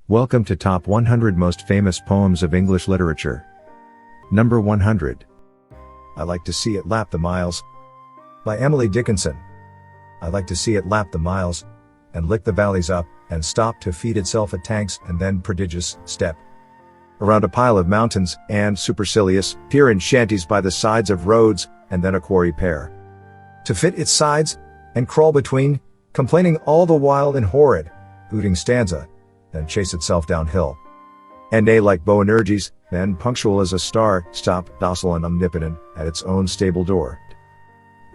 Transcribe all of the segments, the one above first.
Welcome to Top 100 Most Famous Poems of English Literature. Number 100. I Like to See It Lap the Miles. By Emily Dickinson. I like to see it lap the miles, and lick the valleys up, and stop to feed itself at tanks, and then prodigious step around a pile of mountains, and supercilious, peer in shanties by the sides of roads, and then a quarry pair to fit its sides, and crawl between, complaining all the while in horrid, hooting stanza, then chase itself downhill. And nay, like Boanerges, then punctual as a star, stop, docile and omnipotent, at its own stable door.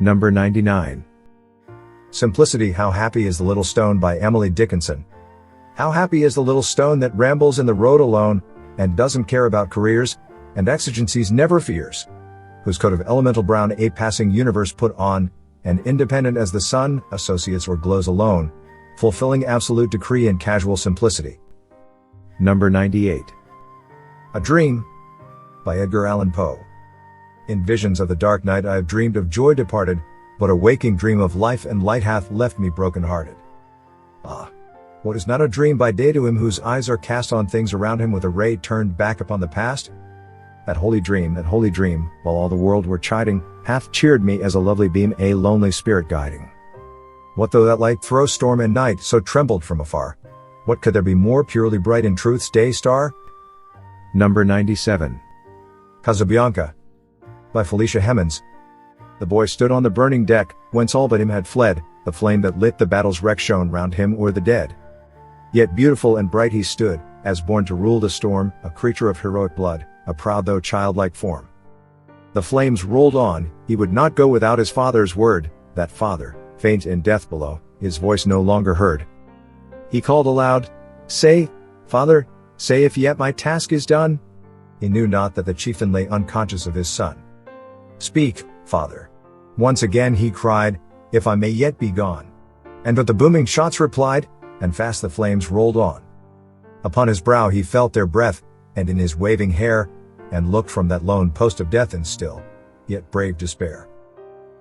Number 99. Simplicity. How happy is the little stone, by Emily Dickinson. How happy is the little stone that rambles in the road alone, and doesn't care about careers, and exigencies never fears, whose coat of elemental brown a passing universe put on, and independent as the sun, associates or glows alone, fulfilling absolute decree in casual simplicity. Number 98. A Dream, by Edgar Allan Poe. In visions of the dark night I have dreamed of joy departed, but a waking dream of life and light hath left me broken-hearted. Ah, what is not a dream by day to him whose eyes are cast on things around him with a ray turned back upon the past? That holy dream, while all the world were chiding, hath cheered me as a lovely beam a lonely spirit guiding. What though that light throw storm and night so trembled from afar? What could there be more purely bright in truth's day star? Number 97. Casabianca, by Felicia Hemans. The boy stood on the burning deck, whence all but him had fled, the flame that lit the battle's wreck shone round him o'er the dead. Yet beautiful and bright he stood, as born to rule the storm, a creature of heroic blood, a proud though childlike form. The flames rolled on, he would not go without his father's word, that father, faint in death below, his voice no longer heard. He called aloud, "Say, Father, say if yet my task is done." He knew not that the chieftain lay unconscious of his son. "Speak, Father." Once again he cried, "If I may yet be gone." And but the booming shots replied, and fast the flames rolled on. Upon his brow he felt their breath, and in his waving hair, and looked from that lone post of death in still, yet brave despair.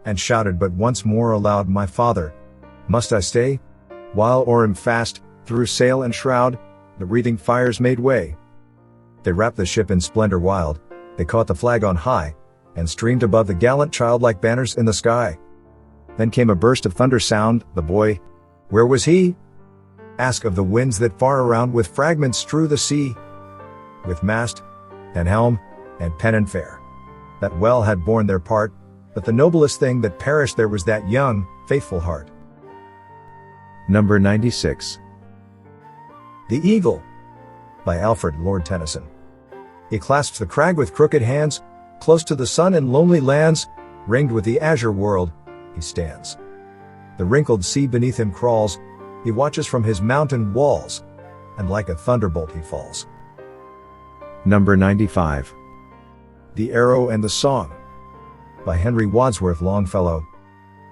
And shouted but once more aloud, "My Father, must I stay? While o'er him fast, through sail and shroud, the wreathing fires made way. They wrapped the ship in splendor wild, they caught the flag on high, and streamed above the gallant child like banners in the sky. Then came a burst of thunder sound, the boy, where was he? Ask of the winds that far around with fragments strew the sea. With mast, and helm, and pennon fair, that well had borne their part, but the noblest thing that perished there was that young, faithful heart." Number 96. The Eagle, by Alfred, Lord Tennyson. He clasps the crag with crooked hands, close to the sun in lonely lands, ringed with the azure world, he stands. The wrinkled sea beneath him crawls, he watches from his mountain walls, and like a thunderbolt he falls. Number 95. The Arrow and the Song, by Henry Wadsworth Longfellow.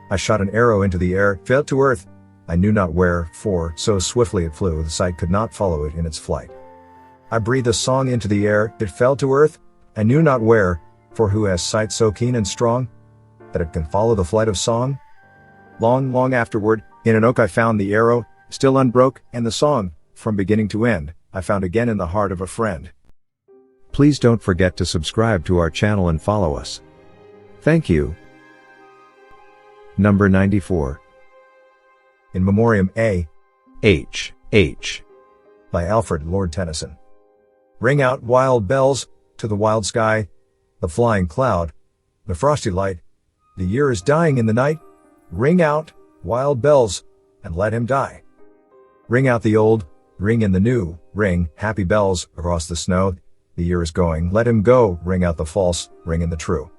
I shot an arrow into the air, fell to earth, I knew not where, for so swiftly it flew, the sight could not follow it in its flight. I breathed a song into the air, it fell to earth, I knew not where, for who has sight so keen and strong, that it can follow the flight of song? Long, long afterward, in an oak I found the arrow, still unbroke, and the song, from beginning to end, I found again in the heart of a friend. Please don't forget to subscribe to our channel and follow us. Thank you. Number 94. In Memoriam A. H. by Alfred, Lord Tennyson. Ring out wild bells, to the wild sky, the flying cloud, the frosty light, the year is dying in the night, ring out, wild bells, and let him die. Ring out the old, ring in the new, ring, happy bells, across the snow, the year is going, let him go, ring out the false, ring in the true.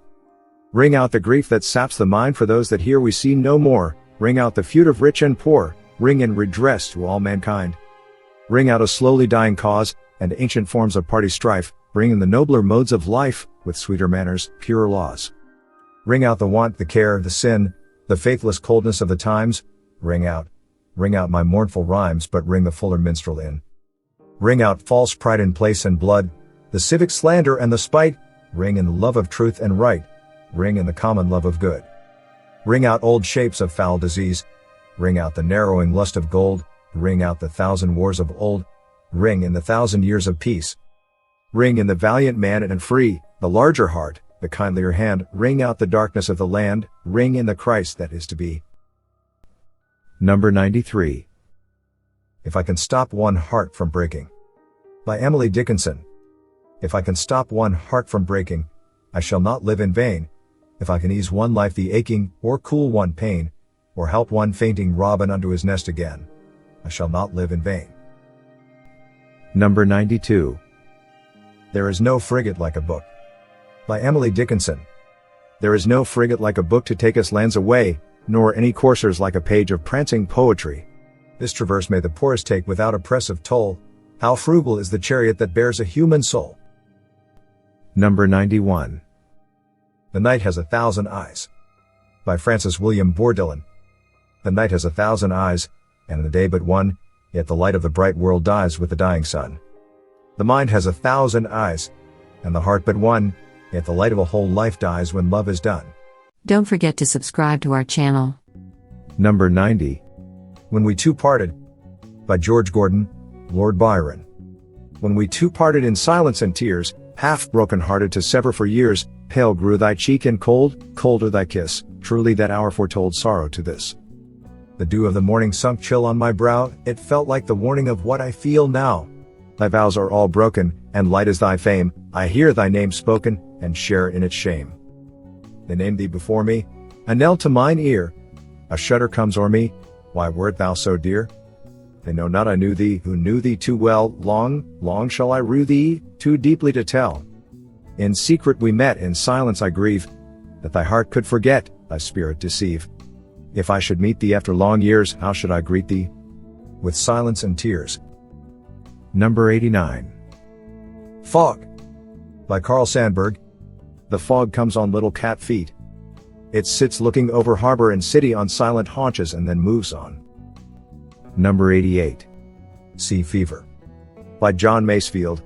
Ring out the grief that saps the mind for those that here we see no more, ring out the feud of rich and poor, ring in redress to all mankind. Ring out a slowly dying cause, and ancient forms of party strife, ring in the nobler modes of life, with sweeter manners, purer laws. Ring out the want, the care, the sin, the faithless coldness of the times, ring out my mournful rhymes, but ring the fuller minstrel in. Ring out false pride in place and blood, the civic slander and the spite, ring in the love of truth and right, ring in the common love of good. Ring out old shapes of foul disease, ring out the narrowing lust of gold, ring out the thousand wars of old, ring in the 1,000 years of peace. Ring in the valiant man and free, the larger heart, the kindlier hand, ring out the darkness of the land, ring in the Christ that is to be. Number 93. If I can stop one heart from breaking. By Emily Dickinson. If I can stop one heart from breaking, I shall not live in vain. If I can ease one life the aching, or cool one pain, or help one fainting robin unto his nest again, I shall not live in vain. Number 92. There is no frigate like a book. By Emily Dickinson. There is no frigate like a book to take us lands away, nor any coursers like a page of prancing poetry. This traverse may the poorest take without oppressive toll. How frugal is the chariot that bears a human soul. Number 91. The night has 1,000 eyes. By Francis William Bourdillon. The night has 1,000 eyes, and the day but one, yet the light of the bright world dies with the dying sun. The mind has 1,000 eyes, and the heart but one, yet the light of a whole life dies when love is done. Don't forget to subscribe to our channel. Number 90. When We Two Parted. By George Gordon, Lord Byron. When we two parted in silence and tears, half broken-hearted to sever for years, pale grew thy cheek and cold, colder thy kiss, truly that hour foretold sorrow to this. The dew of the morning sunk chill on my brow, it felt like the warning of what I feel now. Thy vows are all broken, and light is thy fame, I hear thy name spoken, and share in its shame. They name thee before me, a knell to mine ear, a shudder comes o'er me, why wert thou so dear? They know not I knew thee, who knew thee too well, long, long shall I rue thee, too deeply to tell. In secret we met, in silence I grieve, that thy heart could forget, thy spirit deceive. If I should meet thee after long years, how should I greet thee? With silence and tears. Number 89. Fog. By Carl Sandburg. The fog comes on little cat feet. It sits looking over harbor and city on silent haunches and then moves on. Number 88. Sea Fever. By John Masefield.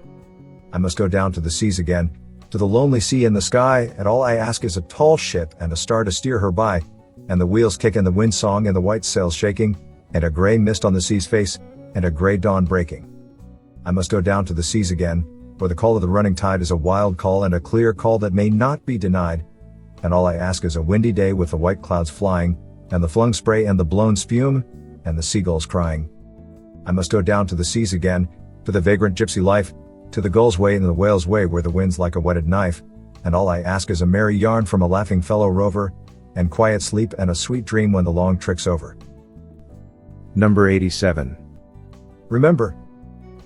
I must go down to the seas again, to the lonely sea in the sky, and all I ask is a tall ship and a star to steer her by, and the wheels kick and the wind song and the white sails shaking, and a gray mist on the sea's face, and a gray dawn breaking. I must go down to the seas again, for the call of the running tide is a wild call and a clear call that may not be denied, and all I ask is a windy day with the white clouds flying, and the flung spray and the blown spume, and the seagulls crying. I must go down to the seas again, to the vagrant gypsy life, to the gull's way and the whale's way where the wind's like a whetted knife, and all I ask is a merry yarn from a laughing fellow rover, and quiet sleep and a sweet dream when the long trick's over. Number 87. Remember.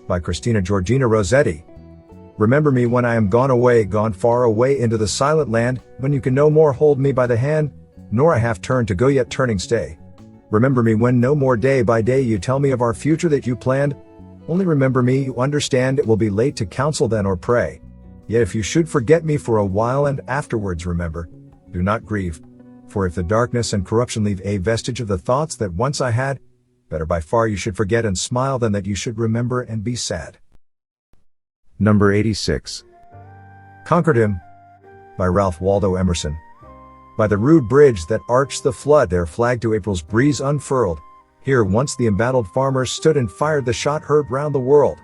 By Christina Georgina Rossetti. Remember me when I am gone away, gone far away into the silent land, when you can no more hold me by the hand, nor I half turn to go yet turning stay. Remember me when no more day by day you tell me of our future that you planned. Only remember me, you understand it will be late to counsel then or pray. Yet if you should forget me for a while and afterwards remember, do not grieve. For if the darkness and corruption leave a vestige of the thoughts that once I had, better by far you should forget and smile than that you should remember and be sad. Number 86. Conquered Him. By Ralph Waldo Emerson. By the rude bridge that arched the flood, their flag to April's breeze unfurled, here once the embattled farmers stood and fired the shot heard round the world.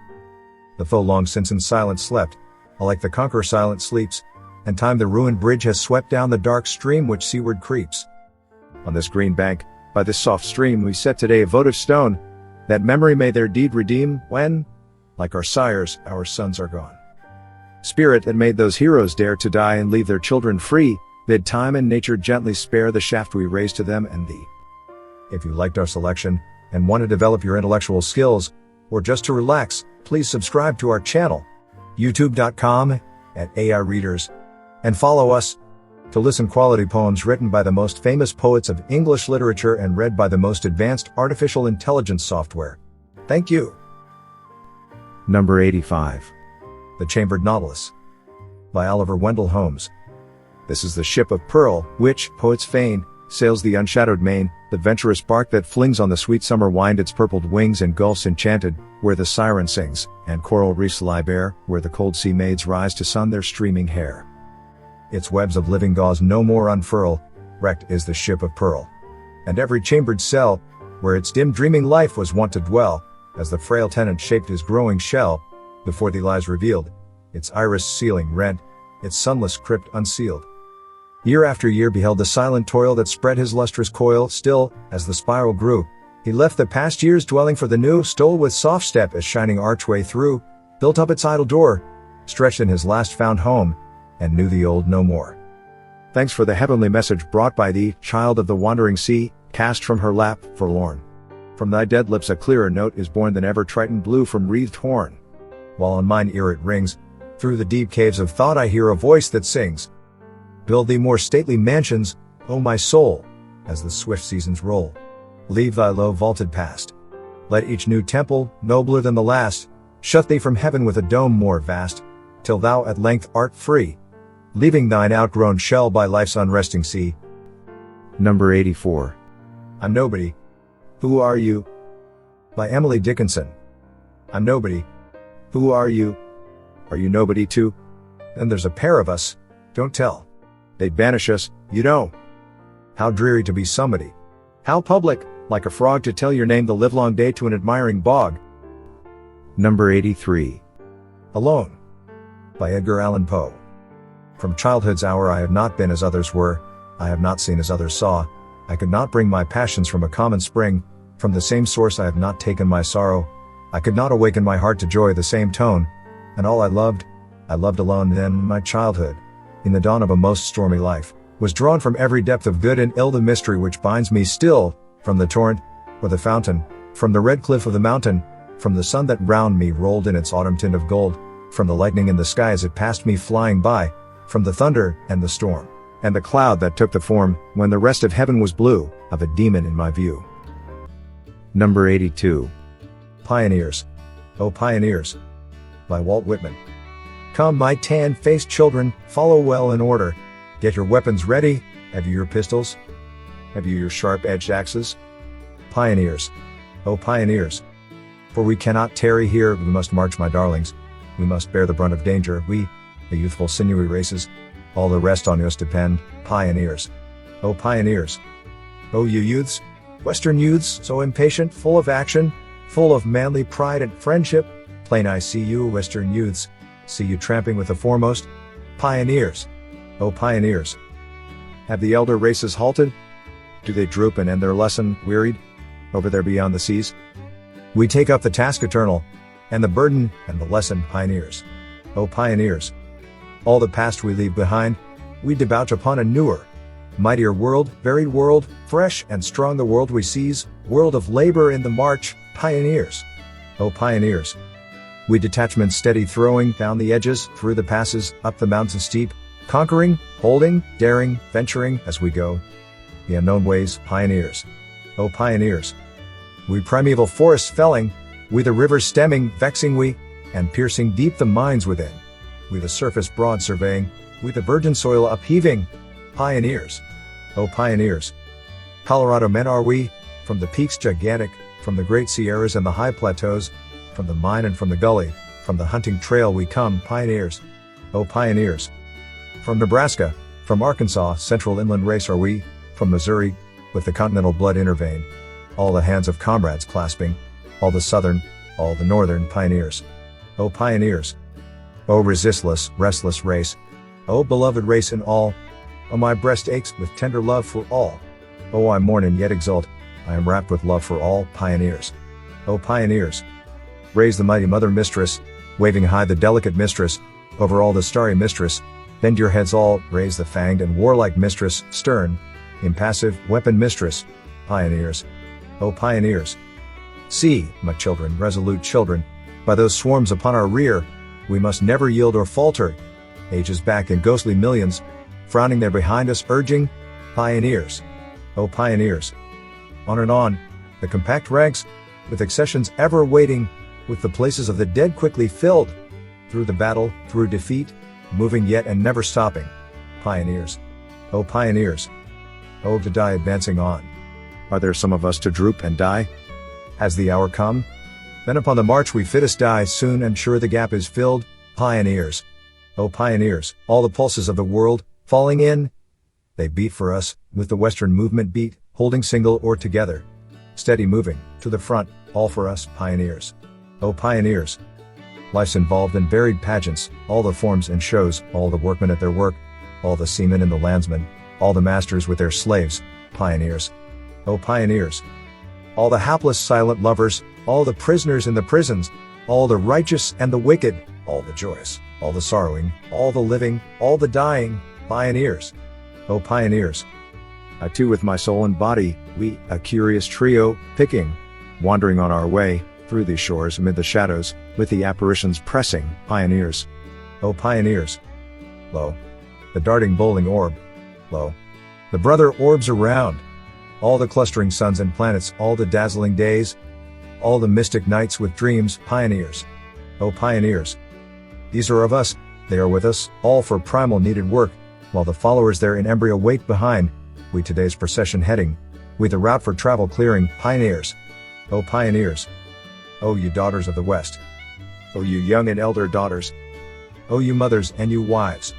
The foe long since in silence slept, alike the conqueror silent sleeps, and time the ruined bridge has swept down the dark stream which seaward creeps. On this green bank, by this soft stream we set today a votive stone, that memory may their deed redeem when, like our sires, our sons are gone. Spirit that made those heroes dare to die and leave their children free, bid time and nature gently spare the shaft we raise to them and thee. If you liked our selection, and want to develop your intellectual skills, or just to relax, please subscribe to our channel, youtube.com, @AI Readers, and follow us to listen quality poems written by the most famous poets of English literature and read by the most advanced artificial intelligence software. Thank you. Number 85. The Chambered Nautilus. By Oliver Wendell Holmes. This is the ship of pearl, which, poets feign, sails the unshadowed main, the venturous bark that flings on the sweet summer wind its purpled wings and gulfs enchanted, where the siren sings, and coral reefs lie bare, where the cold sea maids rise to sun their streaming hair. Its webs of living gauze no more unfurl, wrecked is the ship of pearl. And every chambered cell, where its dim dreaming life was wont to dwell, as the frail tenant shaped his growing shell, before thee lies revealed, its iris ceiling rent, its sunless crypt unsealed. Year after year beheld the silent toil that spread his lustrous coil, still, as the spiral grew, he left the past year's dwelling for the new, stole with soft step its shining archway through, built up its idle door, stretched in his last found home, and knew the old no more. Thanks for the heavenly message brought by thee, child of the wandering sea, cast from her lap, forlorn. From thy dead lips a clearer note is born than ever Triton blew from wreathed horn. While on mine ear it rings, through the deep caves of thought I hear a voice that sings, build thee more stately mansions, O my soul, as the swift seasons roll. Leave thy low vaulted past. Let each new temple, nobler than the last, shut thee from heaven with a dome more vast, till thou at length art free, leaving thine outgrown shell by life's unresting sea. Number 84. I'm Nobody. Who are you? By Emily Dickinson. I'm nobody. Who are you? Are you nobody too? Then there's a pair of us. Don't tell. They'd banish us, you know. How dreary to be somebody. How public, like a frog to tell your name the livelong day to an admiring bog. Number 83. Alone. By Edgar Allan Poe. From childhood's hour I have not been as others were, I have not seen as others saw, I could not bring my passions from a common spring, from the same source I have not taken my sorrow, I could not awaken my heart to joy the same tone, and all I loved alone then, my childhood, in the dawn of a most stormy life, was drawn from every depth of good and ill the mystery which binds me still, from the torrent, or the fountain, from the red cliff of the mountain, from the sun that round me rolled in its autumn tint of gold, from the lightning in the sky as it passed me flying by, from the thunder and the storm, and the cloud that took the form, when the rest of heaven was blue, of a demon in my view. Number 82. Pioneers. O pioneers. By Walt Whitman. Come, my tan-faced children, follow well in order. Get your weapons ready. Have you your pistols? Have you your sharp-edged axes? Pioneers. O pioneers. For we cannot tarry here, we must march, my darlings. We must bear the brunt of danger, we, the youthful sinewy races. All the rest on us depend, pioneers. O pioneers. O you youths, Western youths, so impatient, full of action, full of manly pride and friendship, plain I see you, Western youths, see you tramping with the foremost, pioneers. O pioneers. Have the elder races halted? Do they droop and end their lesson, wearied, over there beyond the seas? We take up the task eternal, and the burden, and the lesson, pioneers. O pioneers. All the past we leave behind, we debouch upon a newer, mightier world, varied world, fresh and strong the world we seize, world of labor in the march, pioneers. O pioneers. We detachments steady throwing, down the edges, through the passes, up the mountain steep, conquering, holding, daring, venturing, as we go. The unknown ways, pioneers. O pioneers. We primeval forests felling, we the rivers stemming, vexing we, and piercing deep the mines within. We the surface broad surveying, we the virgin soil upheaving, pioneers. O pioneers. Colorado men are we, from the peaks gigantic, from the great Sierras and the high plateaus, from the mine and from the gully, from the hunting trail we come, pioneers. O pioneers. From Nebraska, from Arkansas, central inland race are we, from Missouri, with the continental blood interveined, all the hands of comrades clasping, all the southern, all the northern pioneers. O pioneers. O resistless, restless race. O beloved race in all. O my breast aches with tender love for all. O I mourn and yet exult, I am wrapped with love for all, pioneers. O pioneers. Raise the mighty mother mistress, waving high the delicate mistress, over all the starry mistress, bend your heads all, raise the fanged and warlike mistress, stern, impassive, weapon mistress, pioneers. O pioneers. See, my children, resolute children, by those swarms upon our rear, we must never yield or falter, ages back in ghostly millions, frowning there behind us urging, pioneers. O pioneers. On and on, the compact ranks, with accessions ever waiting, with the places of the dead quickly filled, through the battle, through defeat, moving yet and never stopping, pioneers. O pioneers. O to die advancing on. Are there some of us to droop and die? Has the hour come? Then upon the march we fittest die soon and sure the gap is filled, pioneers. O pioneers, all the pulses of the world, falling in. They beat for us, with the Western movement beat, holding single or together. Steady moving, to the front, all for us, pioneers. Oh pioneers! Life's involved in varied pageants, all the forms and shows, all the workmen at their work, all the seamen and the landsmen, all the masters with their slaves, pioneers. Oh pioneers! All the hapless silent lovers, all the prisoners in the prisons, all the righteous and the wicked, all the joyous, all the sorrowing, all the living, all the dying, pioneers. Oh pioneers! I too with my soul and body, we, a curious trio, picking, wandering on our way, through these shores amid the shadows, with the apparitions pressing, pioneers. Oh pioneers! Lo, the darting bowling orb. Lo, the brother orbs around. All the clustering suns and planets, all the dazzling days, all the mystic nights with dreams, pioneers. Oh pioneers! These are of us, they are with us, all for primal needed work, while the followers there in embryo wait behind, we today's procession heading, we the route for travel clearing, pioneers. Oh pioneers! Oh you daughters of the West! Oh you young and elder daughters! Oh you mothers and you wives!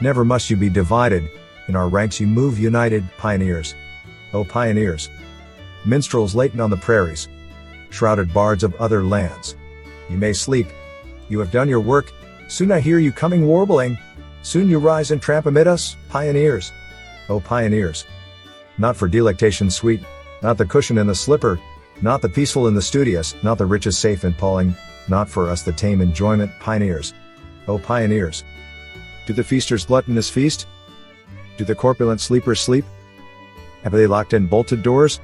Never must you be divided, in our ranks you move united, pioneers. Oh pioneers! Minstrels latent on the prairies, shrouded bards of other lands. You may sleep, you have done your work, soon I hear you coming warbling, soon you rise and tramp amid us, pioneers. Oh pioneers! Not for delectation sweet, not the cushion and the slipper, not the peaceful and the studious, not the riches safe and palling, not for us the tame enjoyment, pioneers. Oh pioneers! Do the feasters gluttonous feast? Do the corpulent sleepers sleep? Have they locked and bolted doors?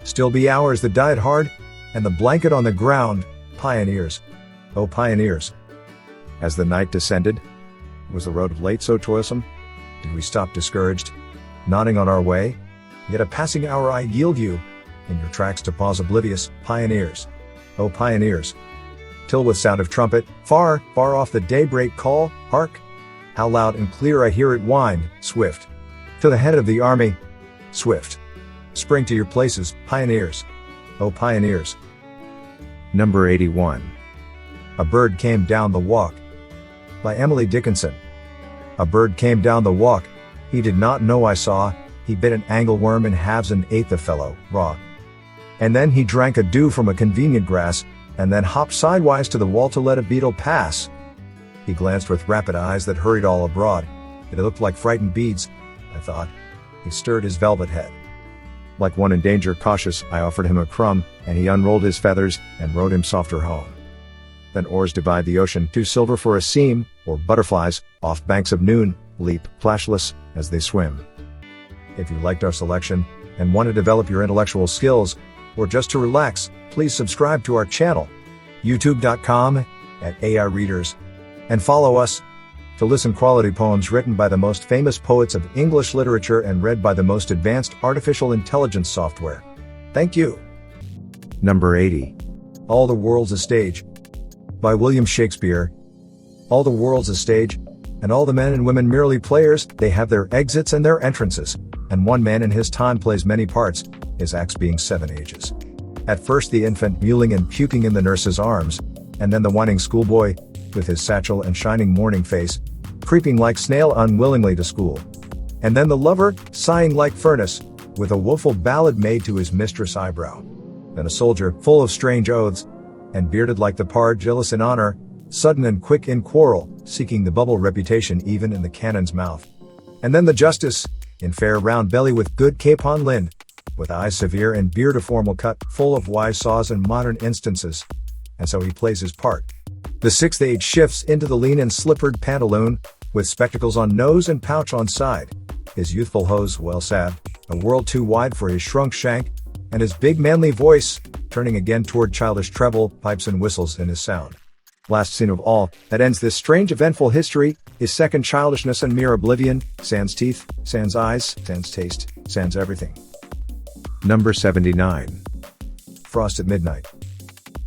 Still be ours the diet hard, and the blanket on the ground, pioneers. Oh pioneers! As the night descended, was the road of late so toilsome? Did we stop discouraged, nodding on our way? Yet a passing hour I yield you, in your tracks to pause oblivious, pioneers. Oh pioneers! Till with sound of trumpet, far, far off the daybreak call, hark! How loud and clear I hear it wind, swift. To the head of the army, swift. Spring to your places, pioneers. Oh pioneers! Number 81. A Bird Came Down the Walk. By Emily Dickinson. A bird came down the walk, he did not know I saw, he bit an angleworm in halves and ate the fellow, raw. And then he drank a dew from a convenient grass, and then hopped sidewise to the wall to let a beetle pass. He glanced with rapid eyes that hurried all abroad, it looked like frightened beads, I thought. He stirred his velvet head. Like one in danger cautious, I offered him a crumb, and he unrolled his feathers, and rode him softer home. Then oars divide the ocean, 2 silver for a seam, or butterflies, off banks of noon, leap, flashless, as they swim. If you liked our selection, and want to develop your intellectual skills, or just to relax, please subscribe to our channel, youtube.com/AI-readers, and follow us to listen quality poems written by the most famous poets of English literature and read by the most advanced artificial intelligence software. Thank you. Number 80. All the World's a Stage. By William Shakespeare. All the world's a stage, and all the men and women merely players, they have their exits and their entrances, and one man in his time plays many parts, his acts being 7 ages. At first the infant mewling and puking in the nurse's arms, and then the whining schoolboy, with his satchel and shining morning face, creeping like snail unwillingly to school. And then the lover, sighing like furnace, with a woeful ballad made to his mistress' eyebrow. Then a soldier, full of strange oaths, and bearded like the pard, jealous in honor, sudden and quick in quarrel, seeking the bubble reputation even in the cannon's mouth. And then the justice, in fair round belly with good capon lin, with eyes severe and beard a formal cut, full of wise saws and modern instances. And so he plays his part. The 6th age shifts into the lean and slippered pantaloon, with spectacles on nose and pouch on side, his youthful hose well salved, a world too wide for his shrunk shank, and his big manly voice, turning again toward childish treble, pipes and whistles in his sound. Last scene of all, that ends this strange eventful history, is second childishness and mere oblivion, sans teeth, sans eyes, sans taste, sans everything. Number 79. Frost at Midnight.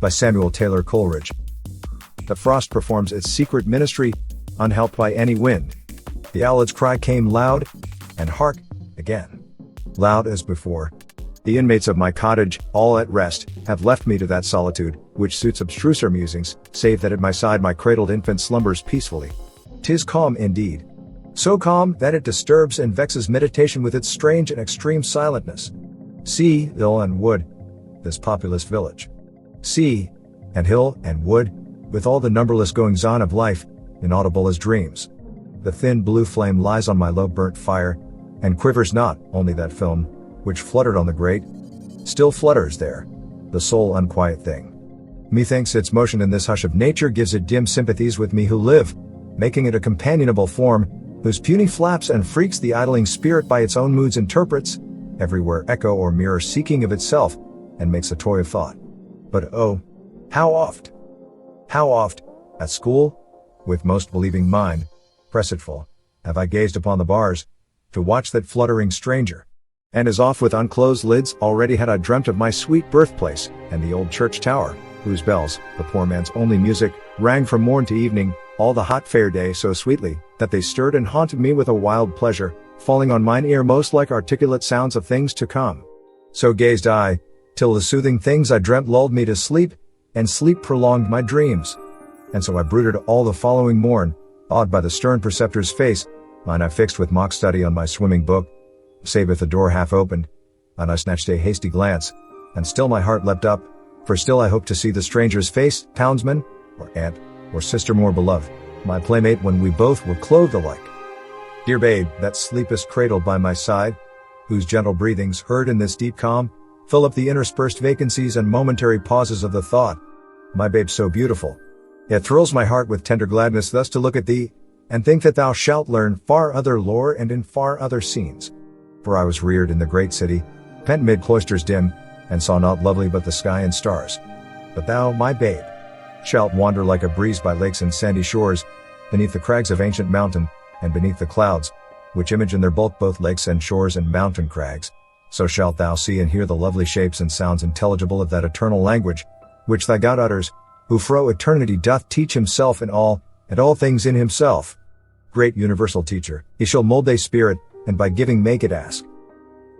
By Samuel Taylor Coleridge. The frost performs its secret ministry, unhelped by any wind. The owlet's cry came loud, and hark, again. Loud as before. The inmates of my cottage, all at rest, have left me to that solitude, which suits abstruser musings, save that at my side my cradled infant slumbers peacefully. 'Tis calm indeed. So calm that it disturbs and vexes meditation with its strange and extreme silentness. See, hill and wood, this populous village. sea, and hill and wood, with all the numberless goings-on of life, inaudible as dreams. The thin blue flame lies on my low burnt fire, and quivers not, only that film, which fluttered on the grate, still flutters there, the sole unquiet thing. Methinks its motion in this hush of nature gives it dim sympathies with me who live, making it a companionable form, whose puny flaps and freaks the idling spirit by its own moods interprets, everywhere echo or mirror seeking of itself, and makes a toy of thought. But oh, how oft, at school, with most believing mind, pressetful, have I gazed upon the bars, to watch that fluttering stranger. And as oft with unclosed lids already had I dreamt of my sweet birthplace, and the old church tower, whose bells, the poor man's only music, rang from morn to evening, all the hot fair day so sweetly, that they stirred and haunted me with a wild pleasure, falling on mine ear most like articulate sounds of things to come. So gazed I, till the soothing things I dreamt lulled me to sleep, and sleep prolonged my dreams. And so I brooded all the following morn, awed by the stern preceptor's face, mine I fixed with mock study on my swimming book, save if the door half opened, and I snatched a hasty glance, and still my heart leapt up, for still I hoped to see the stranger's face, townsman, or aunt, or sister more beloved, my playmate when we both were clothed alike. Dear babe, that sleepest cradled by my side, whose gentle breathings heard in this deep calm, fill up the interspersed vacancies and momentary pauses of the thought. My babe so beautiful. It thrills my heart with tender gladness thus to look at thee, and think that thou shalt learn far other lore and in far other scenes. For I was reared in the great city, pent mid cloisters dim, and saw not lovely but the sky and stars. But thou, my babe, shalt wander like a breeze by lakes and sandy shores, beneath the crags of ancient mountain, and beneath the clouds, which image in their bulk both lakes and shores and mountain crags. So shalt thou see and hear the lovely shapes and sounds intelligible of that eternal language, which thy God utters, who fro eternity doth teach himself in all, and all things in himself. Great universal teacher, he shall mold thy spirit, and by giving make it ask.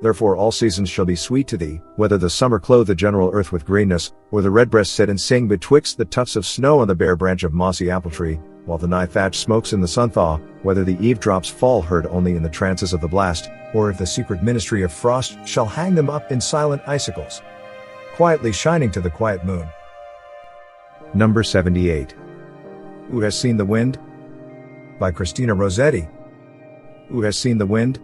Therefore all seasons shall be sweet to thee, whether the summer clothe the general earth with greenness, or the redbreast sit and sing betwixt the tufts of snow on the bare branch of mossy apple tree, while the nigh thatch smokes in the sun thaw, whether the eve drops fall heard only in the trances of the blast, or if the secret ministry of frost shall hang them up in silent icicles, quietly shining to the quiet moon. Number 78. Who has seen the wind? By Christina Rossetti. Who has seen the wind?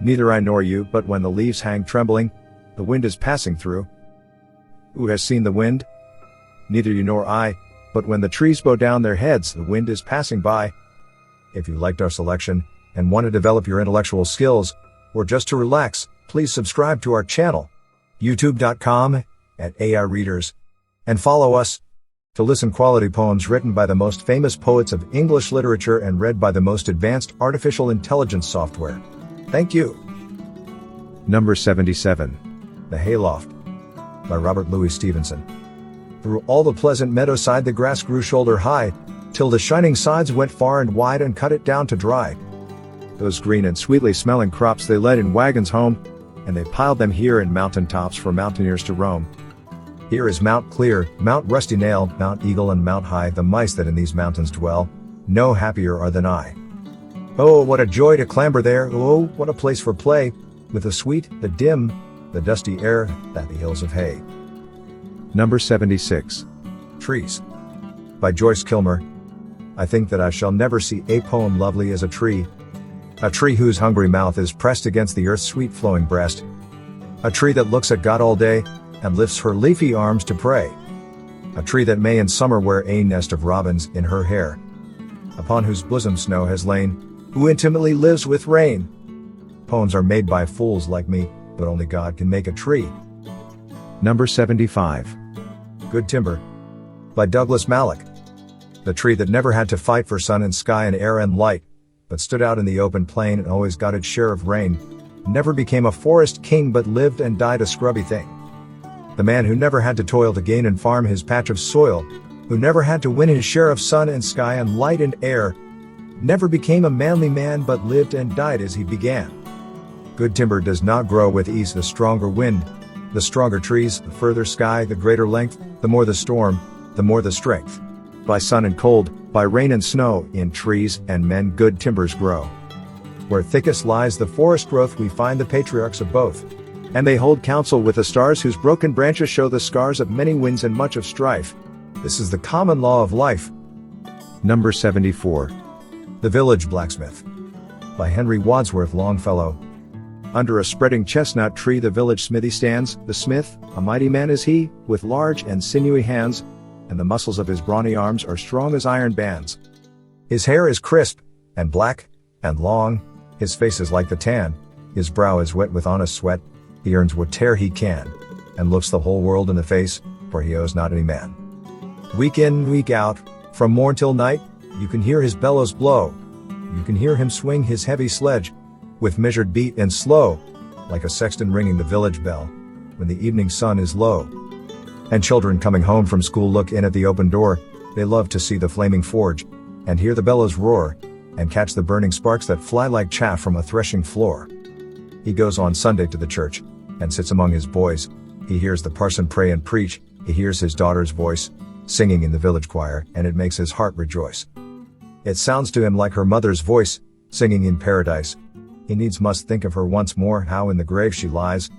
Neither I nor you, but when the leaves hang trembling, the wind is passing through. Who has seen the wind? Neither you nor I, but when the trees bow down their heads, the wind is passing by. If you liked our selection, and want to develop your intellectual skills, or just to relax, please subscribe to our channel, youtube.com/AI-readers, and follow us to listen quality poems written by the most famous poets of English literature and read by the most advanced artificial intelligence software. Thank you. Number 77. The Hayloft, by Robert Louis Stevenson. Through all the pleasant meadowside the grass grew shoulder high, till the shining sides went far and wide and cut it down to dry. Those green and sweetly smelling crops they led in wagons home, and they piled them here in mountain tops for mountaineers to roam. Here is Mount Clear, Mount Rusty Nail, Mount Eagle and Mount High, the mice that in these mountains dwell, no happier are than I. Oh, what a joy to clamber there, oh, what a place for play, with the sweet, the dim, the dusty air, that the hills of hay. Number 76. Trees, by Joyce Kilmer. I think that I shall never see a poem lovely as a tree whose hungry mouth is pressed against the earth's sweet flowing breast, a tree that looks at God all day, and lifts her leafy arms to pray, a tree that may in summer wear a nest of robins in her hair, upon whose bosom snow has lain, who intimately lives with rain. Poems are made by fools like me, but only God can make a tree. Number 75. Good Timber, by Douglas Mallock. The tree that never had to fight for sun and sky and air and light, but stood out in the open plain and always got its share of rain, never became a forest king but lived and died a scrubby thing. The man who never had to toil to gain and farm his patch of soil, who never had to win his share of sun and sky and light and air, never became a manly man but lived and died as he began. Good timber does not grow with ease. The stronger wind, the stronger trees, the further sky, the greater length, the more the storm, the more the strength. By sun and cold, by rain and snow, in trees and men good timbers grow. Where thickest lies the forest growth we find the patriarchs of both. And they hold counsel with the stars whose broken branches show the scars of many winds and much of strife. This is the common law of life. Number 74. The Village Blacksmith. By Henry Wadsworth Longfellow. Under a spreading chestnut tree the village smithy stands, the smith, a mighty man is he, with large and sinewy hands, and the muscles of his brawny arms are strong as iron bands. His hair is crisp, and black, and long, his face is like the tan, his brow is wet with honest sweat, he earns whate'er he can, and looks the whole world in the face, for he owes not any man. Week in, week out, from morn till night, you can hear his bellows blow, you can hear him swing his heavy sledge, with measured beat and slow, like a sexton ringing the village bell, when the evening sun is low. And children coming home from school look in at the open door, they love to see the flaming forge, and hear the bellows roar, and catch the burning sparks that fly like chaff from a threshing floor. He goes on Sunday to the church, and sits among his boys, he hears the parson pray and preach, he hears his daughter's voice, singing in the village choir, and it makes his heart rejoice. It sounds to him like her mother's voice, singing in paradise. He needs must think of her once more, how in the grave she lies,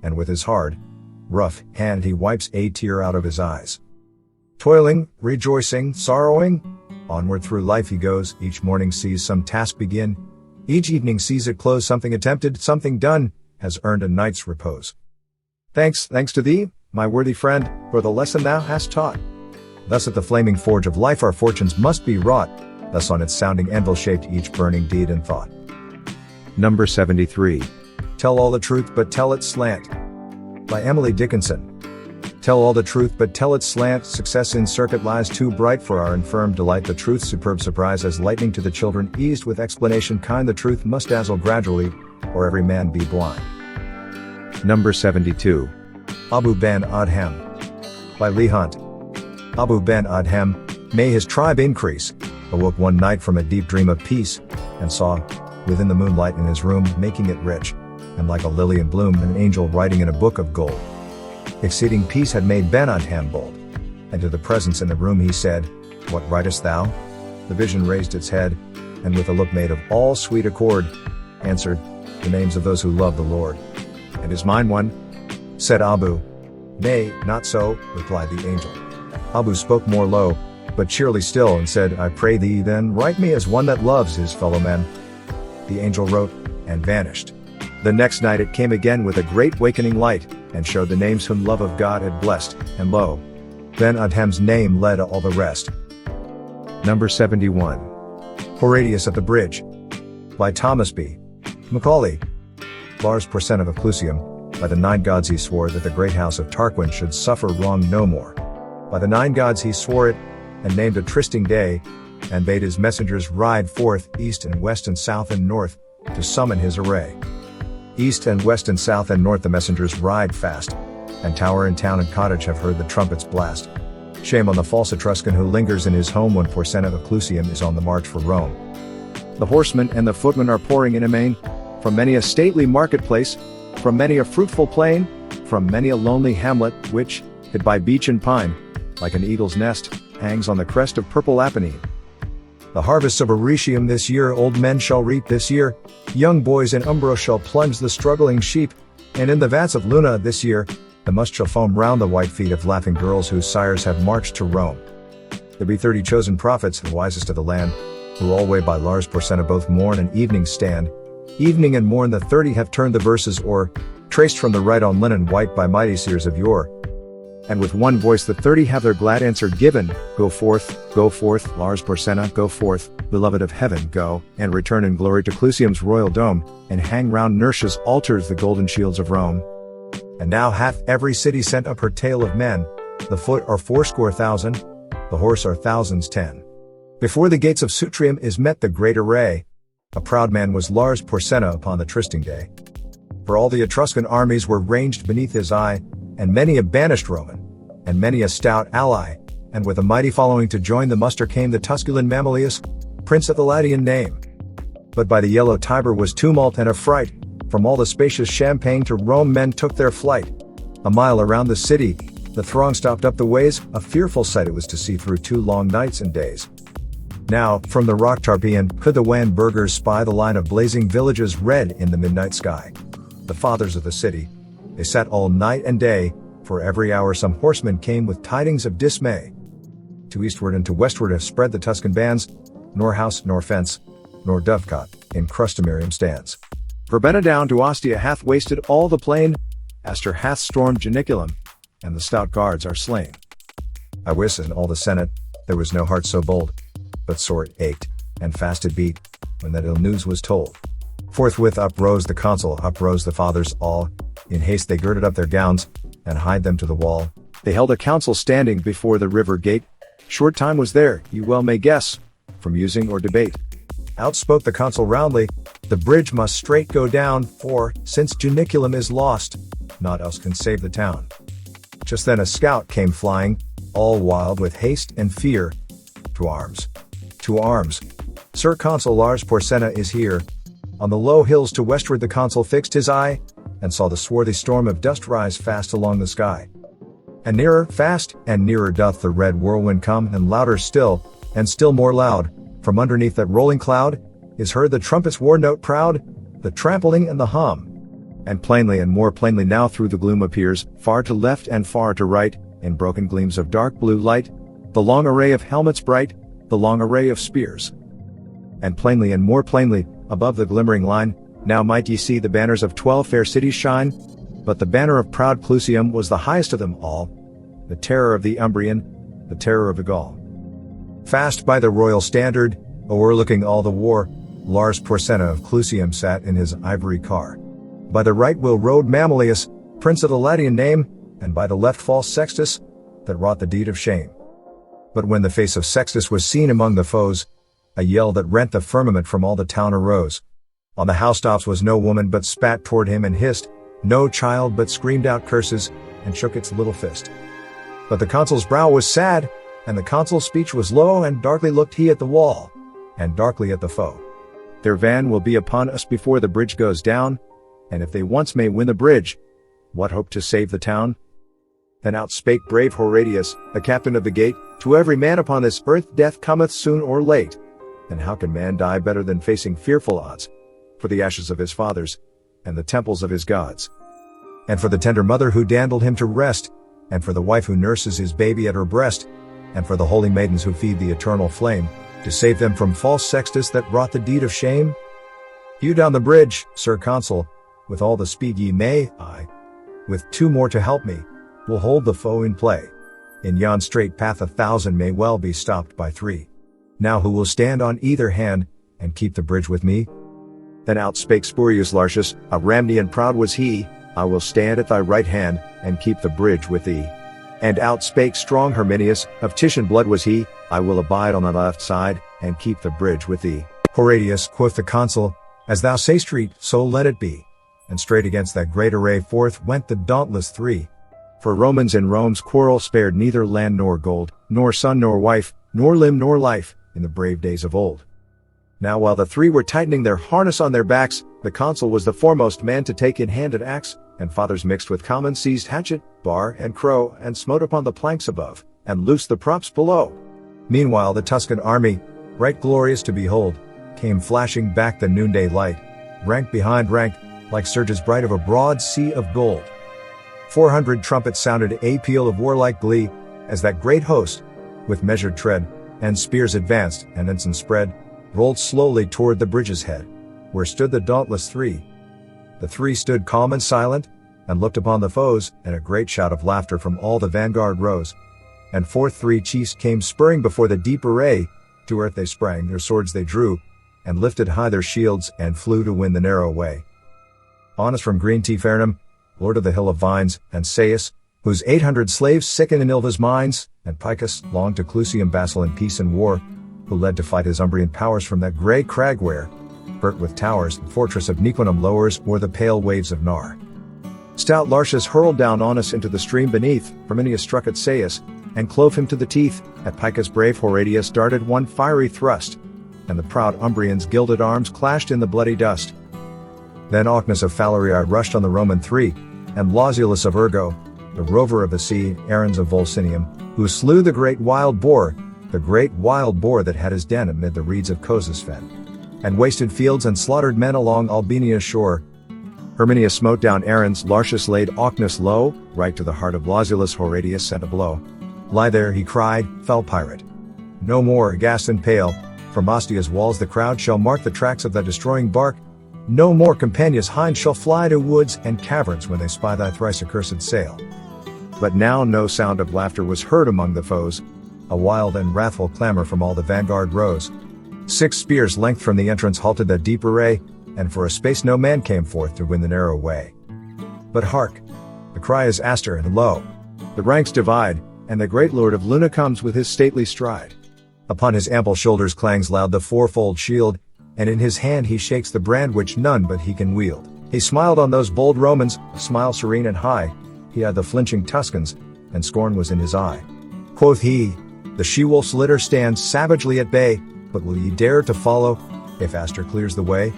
and with his hard, rough hand he wipes a tear out of his eyes. Toiling, rejoicing, sorrowing, onward through life he goes, each morning sees some task begin, each evening sees it close, something attempted, something done, has earned a night's repose. Thanks to thee, my worthy friend, for the lesson thou hast taught. Thus at the flaming forge of life our fortunes must be wrought, thus on its sounding anvil shaped each burning deed and thought. Number 73. Tell all the truth but tell it slant. By Emily Dickinson. Tell all the truth but tell it slant, success in circuit lies too bright for our infirm delight, the truth superb surprise as lightning to the children eased with explanation kind, the truth must dazzle gradually, or every man be blind. Number 72. Abu Ben Adhem. By Leigh Hunt. Abu Ben Adhem, may his tribe increase, awoke one night from a deep dream of peace, and saw, within the moonlight in his room, making it rich, and like a lily in bloom, an angel writing in a book of gold. Exceeding peace had made Ben Adhem bold, and to the presence in the room he said, What writest thou? The vision raised its head, and with a look made of all sweet accord, answered, The names of those who love the Lord. And is mine one? Said Abu. Nay, not so, replied the angel. Abu spoke more low, but cheerily still, and said, I pray thee then write me as one that loves his fellow men. The angel wrote, and vanished. The next night it came again with a great wakening light, and showed the names whom love of God had blessed, and lo, Ben Adhem's name led all the rest. Number 71. Horatius at the Bridge. By Thomas B. Macaulay. Lars Porsena of Clusium. By the 9 gods he swore that the great house of Tarquin should suffer wrong no more. By the 9 gods he swore it, and named a trysting day, and bade his messengers ride forth, east and west and south and north, to summon his array. East and west and south and north the messengers ride fast, and tower and town and cottage have heard the trumpets blast. Shame on the false Etruscan who lingers in his home when Porsena of Clusium is on the march for Rome. The horsemen and the footmen are pouring in amain, from many a stately marketplace, from many a fruitful plain, from many a lonely hamlet, which, hid by beech and pine, like an eagle's nest, hangs on the crest of purple Apennine. The harvests of Arretium this year old men shall reap this year, young boys in Umbro shall plunge the struggling sheep, and in the vats of Luna this year, the must shall foam round the white feet of laughing girls whose sires have marched to Rome. There be 30 chosen prophets, the wisest of the land, who alway by Lars Porsena both morn and evening stand. Evening and morn the 30 have turned the verses o'er, traced from the right on linen white by mighty seers of yore. And with one voice the 30 have their glad answer given, Go forth, Lars Porsena, go forth, beloved of heaven, go, and return in glory to Clusium's royal dome, and hang round Nertia's altars the golden shields of Rome. And now hath every city sent up her tale of men, the foot are 80,000, the horse are thousands 10. Before the gates of Sutrium is met the great array, a proud man was Lars Porsena upon the trysting day. For all the Etruscan armies were ranged beneath his eye, and many a banished Roman, and many a stout ally, and with a mighty following to join the muster came the Tusculan Mamilius, prince of the Latian name. But by the yellow Tiber was tumult and affright, from all the spacious Champaign to Rome men took their flight. A mile around the city, the throng stopped up the ways, a fearful sight it was to see through 2 long nights and days. Now, from the rock Tarpeian, could the wan burghers spy the line of blazing villages red in the midnight sky. The fathers of the city, They sat all night and day, for every hour some horseman came with tidings of dismay. To eastward and to westward have spread the Tuscan bands, nor house nor fence, nor dovecot, in Crustumerium stands. Verbena down to Ostia hath wasted all the plain, Astur hath stormed Janiculum, and the stout guards are slain. I wis in all the Senate, there was no heart so bold, but sore it ached, and fast it beat, when that ill news was told. Forthwith uprose the consul, uprose the fathers all, in haste they girded up their gowns, and hied them to the wall. They held a council standing before the river gate. Short time was there, you well may guess, for musing or debate. Out spoke the consul roundly, the bridge must straight go down, for, since Janiculum is lost, naught else can save the town. Just then a scout came flying, all wild with haste and fear. To arms! To arms! Sir Consul Lars Porsena is here. On the low hills to westward the consul fixed his eye, and saw the swarthy storm of dust rise fast along the sky. And nearer, fast, and nearer doth the red whirlwind come, and louder still, and still more loud, from underneath that rolling cloud, is heard the trumpet's war note proud, the trampling and the hum. And plainly and more plainly now through the gloom appears, far to left and far to right, in broken gleams of dark blue light, the long array of helmets bright, the long array of spears. And plainly and more plainly, above the glimmering line, now might ye see the banners of 12 fair cities shine, but the banner of proud Clusium was the highest of them all, the terror of the Umbrian, the terror of the Gaul. Fast by the royal standard, o'erlooking all the war, Lars Porsena of Clusium sat in his ivory car. By the right wheel rode Mamilius, prince of the Latian name, and by the left false Sextus, that wrought the deed of shame. But when the face of Sextus was seen among the foes, a yell that rent the firmament from all the town arose. On the housetops was no woman but spat toward him and hissed, no child but screamed out curses, and shook its little fist. But the consul's brow was sad, and the consul's speech was low, and darkly looked he at the wall, and darkly at the foe. Their van will be upon us before the bridge goes down, and if they once may win the bridge, what hope to save the town? Then out spake brave Horatius, the captain of the gate, to every man upon this earth death cometh soon or late. And how can man die better than facing fearful odds, for the ashes of his fathers, and the temples of his gods? And for the tender mother who dandled him to rest, and for the wife who nurses his baby at her breast, and for the holy maidens who feed the eternal flame, to save them from false Sextus that wrought the deed of shame? Hew down the bridge, Sir Consul, with all the speed ye may. I, with 2 more to help me, will hold the foe in play. In yon straight path 1,000 may well be stopped by 3. Now who will stand on either hand, and keep the bridge with me? Then out spake Spurius Lartius, a Ramnian proud was he, I will stand at thy right hand, and keep the bridge with thee. And out spake strong Herminius, of Titian blood was he, I will abide on thy left side, and keep the bridge with thee. Horatius, quoth the consul, as thou say'st, so let it be. And straight against that great array forth went the dauntless 3. For Romans in Rome's quarrel spared neither land nor gold, nor son nor wife, nor limb nor life, in the brave days of old. Now while the 3 were tightening their harness on their backs, the consul was the foremost man to take in hand an axe, and fathers mixed with common seized hatchet, bar, and crow, and smote upon the planks above, and loosed the props below. Meanwhile the Tuscan army, right glorious to behold, came flashing back the noonday light, rank behind rank, like surges bright of a broad sea of gold. 400 trumpets sounded a peal of warlike glee, as that great host, with measured tread, and spears advanced, and ensigns spread, rolled slowly toward the bridge's head, where stood the dauntless 3. The 3 stood calm and silent, and looked upon the foes, and a great shout of laughter from all the vanguard rose. And forth 3 chiefs came spurring before the deep array, to earth they sprang, their swords they drew, and lifted high their shields, and flew to win the narrow way. Honest from green Tifernum, lord of the hill of vines, and Seius, whose 800 slaves sicken in Ilva's mines, and Picus, long to Clusium vassal in peace and war, who led to fight his Umbrian powers from that grey crag where, girt with towers, the fortress of Nequinum lowers o'er the pale waves of Nar. Stout Lartius hurled down on us into the stream beneath, Herminius struck at Seius, and clove him to the teeth. At Picus brave Horatius darted one fiery thrust, and the proud Umbrians' gilded arms clashed in the bloody dust. Then Ocnus of Phalerii rushed on the Roman 3, and Lausulus of Ergo, the rover of the sea, Aruns of Volsinium, who slew the great wild boar that had his den amid the reeds of Cossus fen, and wasted fields and slaughtered men along Albinia's shore. Herminius smote down Aaron's, Lartius laid Ocnus low, right to the heart of Lausulus Horatius sent a blow. Lie there, he cried, fell pirate. No more, aghast and pale, from Ostia's walls the crowd shall mark the tracks of thy destroying bark. No more Campania's hinds shall fly to woods and caverns when they spy thy thrice accursed sail. But now no sound of laughter was heard among the foes. A wild and wrathful clamor from all the vanguard rose. 6 spears' length from the entrance halted that deep array, and for a space no man came forth to win the narrow way. But hark! The cry is Astur, and lo! The ranks divide, and the great lord of Luna comes with his stately stride. Upon his ample shoulders clangs loud the fourfold shield, and in his hand he shakes the brand which none but he can wield. He smiled on those bold Romans, smile serene and high. He had the flinching Tuscans, and scorn was in his eye. Quoth he, the she-wolf's litter stands savagely at bay, but will ye dare to follow, if Astur clears the way?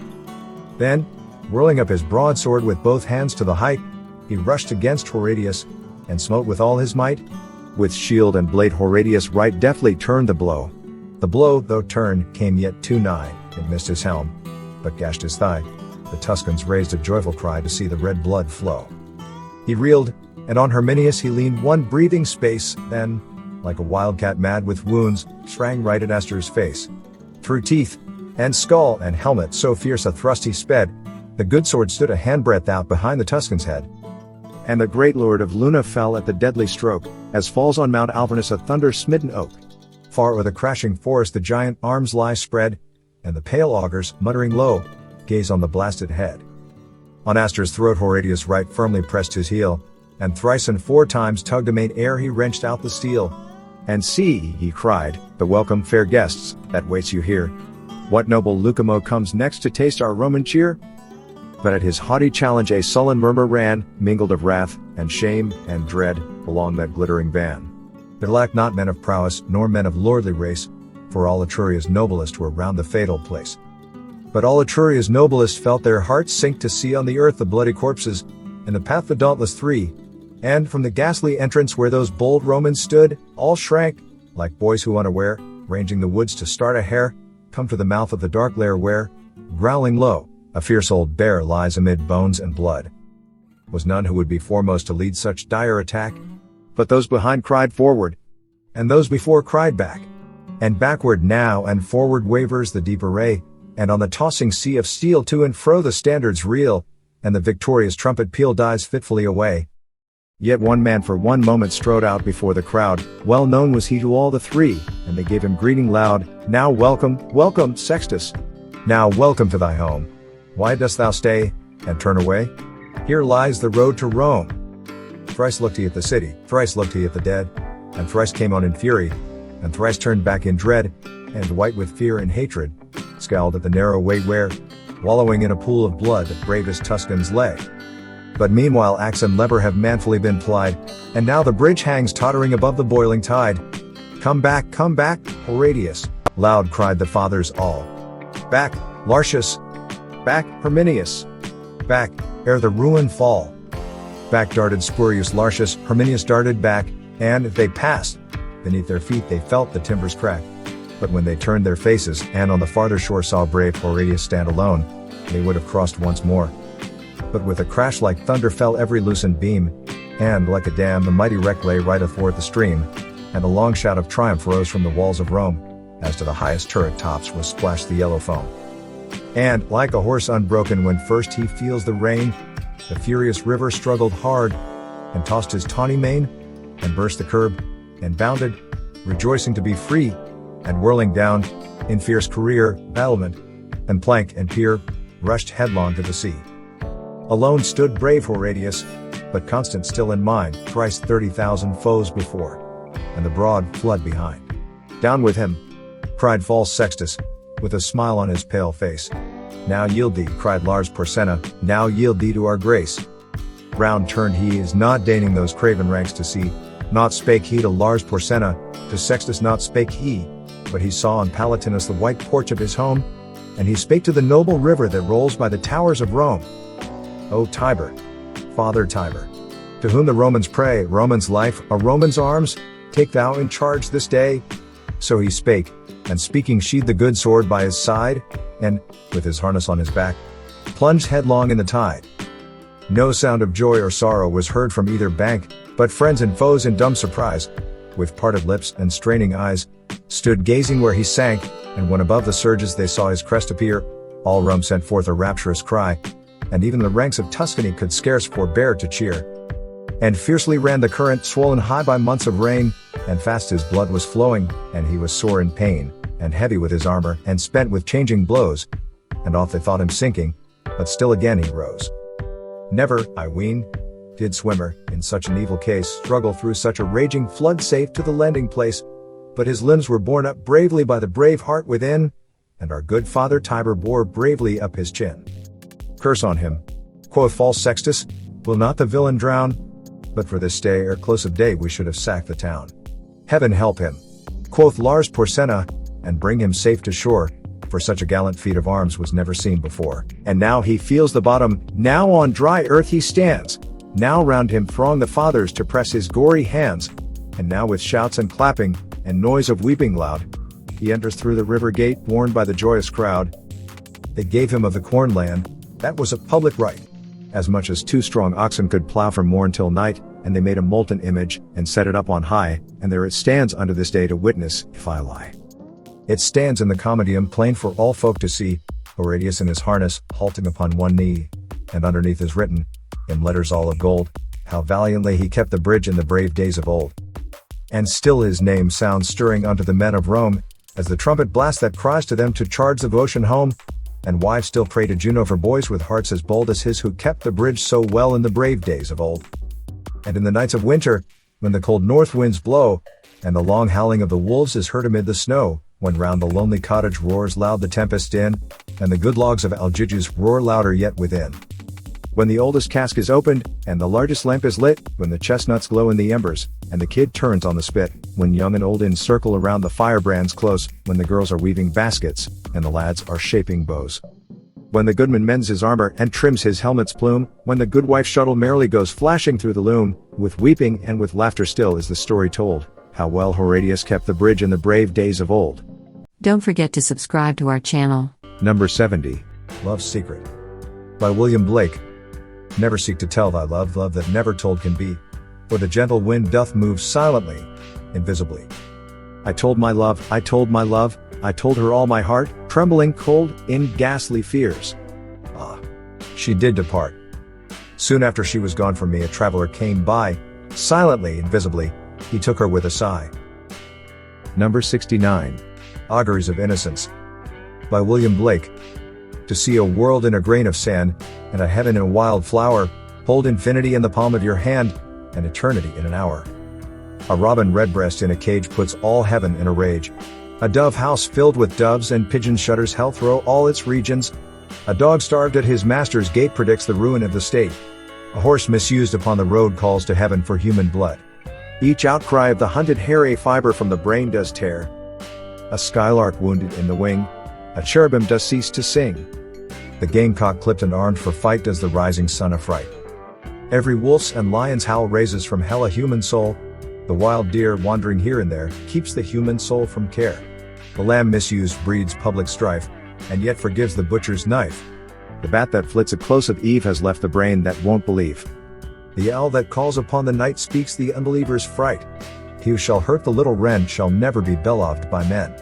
Then, whirling up his broadsword with both hands to the height, he rushed against Horatius, and smote with all his might. With shield and blade Horatius right deftly turned the blow. The blow, though turned, came yet too nigh. It missed his helm, but gashed his thigh. The Tuscans raised a joyful cry to see the red blood flow. He reeled, and on Herminius he leaned one breathing space, then, like a wildcat mad with wounds, sprang right at Astur's face. Through teeth, and skull, and helmet so fierce a thrust he sped, the good sword stood a handbreadth out behind the Tuscan's head. And the great lord of Luna fell at the deadly stroke, as falls on Mount Alvernus a thunder-smitten oak. Far o'er the crashing forest the giant arms lie spread, and the pale augurs, muttering low, gaze on the blasted head. On Astur's throat Horatius right firmly pressed his heel, and thrice and 4 times tugged amain ere he wrenched out the steel. And see, he cried, the welcome, fair guests, that waits you here. What noble Lucamo comes next to taste our Roman cheer? But at his haughty challenge a sullen murmur ran, mingled of wrath, and shame, and dread, along that glittering van. There lacked not men of prowess, nor men of lordly race, for all Etruria's noblest were round the fatal place. But all Etruria's noblest felt their hearts sink to see on the earth the bloody corpses, in the path the dauntless 3, and from the ghastly entrance where those bold Romans stood, all shrank, like boys who unaware, ranging the woods to start a hare, come to the mouth of the dark lair where, growling low, a fierce old bear lies amid bones and blood. Was none who would be foremost to lead such dire attack, but those behind cried forward, and those before cried back. And backward now and forward wavers the deep array, and on the tossing sea of steel to and fro the standards reel, and the victorious trumpet peal dies fitfully away. Yet one man for one moment strode out before the crowd, well known was he to all the 3, and they gave him greeting loud, now welcome, welcome, Sextus. Now welcome to thy home. Why dost thou stay, and turn away? Here lies the road to Rome. Thrice looked he at the city, thrice looked he at the dead, and thrice came on in fury, and thrice turned back in dread, and white with fear and hatred, scowled at the narrow way where, wallowing in a pool of blood, the bravest Tuscans lay. But meanwhile axe and lever have manfully been plied, and now the bridge hangs tottering above the boiling tide. Come back, Horatius, loud cried the fathers all. Back, Lartius, back, Herminius, back, ere the ruin fall. Back darted Spurius Lartius, Herminius darted back, and if they passed, beneath their feet they felt the timbers crack. But when they turned their faces, and on the farther shore saw brave Horatius stand alone, they would have crossed once more. But with a crash like thunder fell every loosened beam, and like a dam the mighty wreck lay right athwart the stream, and a long shout of triumph rose from the walls of Rome, as to the highest turret tops was splashed the yellow foam. And, like a horse unbroken when first he feels the rein, the furious river struggled hard, and tossed his tawny mane, and burst the curb, and bounded, rejoicing to be free, and whirling down, in fierce career, battlement, and plank and pier, rushed headlong to the sea. Alone stood brave Horatius, but constant still in mind, thrice 30,000 foes before, and the broad flood behind. Down with him, cried false Sextus, with a smile on his pale face. Now yield thee, cried Lars Porsena, now yield thee to our grace. Round turned he is not deigning those craven ranks to see, not spake he to Lars Porsena, to Sextus not spake he, but he saw on Palatinus the white porch of his home, and he spake to the noble river that rolls by the towers of Rome. O Tiber, Father Tiber, to whom the Romans pray, Roman's life, a Roman's arms, take thou in charge this day. So he spake, and speaking sheathed the good sword by his side, and, with his harness on his back, plunged headlong in the tide. No sound of joy or sorrow was heard from either bank, but friends and foes in dumb surprise, with parted lips and straining eyes, stood gazing where he sank, and when above the surges they saw his crest appear, all Rome sent forth a rapturous cry, and even the ranks of Tuscany could scarce forbear to cheer. And fiercely ran the current, swollen high by months of rain, and fast his blood was flowing, and he was sore in pain, and heavy with his armor, and spent with changing blows, and oft they thought him sinking, but still again he rose. Never, I ween, did swimmer, in such an evil case, struggle through such a raging flood safe to the landing place, but his limbs were borne up bravely by the brave heart within, and our good father Tiber bore bravely up his chin. Curse on him, quoth false Sextus, will not the villain drown? But for this stay ere close of day we should have sacked the town. Heaven help him, quoth Lars Porsena, and bring him safe to shore, for such a gallant feat of arms was never seen before. And now he feels the bottom, now on dry earth he stands, now round him throng the fathers to press his gory hands, and now with shouts and clapping, and noise of weeping loud, he enters through the river gate warned by the joyous crowd. They gave him of the corn land, that was a public right, as much as 2 strong oxen could plow from morn till night, and they made a molten image, and set it up on high, and there it stands unto this day to witness, if I lie. It stands in the Comedium plain for all folk to see, Horatius in his harness, halting upon one knee, and underneath is written, in letters all of gold, how valiantly he kept the bridge in the brave days of old. And still his name sounds stirring unto the men of Rome, as the trumpet blast that cries to them to charge the ocean home, and wives still pray to Juno for boys with hearts as bold as his who kept the bridge so well in the brave days of old. And in the nights of winter, when the cold north winds blow, and the long howling of the wolves is heard amid the snow, when round the lonely cottage roars loud the tempest din, and the good logs of Algigus roar louder yet within. When the oldest cask is opened, and the largest lamp is lit, when the chestnuts glow in the embers, and the kid turns on the spit, when young and old encircle around the firebrands close, when the girls are weaving baskets, and the lads are shaping bows. When the goodman mends his armor and trims his helmet's plume, when the goodwife's shuttle merrily goes flashing through the loom, with weeping and with laughter still is the story told, how well Horatius kept the bridge in the brave days of old. Don't forget to subscribe to our channel. Number 70. Love's Secret. By William Blake. Never seek to tell thy love, love that never told can be, for the gentle wind doth move silently, invisibly. I told my love, I told my love, I told her all my heart, trembling cold, in ghastly fears. Ah, she did depart. Soon after she was gone from me a traveler came by, silently, invisibly, he took her with a sigh. Number 69. Auguries of Innocence. By William Blake. To see a world in a grain of sand, and a heaven in a wild flower, hold infinity in the palm of your hand, and eternity in an hour. A robin redbreast in a cage puts all heaven in a rage. A dove house filled with doves and pigeon shutters hell through all its regions. A dog starved at his master's gate predicts the ruin of the state. A horse misused upon the road calls to heaven for human blood. Each outcry of the hunted hare a fiber from the brain does tear. A skylark wounded in the wing, a cherubim does cease to sing. The gamecock clipped and armed for fight does the rising sun affright. Every wolf's and lion's howl raises from hell a human soul. The wild deer wandering here and there keeps the human soul from care. The lamb misused breeds public strife, and yet forgives the butcher's knife. The bat that flits at close of eve has left the brain that won't believe. The owl that calls upon the night speaks the unbeliever's fright. He who shall hurt the little wren shall never be beloved by men.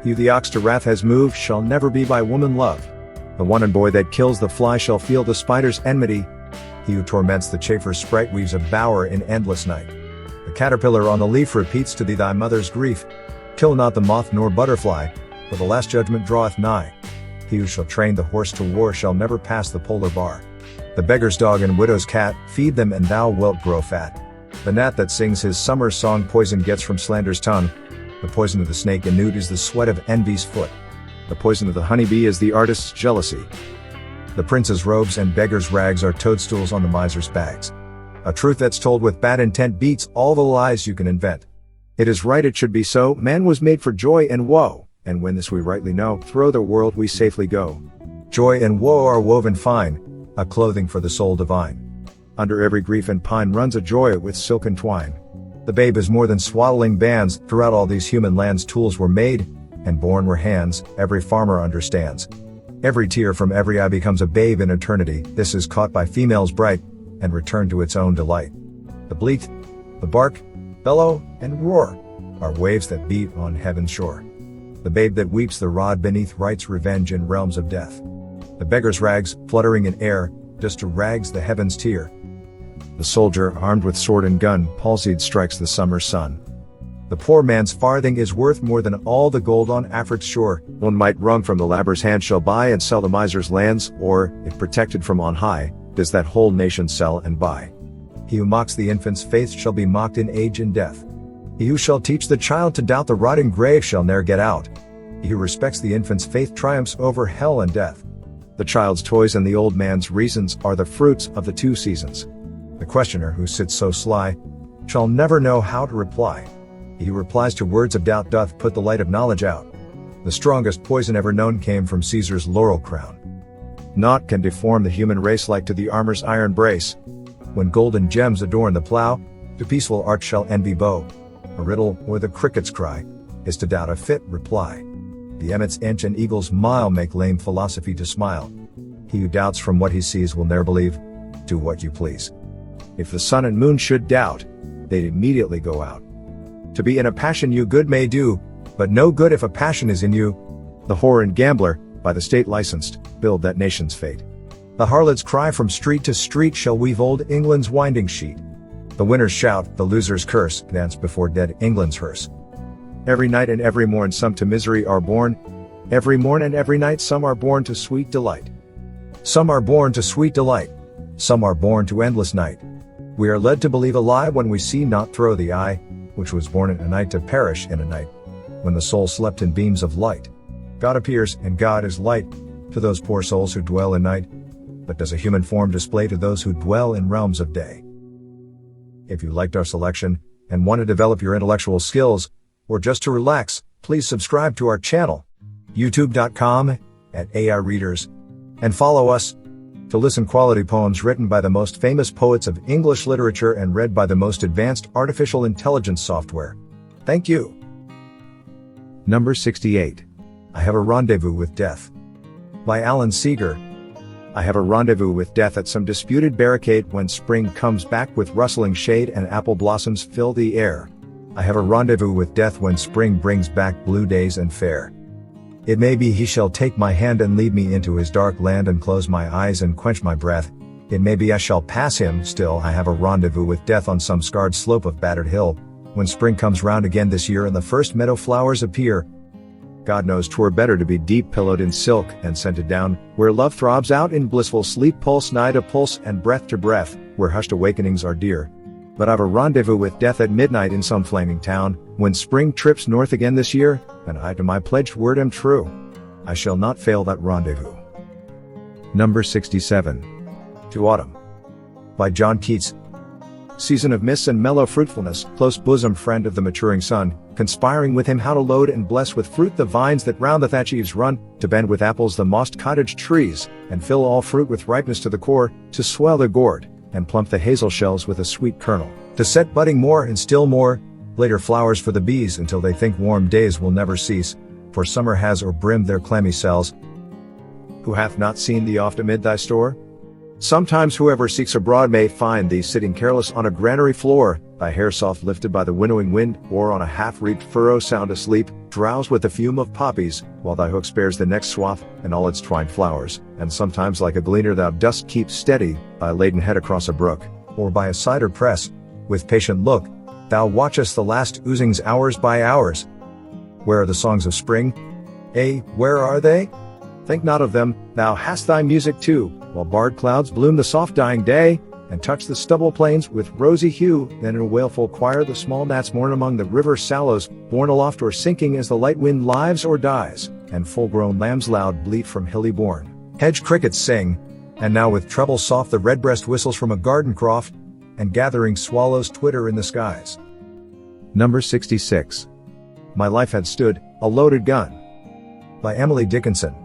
He who the ox to wrath has moved shall never be by woman loved. The wanton boy that kills the fly shall feel the spider's enmity. He who torments the chaffer's sprite weaves a bower in endless night. The caterpillar on the leaf repeats to thee thy mother's grief. Kill not the moth nor butterfly, for the last judgment draweth nigh. He who shall train the horse to war shall never pass the polar bar. The beggar's dog and widow's cat, feed them and thou wilt grow fat. The gnat that sings his summer song poison gets from slander's tongue. The poison of the snake and newt is the sweat of envy's foot. The poison of the honeybee is the artist's jealousy. The prince's robes and beggar's rags are toadstools on the miser's bags. A truth that's told with bad intent beats all the lies you can invent. It is right it should be so, man was made for joy and woe, and when this we rightly know, through the world we safely go. Joy and woe are woven fine, a clothing for the soul divine. Under every grief and pine runs a joy with silken twine. The babe is more than swaddling bands, throughout all these human lands tools were made, and born were hands, every farmer understands. Every tear from every eye becomes a babe in eternity. This is caught by females bright, and returned to its own delight. The bleat, the bark, bellow, and roar are waves that beat on heaven's shore. The babe that weeps the rod beneath writes revenge in realms of death. The beggar's rags, fluttering in air, just to rags the heavens tear. The soldier, armed with sword and gun, palsied strikes the summer sun. The poor man's farthing is worth more than all the gold on Afric's shore. One mite wrung from the laborer's hand shall buy and sell the miser's lands, or, if protected from on high, does that whole nation sell and buy. He who mocks the infant's faith shall be mocked in age and death. He who shall teach the child to doubt the rotting grave shall ne'er get out. He who respects the infant's faith triumphs over hell and death. The child's toys and the old man's reasons are the fruits of the two seasons. The questioner who sits so sly shall never know how to reply. He who replies to words of doubt doth put the light of knowledge out. The strongest poison ever known came from Caesar's laurel crown. Naught can deform the human race like to the armor's iron brace. When golden gems adorn the plow, to peaceful art shall envy bow. A riddle, or the cricket's cry, is to doubt a fit reply. The emmet's inch and eagle's mile make lame philosophy to smile. He who doubts from what he sees will ne'er believe. Do what you please. If the sun and moon should doubt, they'd immediately go out. To be in a passion you good may do, but no good if a passion is in you. The whore and gambler, by the state licensed, build that nation's fate. The harlot's cry from street to street shall weave old England's winding sheet. The winner's shout, the loser's curse, dance before dead England's hearse. Every night and every morn some to misery are born. Every morn and every night some are born to sweet delight. Some are born to sweet delight. Some are born to endless night. We are led to believe a lie when we see not through the eye, which was born in a night to perish in a night, when the soul slept in beams of light. God appears, and God is light, to those poor souls who dwell in night, but does a human form display to those who dwell in realms of day. If you liked our selection, and want to develop your intellectual skills, or just to relax, please subscribe to our channel, youtube.com/AI Readers, and follow us to listen quality poems written by the most famous poets of English literature and read by the most advanced artificial intelligence software. Thank you. Number 68. I Have a Rendezvous with Death. By Alan Seeger. I have a rendezvous with death at some disputed barricade when spring comes back with rustling shade and apple blossoms fill the air. I have a rendezvous with death when spring brings back blue days and fair. It may be he shall take my hand and lead me into his dark land and close my eyes and quench my breath. It may be I shall pass him, still I have a rendezvous with death on some scarred slope of battered hill. When spring comes round again this year and the first meadow flowers appear. God knows 'twere better to be deep pillowed in silk and scented down, where love throbs out in blissful sleep, pulse nigh to pulse and breath to breath, where hushed awakenings are dear. But I've a rendezvous with death at midnight in some flaming town, when spring trips north again this year, and I to my pledged word am true. I shall not fail that rendezvous. Number 67. To Autumn. By John Keats. Season of mists and mellow fruitfulness, close bosom friend of the maturing sun, conspiring with him how to load and bless with fruit the vines that round the thatch eaves run, to bend with apples the mossed cottage trees, and fill all fruit with ripeness to the core, to swell the gourd, and plump the hazel shells with a sweet kernel, to set budding more and still more, later flowers for the bees until they think warm days will never cease, for summer has o'erbrimmed their clammy cells. Who hath not seen thee oft amid thy store? Sometimes whoever seeks abroad may find thee sitting careless on a granary floor, thy hair soft lifted by the winnowing wind, or on a half-reaped furrow sound asleep, drowse with the fume of poppies, while thy hook spares the next swath, and all its twined flowers, and sometimes like a gleaner thou dost keep steady, thy laden head across a brook, or by a cider press, with patient look, thou watchest the last oozings hours by hours. Where are the songs of spring? Where are they? Think not of them, thou hast thy music too, while barred clouds bloom the soft dying day, and touch the stubble plains with rosy hue. Then in a wailful choir the small gnats mourn among the river sallows, borne aloft or sinking as the light wind lives or dies, and full-grown lambs loud bleat from hilly bourne. Hedge crickets sing, and now with treble soft the redbreast whistles from a garden croft, and gathering swallows twitter in the skies. Number 66. My life had stood, a loaded gun. By Emily Dickinson.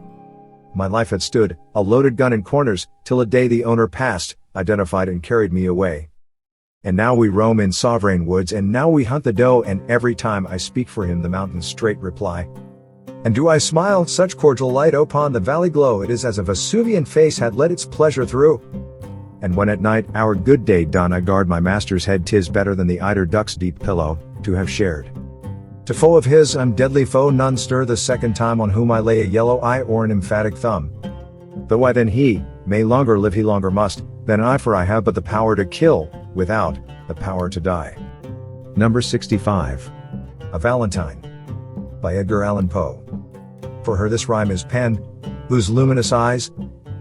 My life had stood, a loaded gun in corners, till a day the owner passed, identified and carried me away. And now we roam in sovereign woods, and now we hunt the doe, and every time I speak for him the mountains straight reply. And do I smile, such cordial light upon the valley glow, it is as a Vesuvian face had let its pleasure through. And when at night our good day done I guard my master's head, 'tis better than the eider duck's deep pillow, to have shared. To foe of his I'm deadly foe, none stir the second time on whom I lay a yellow eye or an emphatic thumb. Though I then he may longer live, he longer must than I, for I have but the power to kill, without the power to die. Number 65. A Valentine, by Edgar Allan Poe. For her this rhyme is penned, whose luminous eyes,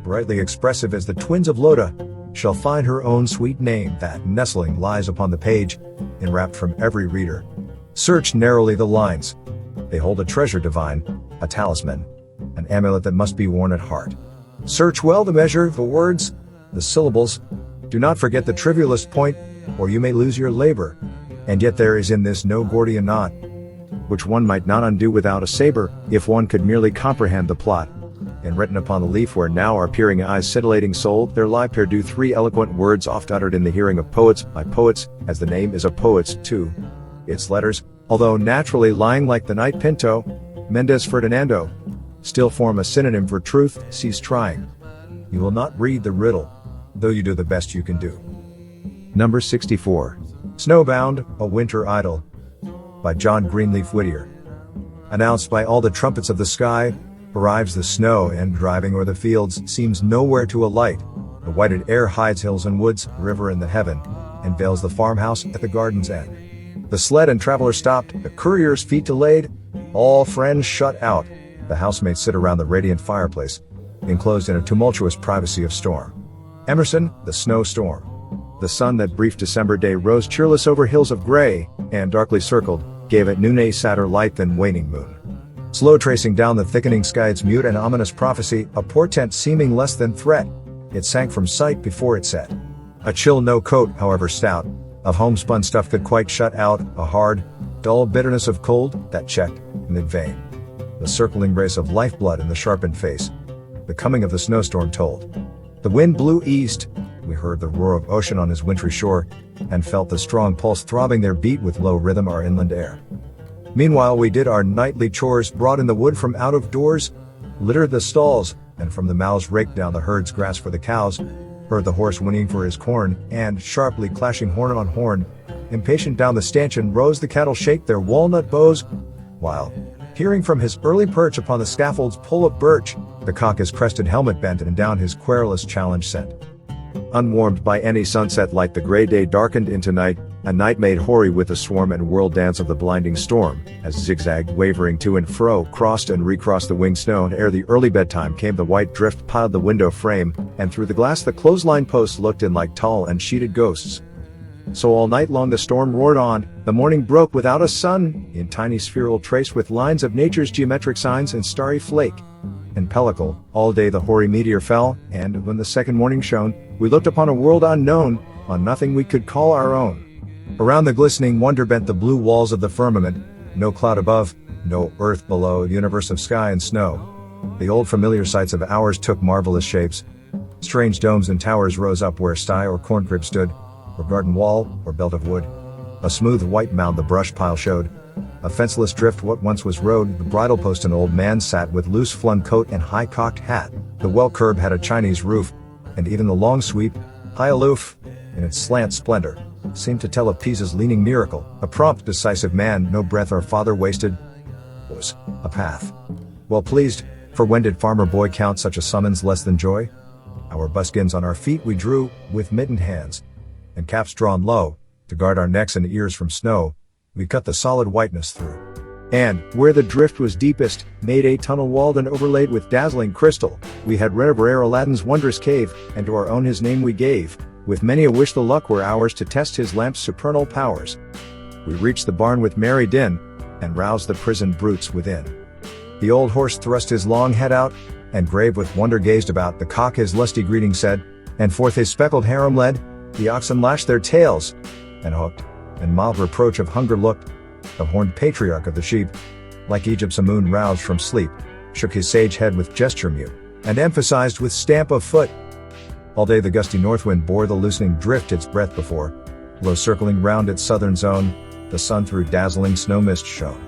brightly expressive as the twins of Loda, shall find her own sweet name that nestling lies upon the page, enwrapped from every reader. Search narrowly the lines. They hold a treasure divine, a talisman, an amulet that must be worn at heart. Search well the measure, the words, the syllables. Do not forget the trivialest point, or you may lose your labor. And yet there is in this no Gordian knot, which one might not undo without a saber, if one could merely comprehend the plot. And written upon the leaf where now are peering eyes scintillating soul, there lie perdu three eloquent words oft uttered in the hearing of poets, by poets, as the name is a poet's too. Its letters, although naturally lying like the night Pinto, Mendez Ferdinando, still form a synonym for truth. Cease trying. You will not read the riddle, though you do the best you can do. Number 64. Snowbound, a Winter Idyll, by John Greenleaf Whittier. Announced by all the trumpets of the sky, arrives the snow, and driving o'er the fields seems nowhere to alight. The whited air hides hills and woods, river and the heaven, and veils the farmhouse at the garden's end. The sled and traveler stopped, the courier's feet delayed, all friends shut out. The housemates sit around the radiant fireplace, enclosed in a tumultuous privacy of storm. Emerson, The Snowstorm. The sun that brief December day rose cheerless over hills of gray, and darkly circled, gave at noon a sadder light than waning moon. Slow tracing down the thickening sky its mute and ominous prophecy, a portent seeming less than threat, it sank from sight before it set. A chill no coat, however stout, of homespun stuff could quite shut out a hard, dull bitterness of cold that checked, in vain, the circling race of lifeblood in the sharpened face. The coming of the snowstorm told. The wind blew east, we heard the roar of ocean on his wintry shore, and felt the strong pulse throbbing their beat with low rhythm our inland air. Meanwhile we did our nightly chores, brought in the wood from out of doors, littered the stalls, and from the mouths raked down the herd's grass for the cows, heard the horse whinnying for his corn, and sharply clashing horn on horn, impatient down the stanchion rose the cattle shake their walnut bows, while, peering from his early perch upon the scaffold's pole of birch, the cock his crested helmet bent and down his querulous challenge sent. Unwarmed by any sunset light, the gray day darkened into night, a night made hoary with the swarm and whirl dance of the blinding storm, as zigzagged wavering to and fro, crossed and recrossed the winged snow, and ere the early bedtime came the white drift piled the window frame, and through the glass the clothesline posts looked in like tall and sheeted ghosts. So all night long the storm roared on, the morning broke without a sun, in tiny spheral trace with lines of nature's geometric signs and starry flake and pellicle. All day the hoary meteor fell, and when the second morning shone, we looked upon a world unknown, on nothing we could call our own. Around the glistening wonder bent the blue walls of the firmament, no cloud above, no earth below, universe of sky and snow. The old familiar sights of ours took marvelous shapes. Strange domes and towers rose up where sty or corn crib stood, or garden wall, or belt of wood. A smooth white mound the brush pile showed. A fenceless drift what once was road, the bridle post an old man sat with loose flung coat and high cocked hat. The well curb had a Chinese roof, and even the long sweep, high aloof, in its slant splendor, seemed to tell of Pisa's leaning miracle. A prompt, decisive man, no breath or father wasted, was a path. Well pleased, for when did farmer boy count such a summons less than joy? Our buskins on our feet we drew, with mittened hands, and caps drawn low, to guard our necks and ears from snow, we cut the solid whiteness through. And, where the drift was deepest, made a tunnel walled and overlaid with dazzling crystal. We had Revere Aladdin's wondrous cave, and to our own his name we gave, with many a wish the luck were ours to test his lamp's supernal powers. We reached the barn with merry din, and roused the prisoned brutes within. The old horse thrust his long head out, and grave with wonder gazed about. The cock his lusty greeting said, and forth his speckled harem led. The oxen lashed their tails, and hooked, and mild reproach of hunger looked. The horned patriarch of the sheep, like Egypt's a moon roused from sleep, shook his sage head with gesture mute, and emphasized with stamp of foot. All day the gusty north wind bore the loosening drift its breath before, low circling round its southern zone, the sun through dazzling snow mist shone.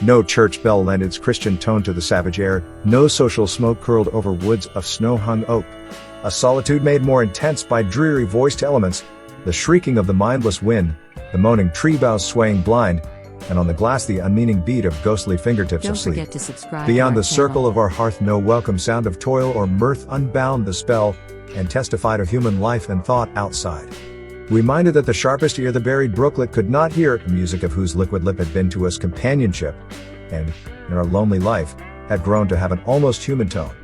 No church bell lent its Christian tone to the savage air, no social smoke curled over woods of snow-hung oak. A solitude made more intense by dreary-voiced elements, the shrieking of the mindless wind, the moaning tree boughs swaying blind, and on the glass the unmeaning beat of ghostly fingertips Don't of sleep. forget to subscribe Beyond to the our circle channel. of our hearth no welcome sound of toil or mirth unbound the spell, and testified of human life and thought outside. We minded that the sharpest ear the buried brooklet could not hear, the music of whose liquid lip had been to us companionship, and, in our lonely life, had grown to have an almost human tone.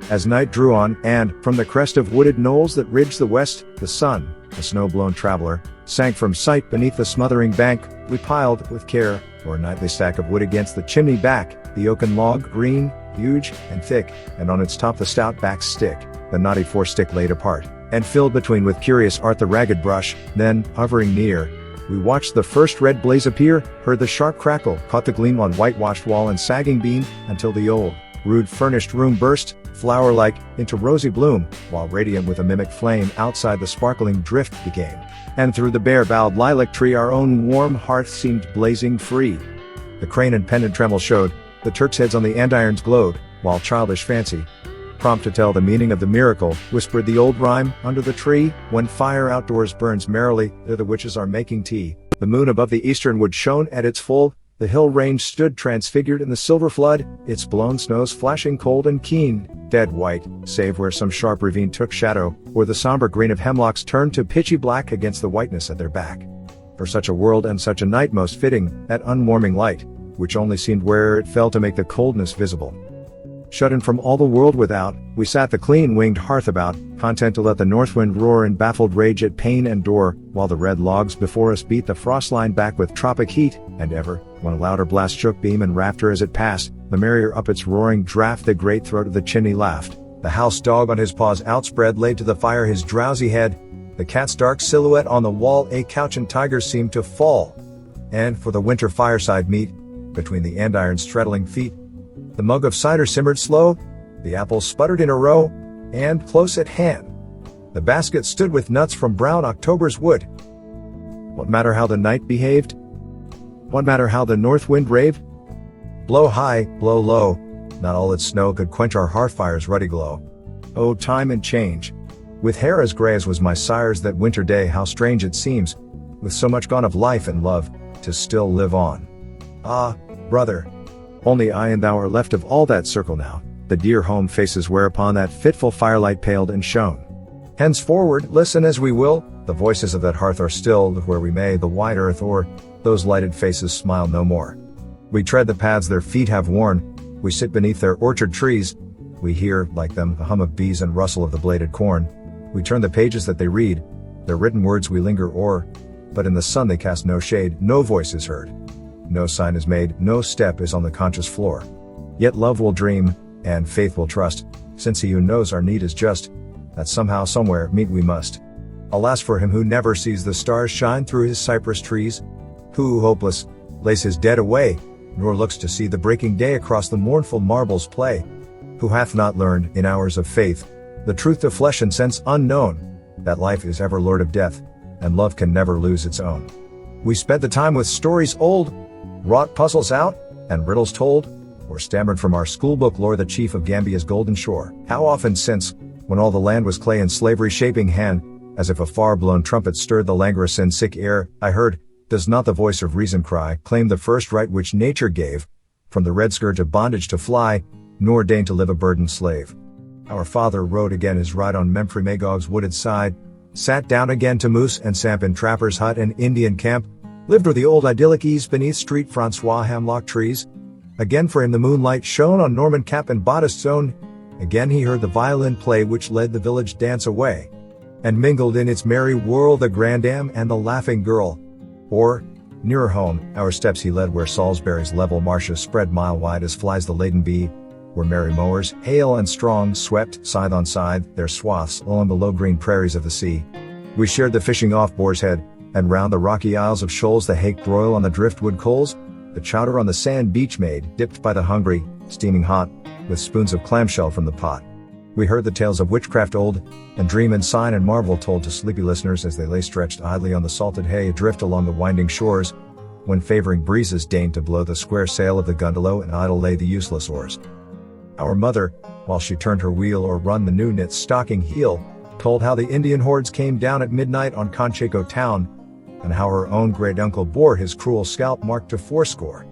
As night drew on, and, from the crest of wooded knolls that ridged the west, the sun, a snow-blown traveler, sank from sight beneath the smothering bank, we piled, with care, our nightly stack of wood against the chimney back, the oaken log, green, huge, and thick, and on its top the stout backed stick, the knotty forestick laid apart, and filled between with curious art the ragged brush. Then, hovering near, we watched the first red blaze appear, heard the sharp crackle, caught the gleam on whitewashed wall and sagging beam, until the old, rude furnished room burst, flower-like, into rosy bloom, while radiant with a mimic flame outside the sparkling drift became. And through the bare-boughed lilac tree our own warm hearth seemed blazing free. The crane and pendant tremble showed, the Turk's heads on the andirons glowed, while childish fancy, prompt to tell the meaning of the miracle, whispered the old rhyme, under the tree, when fire outdoors burns merrily, there the witches are making tea. The moon above the eastern wood shone at its full, the hill range stood transfigured in the silver flood, its blown snows flashing cold and keen, dead white, save where some sharp ravine took shadow, or the somber green of hemlocks turned to pitchy black against the whiteness at their back. For such a world and such a night most fitting, that unwarming light, which only seemed where it fell to make the coldness visible. Shut in from all the world without, we sat the clean-winged hearth about, content to let the north wind roar in baffled rage at pane and door, while the red logs before us beat the frost line back with tropic heat, and ever, when a louder blast shook beam and rafter as it passed, the merrier up its roaring draught the great throat of the chimney laughed. The house dog on his paws outspread laid to the fire his drowsy head, the cat's dark silhouette on the wall a couchant tiger seemed to fall. And, for the winter fireside meat, between the andirons straddling feet, the mug of cider simmered slow, the apples sputtered in a row, and, close at hand, the basket stood with nuts from brown October's wood. What matter how the night behaved? What matter how the north wind raved? Blow high, blow low, not all its snow could quench our hearth fire's ruddy glow. Oh, time and change! With hair as gray as was my sire's that winter day, how strange it seems, with so much gone of life and love, to still live on. Ah, brother! Only I and thou are left of all that circle now, the dear home faces whereupon that fitful firelight paled and shone. Henceforward, listen as we will, the voices of that hearth are stilled, where we may, the wide earth o'er, those lighted faces smile no more. We tread the paths their feet have worn, we sit beneath their orchard trees, we hear, like them, the hum of bees and rustle of the bladed corn. We turn the pages that they read, their written words we linger o'er, but in the sun they cast no shade, no voice is heard. No sign is made, no step is on the conscious floor. Yet love will dream, and faith will trust, since he who knows our need is just, that somehow somewhere meet we must. Alas for him who never sees the stars shine through his cypress trees, who, hopeless, lays his dead away, nor looks to see the breaking day across the mournful marbles play, who hath not learned, in hours of faith, the truth to flesh and sense unknown, that life is ever lord of death, and love can never lose its own. We spent the time with stories old, wrought puzzles out, and riddles told, or stammered from our schoolbook lore the chief of Gambia's golden shore. How often since, when all the land was clay and slavery shaping hand, as if a far-blown trumpet stirred the languorous and sick air, I heard, does not the voice of reason cry, claim the first right which nature gave, from the red scourge of bondage to fly, nor deign to live a burdened slave. Our father rode again his ride on Memphrey Magog's wooded side, sat down again to moose and samp in trapper's hut and Indian camp, lived where the old idyllic ease beneath street Francois hemlock trees. Again for him the moonlight shone on Norman cap and bodice zone. Again he heard the violin play which led the village dance away, and mingled in its merry whirl the grandam and the laughing girl. Or, nearer home, our steps he led where Salisbury's level marshes spread mile-wide as flies the laden bee, where merry mowers, hale and strong, swept, scythe on scythe, their swaths along the low green prairies of the sea. We shared the fishing off Boar's Head, and round the rocky isles of shoals the hake broil on the driftwood coals, the chowder on the sand beach made, dipped by the hungry, steaming hot, with spoons of clamshell from the pot. We heard the tales of witchcraft old, and dream and sign and marvel told to sleepy listeners as they lay stretched idly on the salted hay adrift along the winding shores, when favoring breezes deigned to blow the square sail of the gondola and idle lay the useless oars. Our mother, while she turned her wheel or run the new knit stocking heel, told how the Indian hordes came down at midnight on Concheco town, and how her own great uncle bore his cruel scalp marked to fourscore.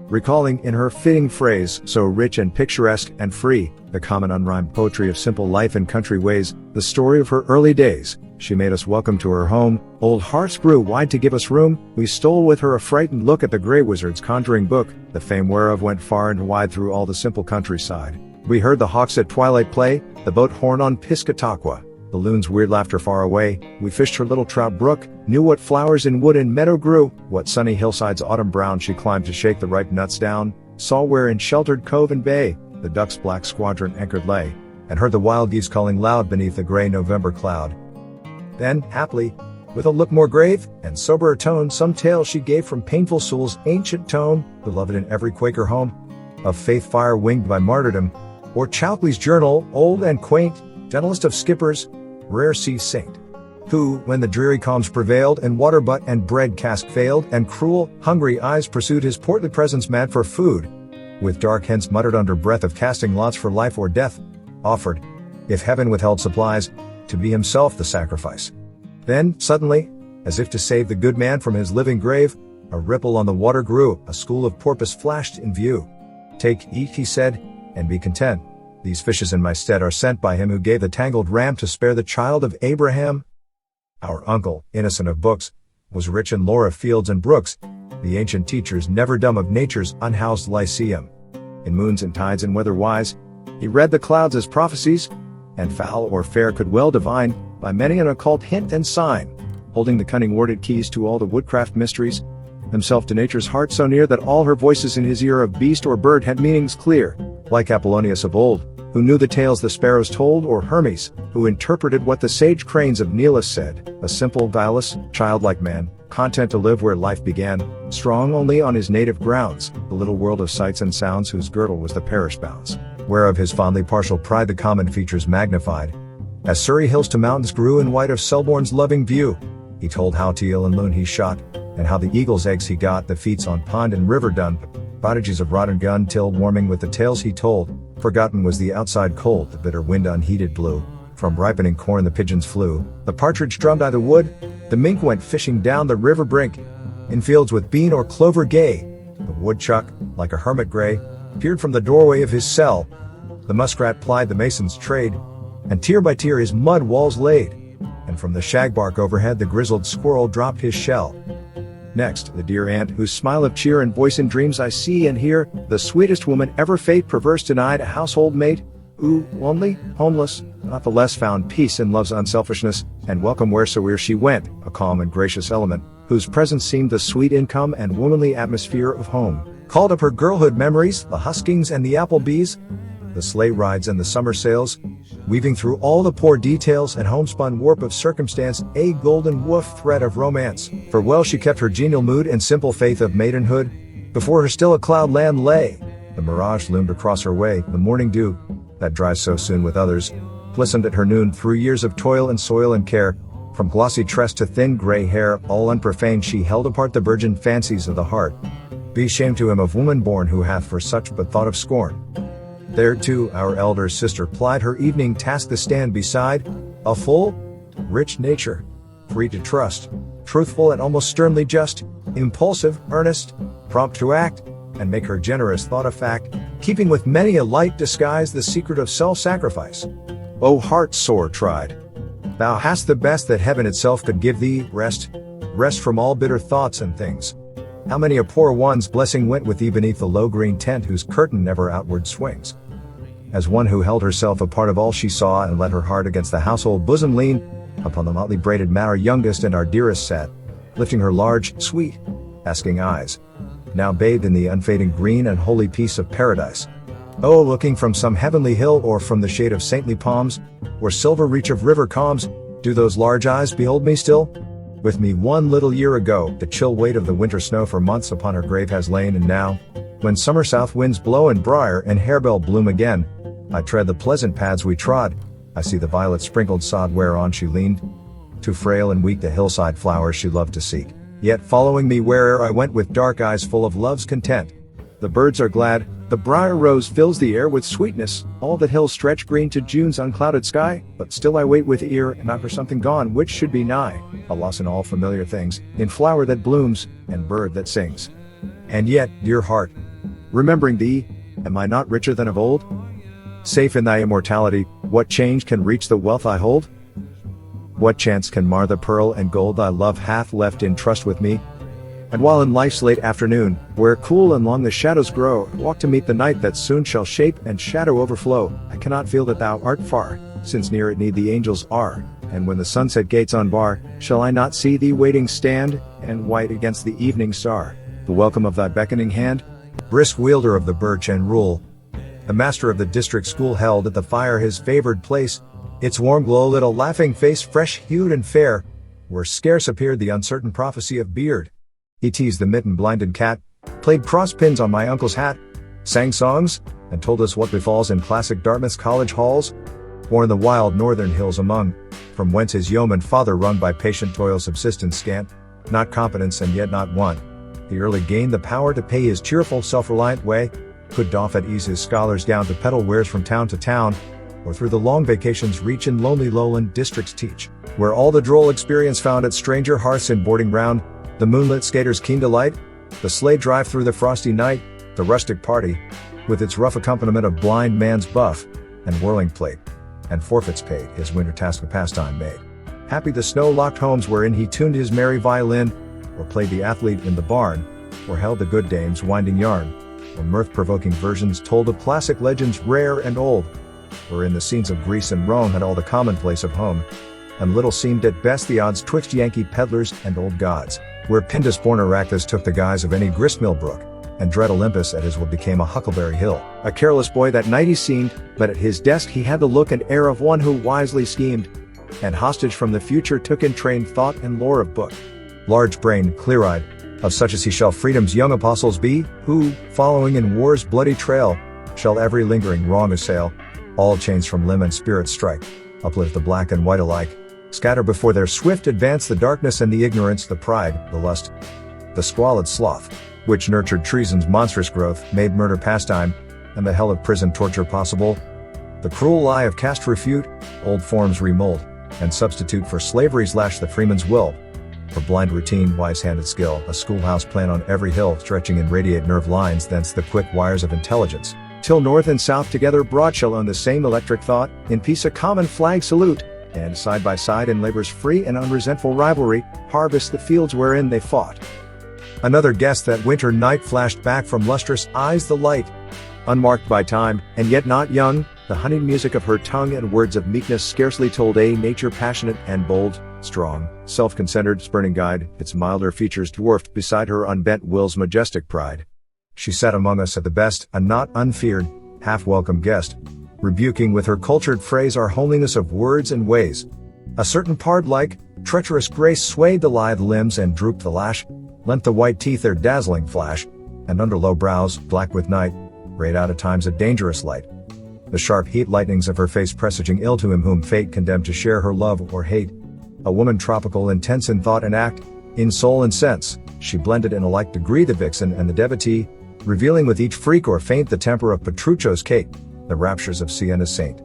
Recalling in her fitting phrase, so rich and picturesque and free, the common unrhymed poetry of simple life and country ways, the story of her early days, she made us welcome to her home. Old hearts grew wide to give us room. We stole with her a frightened look at the grey wizard's conjuring book, the fame whereof went far and wide through all the simple countryside. We heard the hawks at twilight play, the boat horn on Piscataqua, the loon's weird laughter far away. We fished her little trout brook, knew what flowers in wood and meadow grew, what sunny hillsides autumn brown she climbed to shake the ripe nuts down, saw where in sheltered cove and bay the duck's black squadron anchored lay, and heard the wild geese calling loud beneath the grey November cloud. Then, haply, with a look more grave and soberer tone, some tale she gave from painful Sewell's ancient tome, beloved in every Quaker home, of faith fire winged by martyrdom, or Chowkley's journal, old and quaint, gentlest of skippers, rare sea saint, who, when the dreary calms prevailed and water butt and bread cask failed and cruel, hungry eyes pursued his portly presence mad for food, with dark hints muttered under breath of casting lots for life or death, offered, if heaven withheld supplies, to be himself the sacrifice. Then, suddenly, as if to save the good man from his living grave, a ripple on the water grew, a school of porpoise flashed in view. Take, eat, he said, and be content. These fishes in my stead are sent by him who gave the tangled ram to spare the child of Abraham. Our uncle, innocent of books, was rich in lore of fields and brooks, the ancient teachers never dumb of nature's unhoused lyceum. In moons and tides and weather wise, he read the clouds as prophecies, and foul or fair could well divine, by many an occult hint and sign, holding the cunning worded keys to all the woodcraft mysteries, himself to nature's heart so near that all her voices in his ear of beast or bird had meanings clear, like Apollonius of old, who knew the tales the sparrows told, or Hermes, who interpreted what the sage cranes of Nilus said, a simple, guileless, childlike man, content to live where life began, strong only on his native grounds, the little world of sights and sounds whose girdle was the parish bounds, whereof his fondly partial pride the common features magnified. As Surrey hills to mountains grew in white of Selborne's loving view, he told how teal and loon he shot, and how the eagle's eggs he got, the feats on pond and river done, prodigies of rod and gun till warming with the tales he told, forgotten was the outside cold, the bitter wind unheeded blew, from ripening corn the pigeons flew, the partridge drummed i' the wood, the mink went fishing down the river brink, in fields with bean or clover gay, the woodchuck, like a hermit gray, peered from the doorway of his cell, the muskrat plied the mason's trade, and tier by tier his mud walls laid, and from the shagbark overhead the grizzled squirrel dropped his shell. Next, the dear aunt, whose smile of cheer and voice in dreams I see and hear, the sweetest woman ever fate perverse denied a household mate, who, lonely, homeless, not the less found peace in love's unselfishness, and welcome wheresoe'er she went, a calm and gracious element, whose presence seemed the sweet income and womanly atmosphere of home, called up her girlhood memories, the huskings and the applebees, the sleigh rides and the summer sails, weaving through all the poor details and homespun warp of circumstance a golden woof thread of romance, for well she kept her genial mood and simple faith of maidenhood. Before her still a cloud land lay, the mirage loomed across her way, the morning dew, that dries so soon with others, glistened at her noon through years of toil and soil and care, from glossy tress to thin gray hair, all unprofaned she held apart the virgin fancies of the heart. Be shame to him of woman born who hath for such but thought of scorn. There too our elder sister plied her evening task to stand beside a full, rich nature, free to trust, truthful and almost sternly just, impulsive, earnest, prompt to act, and make her generous thought a fact, keeping with many a light disguise the secret of self-sacrifice. O heart sore tried, thou hast the best that heaven itself could give thee, rest from all bitter thoughts and things. How many a poor one's blessing went with thee beneath the low green tent whose curtain never outward swings. As one who held herself a part of all she saw and let her heart against the household bosom lean, upon the motley braided mat our youngest and our dearest sat, lifting her large, sweet, asking eyes, now bathed in the unfading green and holy peace of paradise. Oh, looking from some heavenly hill or from the shade of saintly palms, or silver reach of river calms, do those large eyes behold me still? With me 1 little year ago, the chill weight of the winter snow for months upon her grave has lain, and now, when summer south winds blow and briar and harebell bloom again, I tread the pleasant paths we trod, I see the violet sprinkled sod whereon she leaned, too frail and weak the hillside flowers she loved to seek, yet following me where'er I went with dark eyes full of love's content. The birds are glad, the briar rose fills the air with sweetness, all the hills stretch green to June's unclouded sky, but still I wait with ear, and not for something gone which should be nigh, a loss in all familiar things, in flower that blooms, and bird that sings. And yet, dear heart, remembering thee, am I not richer than of old? Safe in thy immortality, what change can reach the wealth I hold? What chance can mar the pearl and gold thy love hath left in trust with me? And while in life's late afternoon, where cool and long the shadows grow, I walk to meet the night that soon shall shape and shadow overflow, I cannot feel that thou art far, since near at need the angels are, and when the sunset gates unbar, shall I not see thee waiting stand, and white against the evening star, the welcome of thy beckoning hand? Brisk wielder of the birch and rule, the master of the district school held at the fire his favored place, its warm glow lit a laughing face fresh-hued and fair, where scarce appeared the uncertain prophecy of beard. He teased the mitten-blinded cat, played cross-pins on my uncle's hat, sang songs, and told us what befalls in classic Dartmouth's college halls, or in the wild northern hills among, from whence his yeoman father wrung by patient toil subsistence scant, not competence and yet not want. He early gained the power to pay his cheerful self-reliant way, could doff at ease his scholar's gown to peddle wares from town to town, or through the long vacations reach in lonely lowland districts teach, where all the droll experience found at stranger hearths in boarding round, the moonlit skater's keen delight, the sleigh drive through the frosty night, the rustic party, with its rough accompaniment of blind man's buff, and whirling plate, and forfeits paid, his winter task a pastime made. Happy the snow-locked homes wherein he tuned his merry violin, or played the athlete in the barn, or held the good dame's winding yarn, or mirth-provoking versions told of classic legends rare and old, or in the scenes of Greece and Rome had all the commonplace of home, and little seemed at best the odds twixt Yankee peddlers and old gods, where Pindus-born Arachthus took the guise of any gristmill brook, and dread Olympus at his will became a huckleberry hill. A careless boy that night he seemed, but at his desk he had the look and air of one who wisely schemed, and hostage from the future took in train thought and lore of book. Large-brained, clear-eyed, of such as he shall freedom's young apostles be, who, following in war's bloody trail, shall every lingering wrong assail, all chains from limb and spirit strike, uplift the black and white alike, scatter before their swift advance the darkness and the ignorance, the pride, the lust, the squalid sloth, which nurtured treason's monstrous growth, made murder pastime, and the hell of prison torture possible. The cruel lie of caste refute, old forms remold, and substitute for slavery's lash the freeman's will. For blind routine, wise-handed skill, a schoolhouse plan on every hill, stretching in radiate nerve lines, thence the quick wires of intelligence, till north and south together broad shall own the same electric thought, in peace a common flag salute, and side by side in labor's free and unresentful rivalry, harvest the fields wherein they fought. Another guest that winter night flashed back from lustrous eyes the light, unmarked by time, and yet not young, the honeyed music of her tongue and words of meekness scarcely told a nature passionate and bold, strong, self-concentred, spurning guide, its milder features dwarfed beside her unbent will's majestic pride. She sat among us at the best, a not unfeared, half-welcome guest, rebuking with her cultured phrase our homeliness of words and ways. A certain pard-like, treacherous grace swayed the lithe limbs and drooped the lash, lent the white teeth their dazzling flash, and under low brows, black with night, rayed out at times a dangerous light. The sharp heat lightnings of her face presaging ill to him whom fate condemned to share her love or hate. A woman tropical, intense in thought and act, in soul and sense, she blended in a like degree the vixen and the devotee, revealing with each freak or feint the temper of Petrucci's Kate, the raptures of Siena's saint.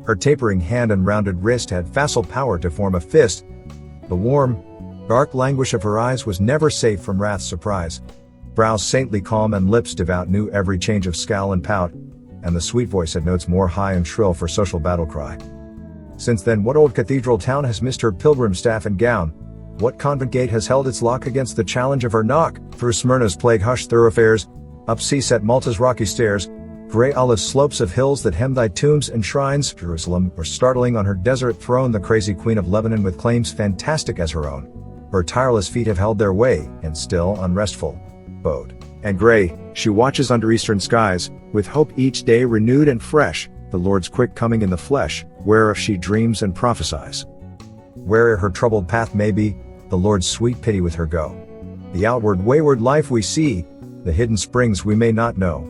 Her tapering hand and rounded wrist had facile power to form a fist. The warm, dark languish of her eyes was never safe from wrath's surprise. Brows saintly calm and lips devout knew every change of scowl and pout, and the sweet voice had notes more high and shrill for social battle cry. Since then what old cathedral town has missed her pilgrim staff and gown? What convent gate has held its lock against the challenge of her knock? Through Smyrna's plague-hushed thoroughfares, up sea-set Malta's rocky stairs, gray olive slopes of hills that hem thy tombs and shrines, Jerusalem, or startling on her desert throne the crazy queen of Lebanon with claims fantastic as her own. Her tireless feet have held their way, and still unrestful, bowed and gray, she watches under eastern skies, with hope each day renewed and fresh, the Lord's quick coming in the flesh, whereof she dreams and prophesies. Where'er her troubled path may be, the Lord's sweet pity with her go. The outward wayward life we see, the hidden springs we may not know.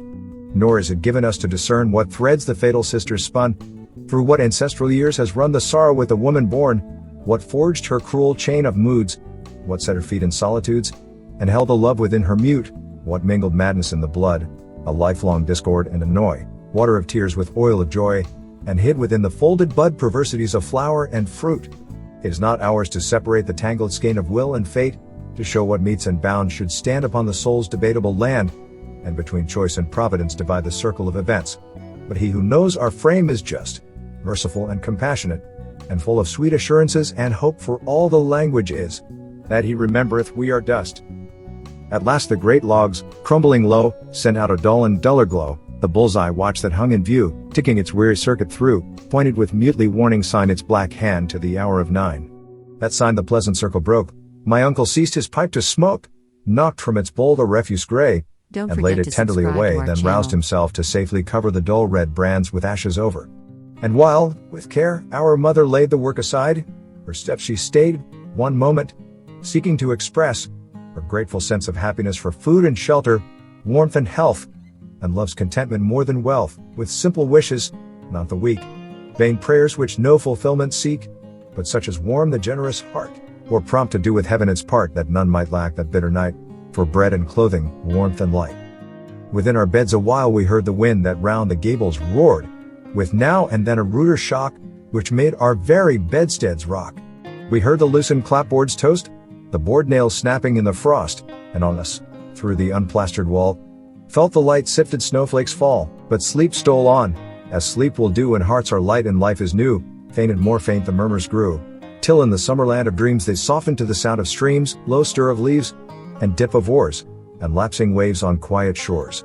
Nor is it given us to discern what threads the fatal sisters spun, through what ancestral years has run the sorrow with the woman born, what forged her cruel chain of moods, what set her feet in solitudes, and held a love within her mute, what mingled madness in the blood, a lifelong discord and annoy, water of tears with oil of joy, and hid within the folded bud perversities of flower and fruit. It is not ours to separate the tangled skein of will and fate, to show what metes and bounds should stand upon the soul's debatable land, and between choice and providence divide the circle of events. But he who knows our frame is just, merciful and compassionate, and full of sweet assurances and hope, for all the language is, that he remembereth we are dust. At last the great logs, crumbling low, sent out a dull and duller glow. The bull's-eye watch that hung in view, ticking its weary circuit through, pointed with mutely warning sign its black hand to the hour of 9. That sign the pleasant circle broke. My uncle ceased his pipe to smoke, knocked from its bowl the refuse gray, and laid it tenderly away, then roused himself to safely cover the dull red brands with ashes over. And while, with care, our mother laid the work aside, her steps she stayed, one moment, seeking to express her grateful sense of happiness for food and shelter, warmth and health, and love's contentment more than wealth, with simple wishes, not the weak, vain prayers which no fulfillment seek, but such as warm the generous heart, or prompt to do with heaven its part, that none might lack that bitter night, for bread and clothing, warmth and light. Within our beds a while we heard the wind that round the gables roared, with now and then a ruder shock, which made our very bedsteads rock. We heard the loosened clapboards toast, the board nails snapping in the frost, and on us, through the unplastered wall, felt the light sifted snowflakes fall, but sleep stole on, as sleep will do when hearts are light and life is new. Faint and more faint the murmurs grew, till in the summer land of dreams they softened to the sound of streams, low stir of leaves, and dip of oars, and lapsing waves on quiet shores.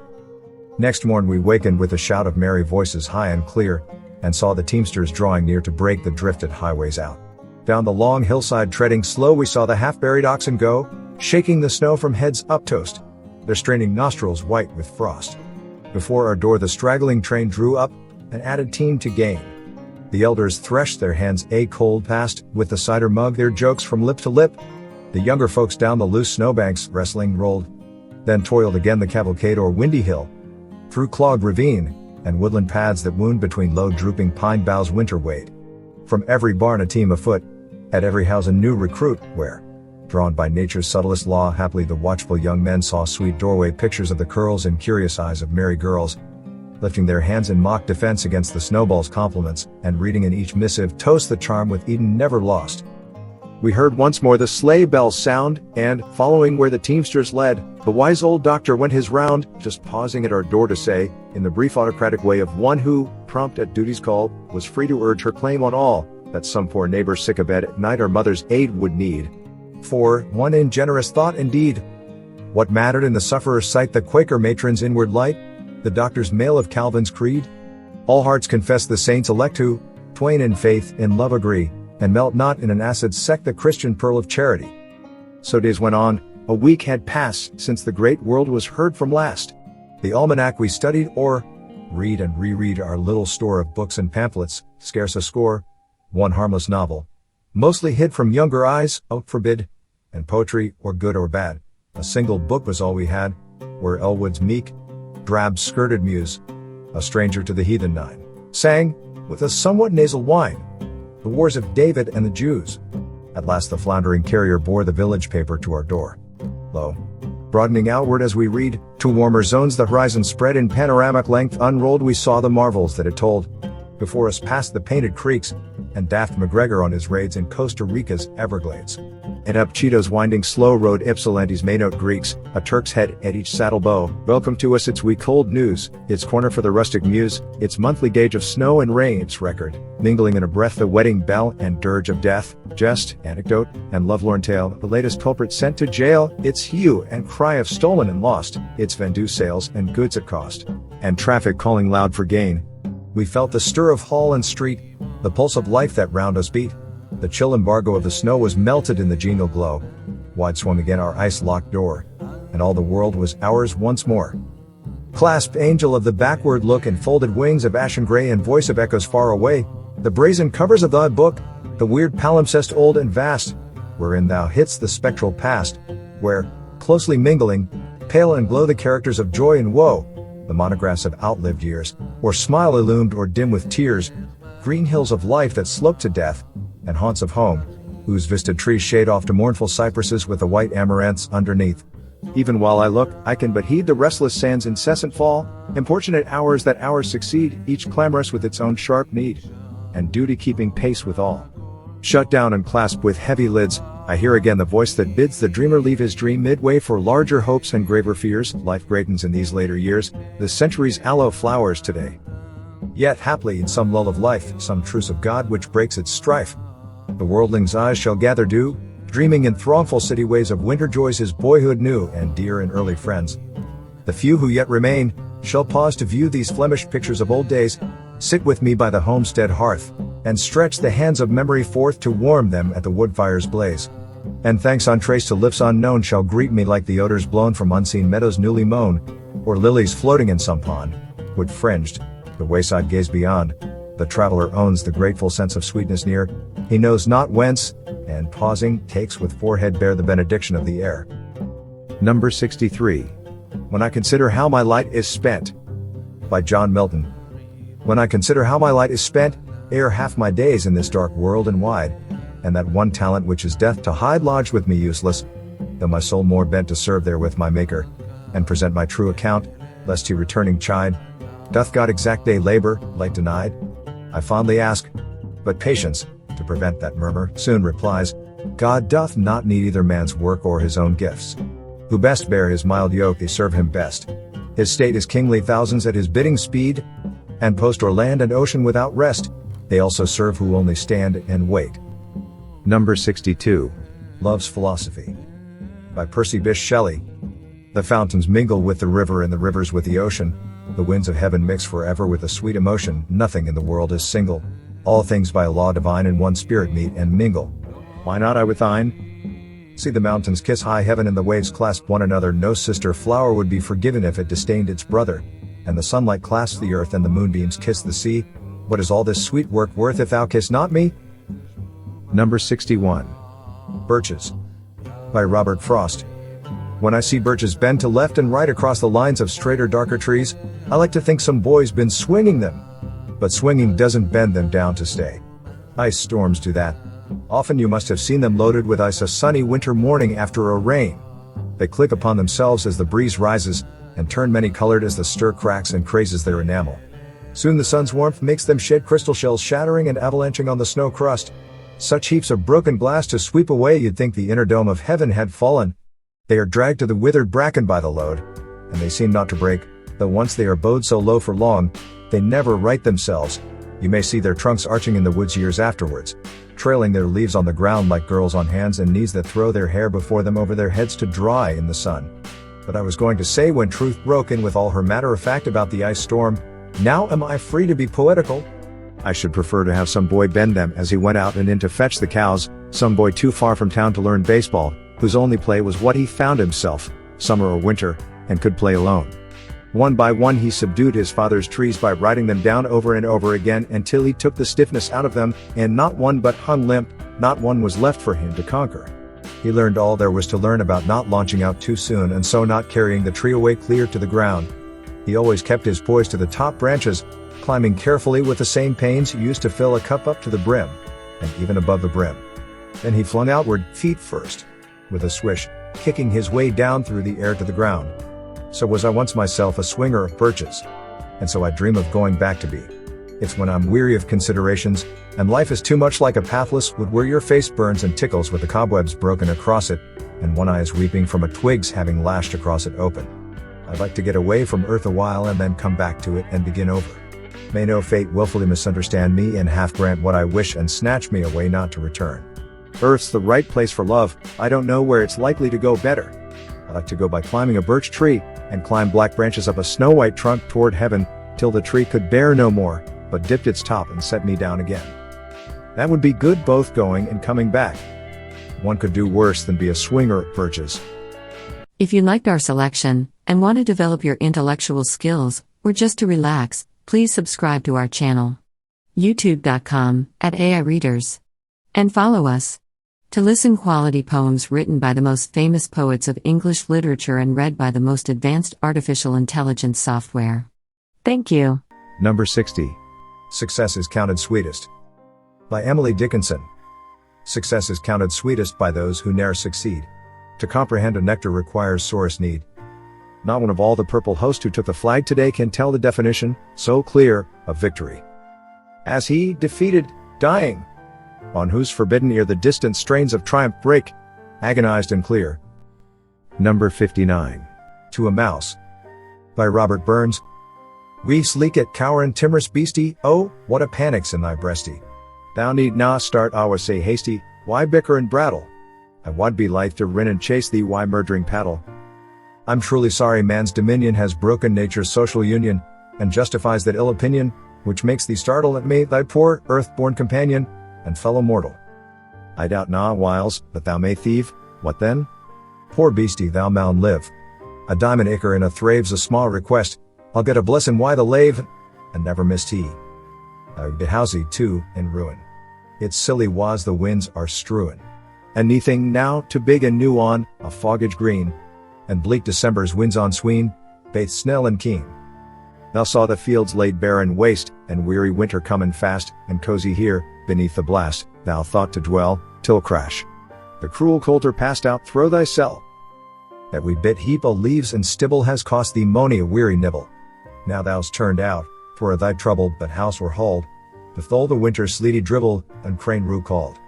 Next morn we wakened with a shout of merry voices high and clear, and saw the teamsters drawing near to break the drifted highways out. Down the long hillside treading slow we saw the half-buried oxen go, shaking the snow from heads uptoast, their straining nostrils white with frost. Before our door the straggling train drew up, an added team to gain. The elders threshed their hands a cold past, with the cider mug their jokes from lip to lip. The younger folks down the loose snowbanks wrestling rolled, then toiled again the cavalcade o'er windy hill, through clogged ravine, and woodland paths that wound between low drooping pine boughs winter wade. From every barn a team afoot, at every house a new recruit, where, drawn by nature's subtlest law, happily the watchful young men saw sweet doorway pictures of the curls and curious eyes of merry girls, lifting their hands in mock defense against the snowball's compliments, and reading in each missive toast the charm with Eden never lost. We heard once more the sleigh bells sound, and, following where the teamsters led, the wise old doctor went his round, just pausing at our door to say, in the brief autocratic way of one who, prompt at duty's call, was free to urge her claim on all, that some poor neighbor sick abed at night our mother's aid would need. For, one in generous thought indeed, what mattered in the sufferer's sight the Quaker matron's inward light, the doctor's mail of Calvin's creed? All hearts confess the saints elect who, twain in faith, in love agree, and melt not in an acid sect the Christian pearl of charity. So days went on, a week had passed since the great world was heard from last. The almanac we studied or read and reread our little store of books and pamphlets, scarce a score, one harmless novel, mostly hid from younger eyes, oh forbid, and poetry, or good or bad. A single book was all we had, where Elwood's meek, drab-skirted muse, a stranger to the heathen nine, sang, with a somewhat nasal whine, the wars of David and the Jews. At last the floundering carrier bore the village paper to our door. Lo, broadening outward as we read, to warmer zones the horizon spread in panoramic length unrolled we saw the marvels that it told. Before us passed the painted creeks, and daft McGregor on his raids in Costa Rica's Everglades. And up Cheeto's winding slow road Ypsilanti's Maynooth Greeks, a Turk's head at each saddle bow. Welcome to us its week cold news, its corner for the rustic muse, its monthly gauge of snow and rain, its record, mingling in a breath the wedding bell and dirge of death, jest, anecdote, and lovelorn tale, the latest culprit sent to jail, its hue and cry of stolen and lost, its vendue sales and goods at cost, and traffic calling loud for gain. We felt the stir of hall and street, the pulse of life that round us beat. The chill embargo of the snow was melted in the genial glow. Wide swung again our ice-locked door, and all the world was ours once more. Clasp angel of the backward look and folded wings of ashen gray and voice of echoes far away, the brazen covers of thy book, the weird palimpsest old and vast, wherein thou hitst the spectral past, where, closely mingling, pale and glow the characters of joy and woe, the monographs of outlived years, or smile illumed or dim with tears, green hills of life that slope to death, and haunts of home, whose vistaed trees shade off to mournful cypresses with the white amaranths underneath. Even while I look, I can but heed the restless sand's incessant fall, importunate hours that hours succeed, each clamorous with its own sharp need, and duty keeping pace with all. Shut down and clasped with heavy lids, I hear again the voice that bids the dreamer leave his dream midway for larger hopes and graver fears. Life greatens in these later years, the century's aloe flowers today. Yet haply in some lull of life, some truce of God which breaks its strife, the worldling's eyes shall gather dew, dreaming in throngful city ways of winter joys his boyhood knew, and dear and early friends. The few who yet remain, shall pause to view these Flemish pictures of old days, sit with me by the homestead hearth, and stretch the hands of memory forth to warm them at the wood fire's blaze. And thanks untraced to lips unknown shall greet me like the odors blown from unseen meadows newly mown, or lilies floating in some pond, wood fringed, the wayside gaze beyond. The traveler owns the grateful sense of sweetness near, he knows not whence, and pausing, takes with forehead bare the benediction of the air. Number 63. When I Consider How My Light Is Spent, by John Milton. When I consider how my light is spent, ere half my days in this dark world and wide, and that one talent which is death to hide lodged with me useless, though my soul more bent to serve therewith my Maker, and present my true account, lest he returning chide, doth God exact day labor, light denied? I fondly ask, but patience, to prevent that murmur, soon replies, God doth not need either man's work or his own gifts. Who best bear his mild yoke, they serve him best. His state is kingly, thousands at his bidding speed, and post o'er land and ocean without rest, they also serve who only stand and wait. Number 62. Love's Philosophy, by Percy Bysshe Shelley. The fountains mingle with the river and the rivers with the ocean, the winds of heaven mix forever with a sweet emotion, nothing in the world is single, all things by a law divine in one spirit meet and mingle. Why not I with thine? See the mountains kiss high heaven and the waves clasp one another, no sister flower would be forgiven if it disdained its brother, and the sunlight clasps the earth and the moonbeams kiss the sea. What is all this sweet work worth if thou kiss not me? Number 61. Birches, by Robert Frost. When I see birches bend to left and right across the lines of straighter darker trees, I like to think some boy's been swinging them. But swinging doesn't bend them down to stay. Ice storms do that. Often you must have seen them loaded with ice a sunny winter morning after a rain. They click upon themselves as the breeze rises, and turn many-colored as the stir cracks and crazes their enamel. Soon the sun's warmth makes them shed crystal shells shattering and avalanching on the snow crust. Such heaps of broken glass to sweep away you'd think the inner dome of heaven had fallen. They are dragged to the withered bracken by the load, and they seem not to break, though once they are bowed so low for long, they never right themselves. You may see their trunks arching in the woods years afterwards, trailing their leaves on the ground like girls on hands and knees that throw their hair before them over their heads to dry in the sun. But I was going to say, when truth broke in with all her matter-of-fact about the ice storm, now am I free to be poetical? I should prefer to have some boy bend them as he went out and in to fetch the cows, some boy too far from town to learn baseball, whose only play was what he found himself, summer or winter, and could play alone. One by one he subdued his father's trees by riding them down over and over again until he took the stiffness out of them, and not one but hung limp, not one was left for him to conquer. He learned all there was to learn about not launching out too soon and so not carrying the tree away clear to the ground. He always kept his poise to the top branches, climbing carefully with the same pains he used to fill a cup up to the brim, and even above the brim. Then he flung outward, feet first, with a swish, kicking his way down through the air to the ground. So was I once myself a swinger of birches, and so I dream of going back to be. It's when I'm weary of considerations, and life is too much like a pathless wood where your face burns and tickles with the cobwebs broken across it, and one eye is weeping from a twig's having lashed across it open. I'd like to get away from earth a while and then come back to it and begin over. May no fate willfully misunderstand me and half grant what I wish and snatch me away not to return. Earth's the right place for love, I don't know where it's likely to go better. I like to go by climbing a birch tree, and climb black branches up a snow-white trunk toward heaven, till the tree could bear no more, but dipped its top and set me down again. That would be good both going and coming back. One could do worse than be a swinger of birches. If you liked our selection, and want to develop your intellectual skills, or just to relax, please subscribe to our channel. youtube.com/AIReaders. And follow us. To listen quality poems written by the most famous poets of English literature and read by the most advanced artificial intelligence software. Thank you. Number 60. Success is Counted Sweetest, by Emily Dickinson. Success is counted sweetest by those who ne'er succeed. To comprehend a nectar requires sorest need. Not one of all the purple host who took the flag today can tell the definition, so clear, of victory. As he, defeated, dying, on whose forbidden ear the distant strains of triumph break, agonized and clear. Number 59. To a Mouse. By Robert Burns. We sleek at cower and timorous beastie, oh, what a panic's in thy breastie. Thou need na start awa say hasty, why bicker and brattle? I wad be lithe to rin and chase thee, why murdering paddle? I'm truly sorry man's dominion has broken nature's social union, and justifies that ill opinion, which makes thee startle at me, thy poor, earth-born companion, and fellow mortal. I doubt na whiles, but thou may thieve, what then? Poor beastie thou maun live. A diamond acre in a thrave's a small request, I'll get a blessin' why the lave, and never miss tea. I behousie too, in ruin. It's silly was the winds are strewin'. And neathing now too big and new on, a foggage green, and bleak December's winds on sween, baith snell and keen. Thou saw the fields laid bare and waste, and weary winter comin' fast, and cozy here, beneath the blast, thou thought to dwell, till crash. The cruel coulter passed out thro' thy cell. That wee bit heap o' leaves and stibble has cost thee mony a weary nibble. Now thou's turned out, for thy trouble but house were hauled, with all the winter's sleety dribble, and crane rue called.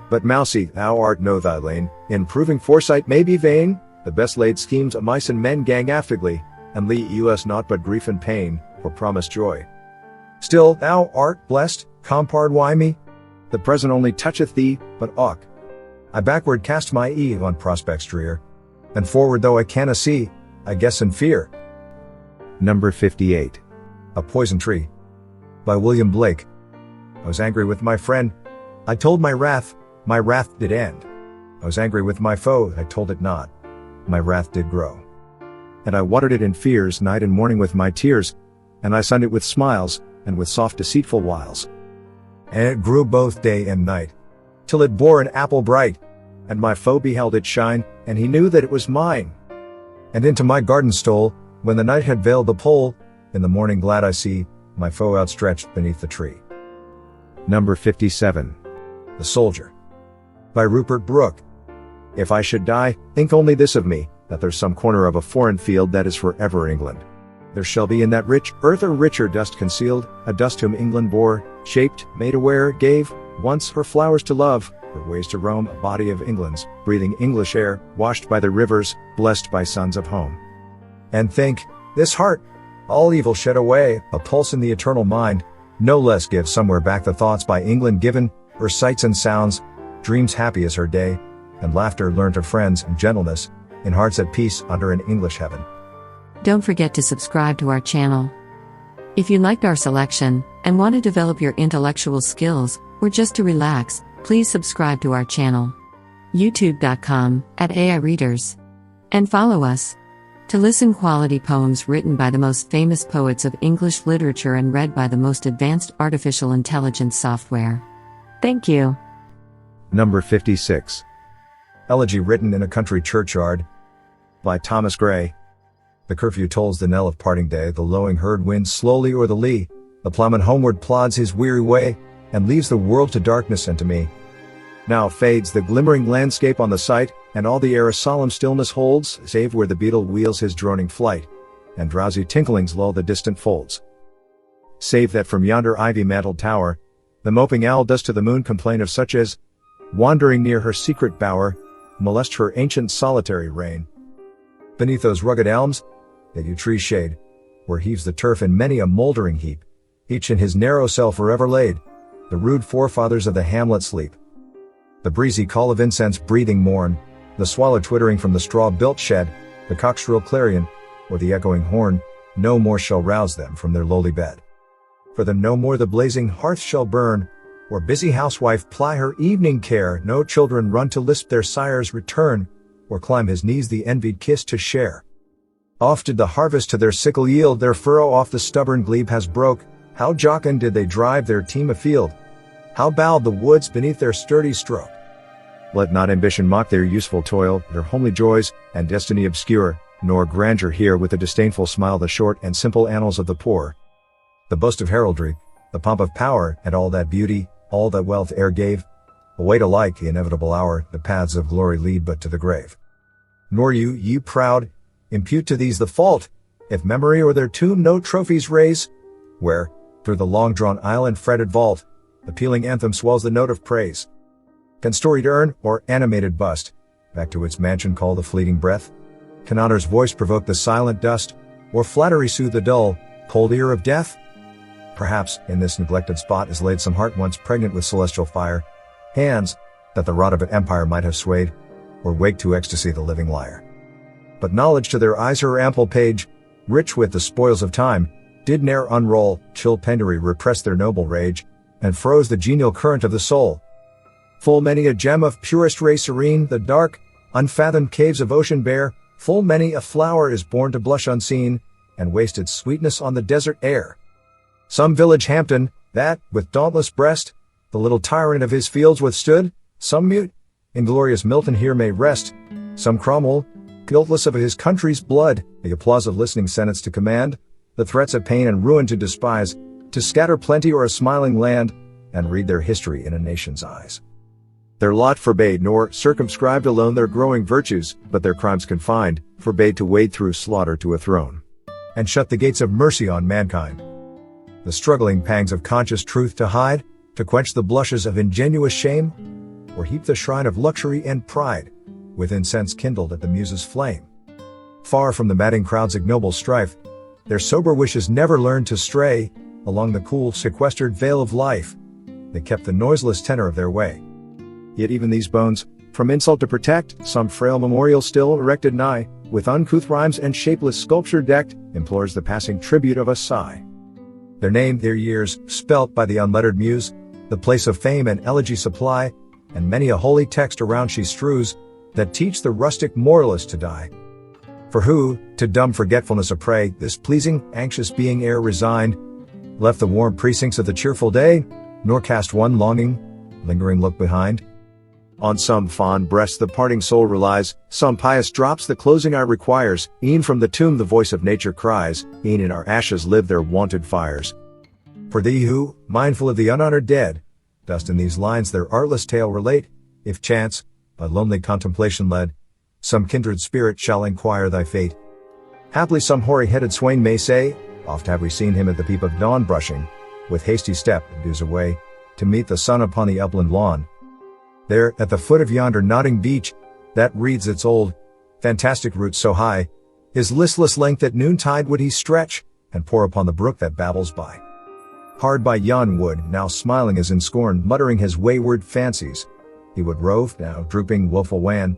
But mousie, thou art no thy lane, in proving foresight may be vain, the best laid schemes o' mice and men gang aftigly, and leave us naught but grief and pain, for promised joy. Still thou art blessed, compard why me? The present only toucheth thee, but awk. I backward cast my eve on prospects drear, and forward though I canna see, I guess in fear. Number 58. A Poison Tree. By William Blake. I was angry with my friend, I told my wrath did end. I was angry with my foe, I told it not, my wrath did grow. And I watered it in fears night and morning with my tears, and I sunned it with smiles, and with soft deceitful wiles. And it grew both day and night, till it bore an apple bright, and my foe beheld it shine, and he knew that it was mine. And into my garden stole, when the night had veiled the pole, in the morning glad I see, my foe outstretched beneath the tree. Number 57. The Soldier. By Rupert Brooke. If I should die, think only this of me, that there's some corner of a foreign field that is forever England. There shall be in that rich earth a richer dust concealed, a dust whom England bore, shaped, made aware, gave, once her flowers to love, her ways to roam, a body of England's, breathing English air, washed by the rivers, blessed by sons of home. And think, this heart, all evil shed away, a pulse in the eternal mind, no less gives somewhere back the thoughts by England given, her sights and sounds, dreams happy as her day, and laughter learnt of friends and gentleness, in hearts at peace under an English heaven. Don't forget to subscribe to our channel. If you liked our selection, and want to develop your intellectual skills, or just to relax, please subscribe to our channel. youtube.com/AIReaders. And follow us. To listen quality poems written by the most famous poets of English literature and read by the most advanced artificial intelligence software. Thank you. Number 56. Elegy written in a country churchyard. By Thomas Gray. The curfew tolls the knell of parting day, the lowing herd winds slowly o'er the lea, the ploughman homeward plods his weary way, and leaves the world to darkness and to me. Now fades the glimmering landscape on the sight, and all the air a solemn stillness holds, save where the beetle wheels his droning flight, and drowsy tinklings lull the distant folds. Save that from yonder ivy-mantled tower, the moping owl does to the moon complain of such as, wandering near her secret bower, molest her ancient solitary reign. Beneath those rugged elms, that yew tree's shade, where heaves the turf in many a mouldering heap, each in his narrow cell forever laid, the rude forefathers of the hamlet sleep. The breezy call of incense breathing morn, the swallow twittering from the straw-built shed, the cock's shrill clarion, or the echoing horn, no more shall rouse them from their lowly bed. For them no more the blazing hearth shall burn, or busy housewife ply her evening care, no children run to lisp their sire's return, or climb his knees the envied kiss to share. Oft did the harvest to their sickle yield, their furrow off the stubborn glebe has broke, how jocund did they drive their team afield, how bowed the woods beneath their sturdy stroke. Let not ambition mock their useful toil, their homely joys, and destiny obscure, nor grandeur hear with a disdainful smile the short and simple annals of the poor. The boast of heraldry, the pomp of power, and all that beauty, all that wealth e'er gave, Await alike the inevitable hour, the paths of glory lead but to the grave. Nor you, ye proud, impute to these the fault, if memory or their tomb no trophies raise, where, through the long-drawn aisle and fretted vault, the pealing anthem swells the note of praise. Can storied urn, or animated bust, back to its mansion call the fleeting breath? Can honor's voice provoke the silent dust, or flattery soothe the dull, cold ear of death? Perhaps, in this neglected spot is laid some heart once pregnant with celestial fire, hands, that the rod of an empire might have swayed, or wake to ecstasy the living lyre. But knowledge to their eyes her ample page, rich with the spoils of time, did ne'er unroll, chill penury repressed their noble rage, and froze the genial current of the soul. Full many a gem of purest ray serene, the dark, unfathomed caves of ocean bear, full many a flower is born to blush unseen, and waste its sweetness on the desert air. Some village Hampton, that, with dauntless breast, the little tyrant of his fields withstood, some mute, inglorious Milton here may rest, some Cromwell, guiltless of his country's blood, the applause of listening senates to command, the threats of pain and ruin to despise, to scatter plenty or a smiling land, and read their history in a nation's eyes. Their lot forbade nor circumscribed alone their growing virtues, but their crimes confined, forbade to wade through slaughter to a throne, and shut the gates of mercy on mankind. The struggling pangs of conscious truth to hide, to quench the blushes of ingenuous shame, or heap the shrine of luxury and pride, with incense kindled at the muse's flame. Far from the madding crowd's ignoble strife, their sober wishes never learned to stray along the cool, sequestered vale of life. They kept the noiseless tenor of their way. Yet even these bones, from insult to protect, some frail memorial still erected nigh, with uncouth rhymes and shapeless sculpture decked, implores the passing tribute of a sigh. Their name, their years, spelt by the unlettered muse, the place of fame and elegy supply, and many a holy text around she strews, that teach the rustic moralist to die. For who, to dumb forgetfulness a prey, this pleasing, anxious being ere resigned, left the warm precincts of the cheerful day, nor cast one longing, lingering look behind? On some fond breast the parting soul relies, some pious drops the closing eye requires, e'en from the tomb the voice of nature cries, e'en in our ashes live their wonted fires. For thee who, mindful of the unhonored dead, dost in these lines their artless tale relate, if chance, by lonely contemplation led, some kindred spirit shall inquire thy fate. Haply some hoary-headed swain may say, oft have we seen him at the peep of dawn brushing, with hasty step, dews away, to meet the sun upon the upland lawn. There, at the foot of yonder nodding beech, that wreathes its old, fantastic roots so high, his listless length at noontide would he stretch, and pour upon the brook that babbles by. Hard by yon wood, now smiling as in scorn, muttering his wayward fancies, he would rove, now drooping woeful wan,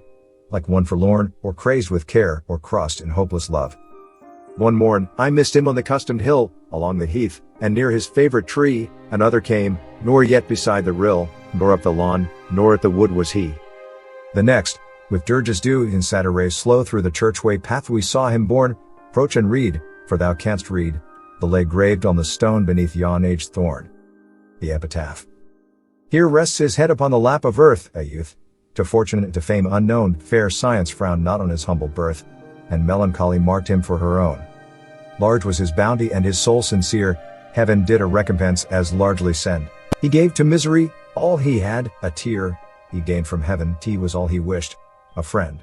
like one forlorn, or crazed with care, or crossed in hopeless love. One morn, I missed him on the customed hill, along the heath, and near his favorite tree, another came, nor yet beside the rill, nor up the lawn, nor at the wood was he. The next, with dirges dew in sad array slow through the churchway path we saw him borne, approach and read, for thou canst read, the lay graved on the stone beneath yon aged thorn. The epitaph. Here rests his head upon the lap of earth, a youth, to fortune and to fame unknown, fair science frowned not on his humble birth, and melancholy marked him for her own. Large was his bounty and his soul sincere, heaven did a recompense as largely send. He gave to misery all he had, a tear, he gained from heaven, tea was all he wished, a friend.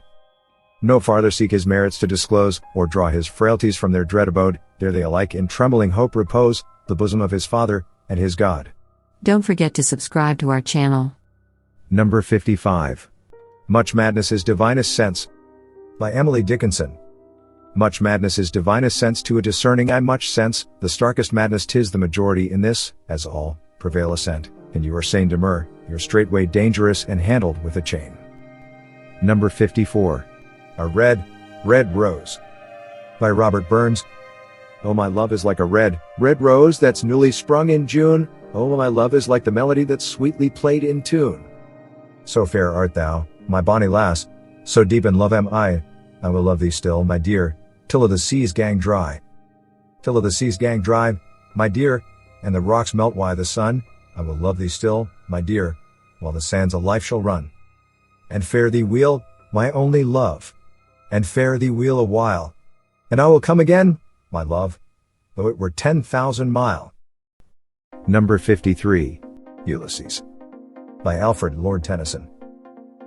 No farther seek his merits to disclose, or draw his frailties from their dread abode, there they alike in trembling hope repose, the bosom of his Father, and his God. Don't forget to subscribe to our channel. Number 55. Much Madness is Divinest Sense. By Emily Dickinson. Much madness is divinest sense to a discerning eye, much sense, the starkest madness 'tis the majority in this, as all, prevail assent, and you are sane demur, you're straightway dangerous and handled with a chain. Number 54. A Red, Red Rose. By Robert Burns. Oh, my love is like a red, red rose that's newly sprung in June, oh, my love is like the melody that's sweetly played in tune. So fair art thou, my bonny lass, so deep in love am I will love thee still, my dear, till o' the seas gang dry. Till o' the seas gang dry, my dear, and the rocks melt why the sun, I will love thee still, my dear, while the sands of life shall run. And fare thee weel, my only love, and fare thee weel a while, and I will come again, my love, though it were 10,000 mile. Number 53. Ulysses. by Alfred, Lord Tennyson.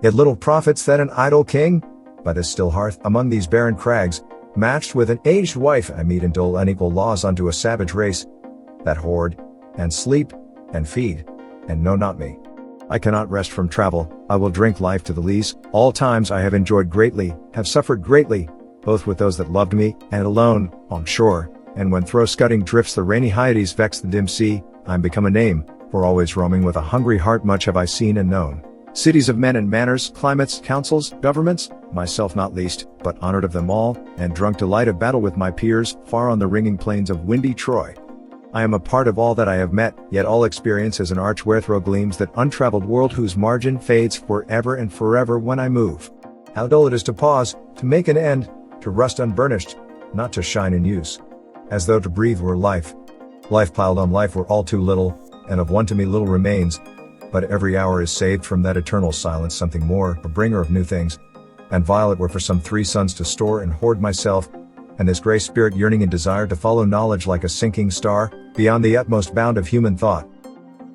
It little profits that an idle king, by this still hearth, among these barren crags, matched with an aged wife, I meet and dole unequal laws unto a savage race, that hoard, and sleep, and feed, and know not me. I cannot rest from travel, I will drink life to the lees, all times I have enjoyed greatly, have suffered greatly, both with those that loved me, and alone, on shore, and when through scudding drifts the rainy Hyades vex the dim sea, I'm become a name, for always roaming with a hungry heart much have I seen and known. Cities of men and manners, climates, councils, governments, myself not least, but honored of them all, and drunk delight of battle with my peers, far on the ringing plains of windy Troy. I am a part of all that I have met, yet all experience is an arch wherethrough gleams that untraveled world whose margin fades forever and forever when I move. How dull it is to pause, to make an end, to rust unburnished, not to shine in use. As though to breathe were life. Life piled on life were all too little, and of one to me little remains. But every hour is saved from that eternal silence something more, a bringer of new things. And violet were for some 3 suns to store and hoard myself, and this grey spirit yearning in desire to follow knowledge like a sinking star, beyond the utmost bound of human thought.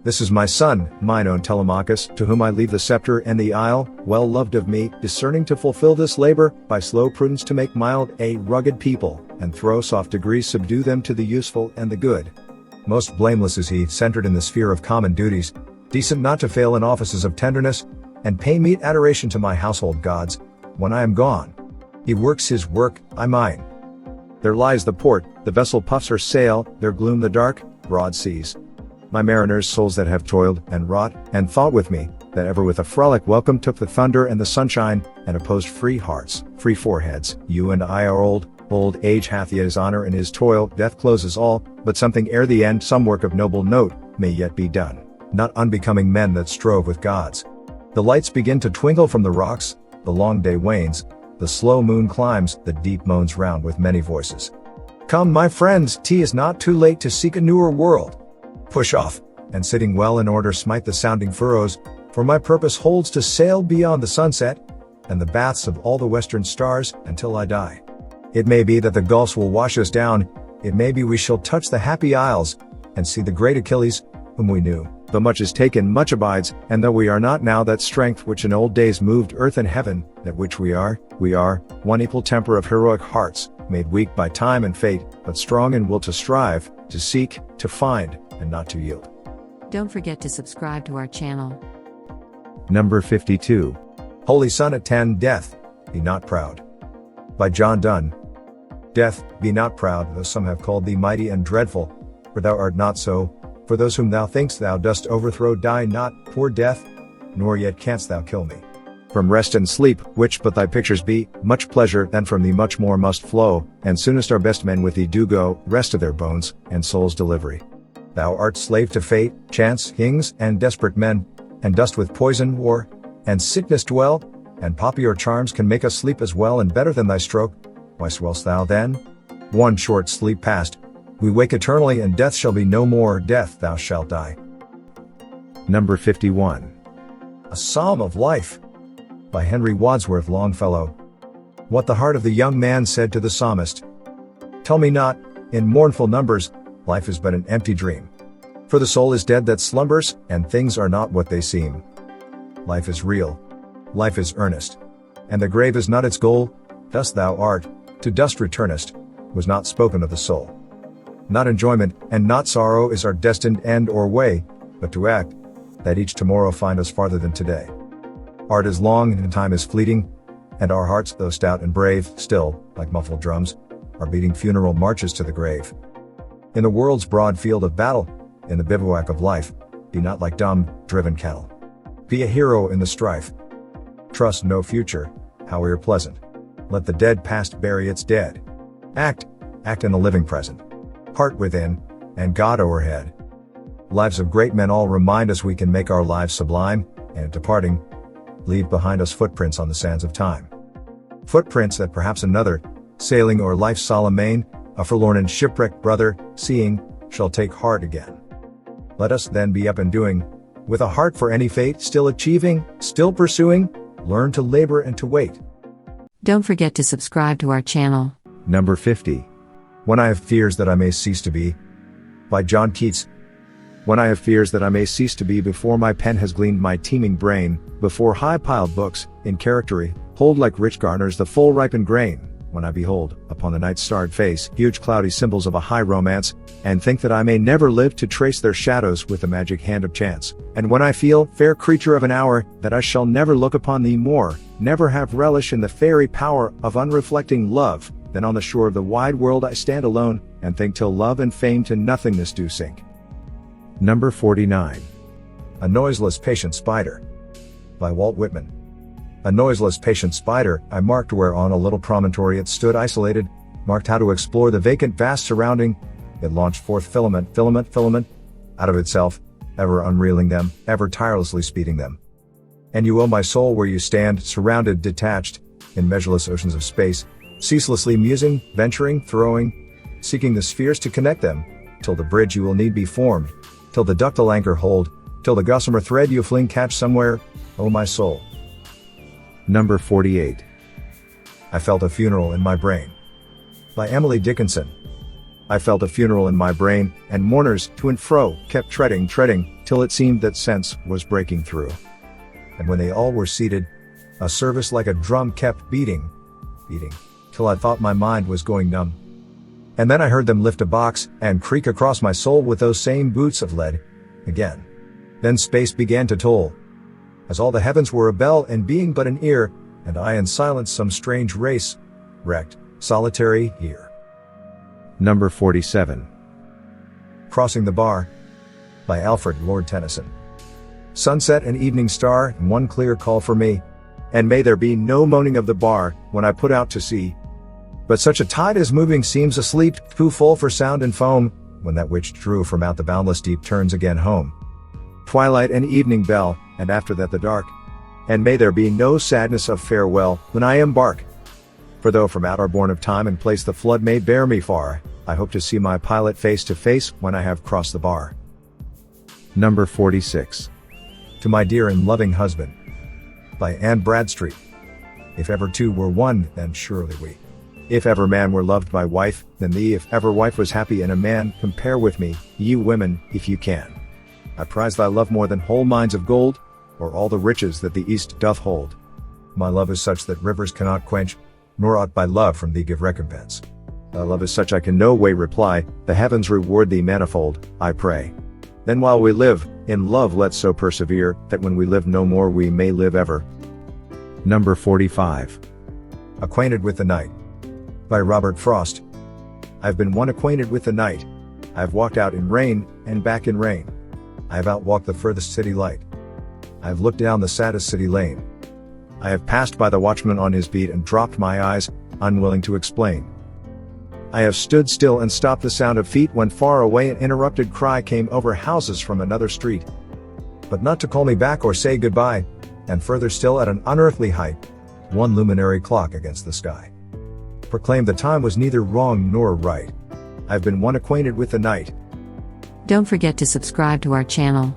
This is my son, mine own Telemachus, to whom I leave the scepter and the isle, well loved of me, discerning to fulfill this labor, by slow prudence to make mild a rugged people, and through soft degrees subdue them to the useful and the good. Most blameless is he, centered in the sphere of common duties, decent not to fail in offices of tenderness, and pay meet adoration to my household gods, when I am gone. He works his work, I mine. There lies the port, the vessel puffs her sail, there gloom the dark, broad seas. My mariners, souls that have toiled, and wrought, and thought with me, that ever with a frolic welcome took the thunder and the sunshine, and opposed free hearts, free foreheads, you and I are old age hath yet his honor and his toil, death closes all, but something ere the end, some work of noble note, may yet be done, not unbecoming men that strove with gods. The lights begin to twinkle from the rocks, the long day wanes, the slow moon climbs, the deep moans round with many voices. Come my friends, 'tis not too late to seek a newer world. Push off, and sitting well in order smite the sounding furrows, for my purpose holds to sail beyond the sunset, and the baths of all the western stars, until I die. It may be that the gulfs will wash us down, it may be we shall touch the happy isles, and see the great Achilles, whom we knew. Though much is taken, much abides, and though we are not now that strength which in old days moved earth and heaven, that which we are, one equal temper of heroic hearts, made weak by time and fate, but strong in will to strive, to seek, to find, and not to yield. Don't forget to subscribe to our channel. Number 52. Holy Sonnet 10, Death, Be Not Proud. By John Donne. Death, be not proud, though some have called thee mighty and dreadful, for thou art not so. For those whom thou think'st thou dost overthrow die not, poor death, nor yet canst thou kill me. From rest and sleep, which but thy pictures be, much pleasure, and from thee much more must flow, and soonest our best men with thee do go, rest of their bones, and soul's delivery. Thou art slave to fate, chance, kings, and desperate men, and dost with poison, war, and sickness dwell, and popular charms can make us sleep as well and better than thy stroke. Why swell'st thou then? One short sleep past, we wake eternally, and death shall be no more, death thou shalt die. Number 51. A Psalm of Life. By Henry Wadsworth Longfellow. What the heart of the young man said to the psalmist. Tell me not, in mournful numbers, life is but an empty dream. For the soul is dead that slumbers, and things are not what they seem. Life is real. Life is earnest. And the grave is not its goal. Dust thou art, to dust returnest, was not spoken of the soul. Not enjoyment, and not sorrow is our destined end or way, but to act, that each tomorrow find us farther than today. Art is long and time is fleeting, and our hearts, though stout and brave, still, like muffled drums, are beating funeral marches to the grave. In the world's broad field of battle, in the bivouac of life, be not like dumb, driven cattle. Be a hero in the strife. Trust no future, however pleasant. Let the dead past bury its dead. Act in the living present. Heart within, and God o'erhead. Lives of great men all remind us we can make our lives sublime, and departing, leave behind us footprints on the sands of time. Footprints that perhaps another, sailing o'er life's solemn main, a forlorn and shipwrecked brother, seeing, shall take heart again. Let us then be up and doing, with a heart for any fate, still achieving, still pursuing, learn to labor and to wait. Don't forget to subscribe to our channel. Number 50. When I have fears that I may cease to be. By John Keats. When I have fears that I may cease to be before my pen has gleaned my teeming brain, before high-piled books, in charactery, hold like rich garners the full ripened grain, when I behold, upon the night's starred face, huge cloudy symbols of a high romance, and think that I may never live to trace their shadows with the magic hand of chance, and when I feel, fair creature of an hour, that I shall never look upon thee more, never have relish in the fairy power of unreflecting love, then on the shore of the wide world I stand alone, and think till love and fame to nothingness do sink. Number 49. A noiseless patient spider. By Walt Whitman. A noiseless patient spider, I marked where on a little promontory it stood isolated, marked how to explore the vacant vast surrounding. It launched forth filament, out of itself, ever unreeling them, ever tirelessly speeding them. And you, O my soul, where you stand, surrounded, detached, in measureless oceans of space, ceaselessly musing, venturing, throwing, seeking the spheres to connect them, till the bridge you will need be formed, till the ductile anchor hold, till the gossamer thread you fling catch somewhere, O my soul. Number 48. I felt a funeral in my brain. By Emily Dickinson. I felt a funeral in my brain, and mourners, to and fro, kept treading, till it seemed that sense was breaking through. And when they all were seated, a service like a drum kept beating, till I thought my mind was going numb. And then I heard them lift a box, and creak across my soul with those same boots of lead, again. Then space began to toll, as all the heavens were a bell and being but an ear, and I in silence some strange race, wrecked, solitary, here. Number 47. Crossing the Bar. By Alfred, Lord Tennyson. Sunset and evening star, and one clear call for me, and may there be no moaning of the bar, when I put out to sea. But such a tide as moving seems asleep, too full for sound and foam, when that which drew from out the boundless deep turns again home. Twilight and evening bell, and after that the dark. And may there be no sadness of farewell, when I embark. For though from out our bourne of time and place the flood may bear me far, I hope to see my pilot face to face, when I have crossed the bar. Number 46. To my dear and loving husband. By Anne Bradstreet. If ever two were one, then surely we. If ever man were loved by wife, then thee. If ever wife was happy in a man, compare with me, ye women, if you can. I prize thy love more than whole mines of gold, or all the riches that the east doth hold. My love is such that rivers cannot quench, nor aught by love from thee give recompense. Thy love is such I can no way reply, the heavens reward thee manifold, I pray. Then while we live, in love let's so persevere, that when we live no more we may live ever. Number 45. Acquainted with the Night. By Robert Frost. I've been one acquainted with the night. I've walked out in rain, and back in rain. I have outwalked the furthest city light. I have looked down the saddest city lane. I have passed by the watchman on his beat and dropped my eyes, unwilling to explain. I have stood still and stopped the sound of feet when far away an interrupted cry came over houses from another street. But not to call me back or say goodbye, and further still at an unearthly height, one luminary clock against the sky proclaimed the time was neither wrong nor right. I've been one acquainted with the night. Don't forget to subscribe to our channel.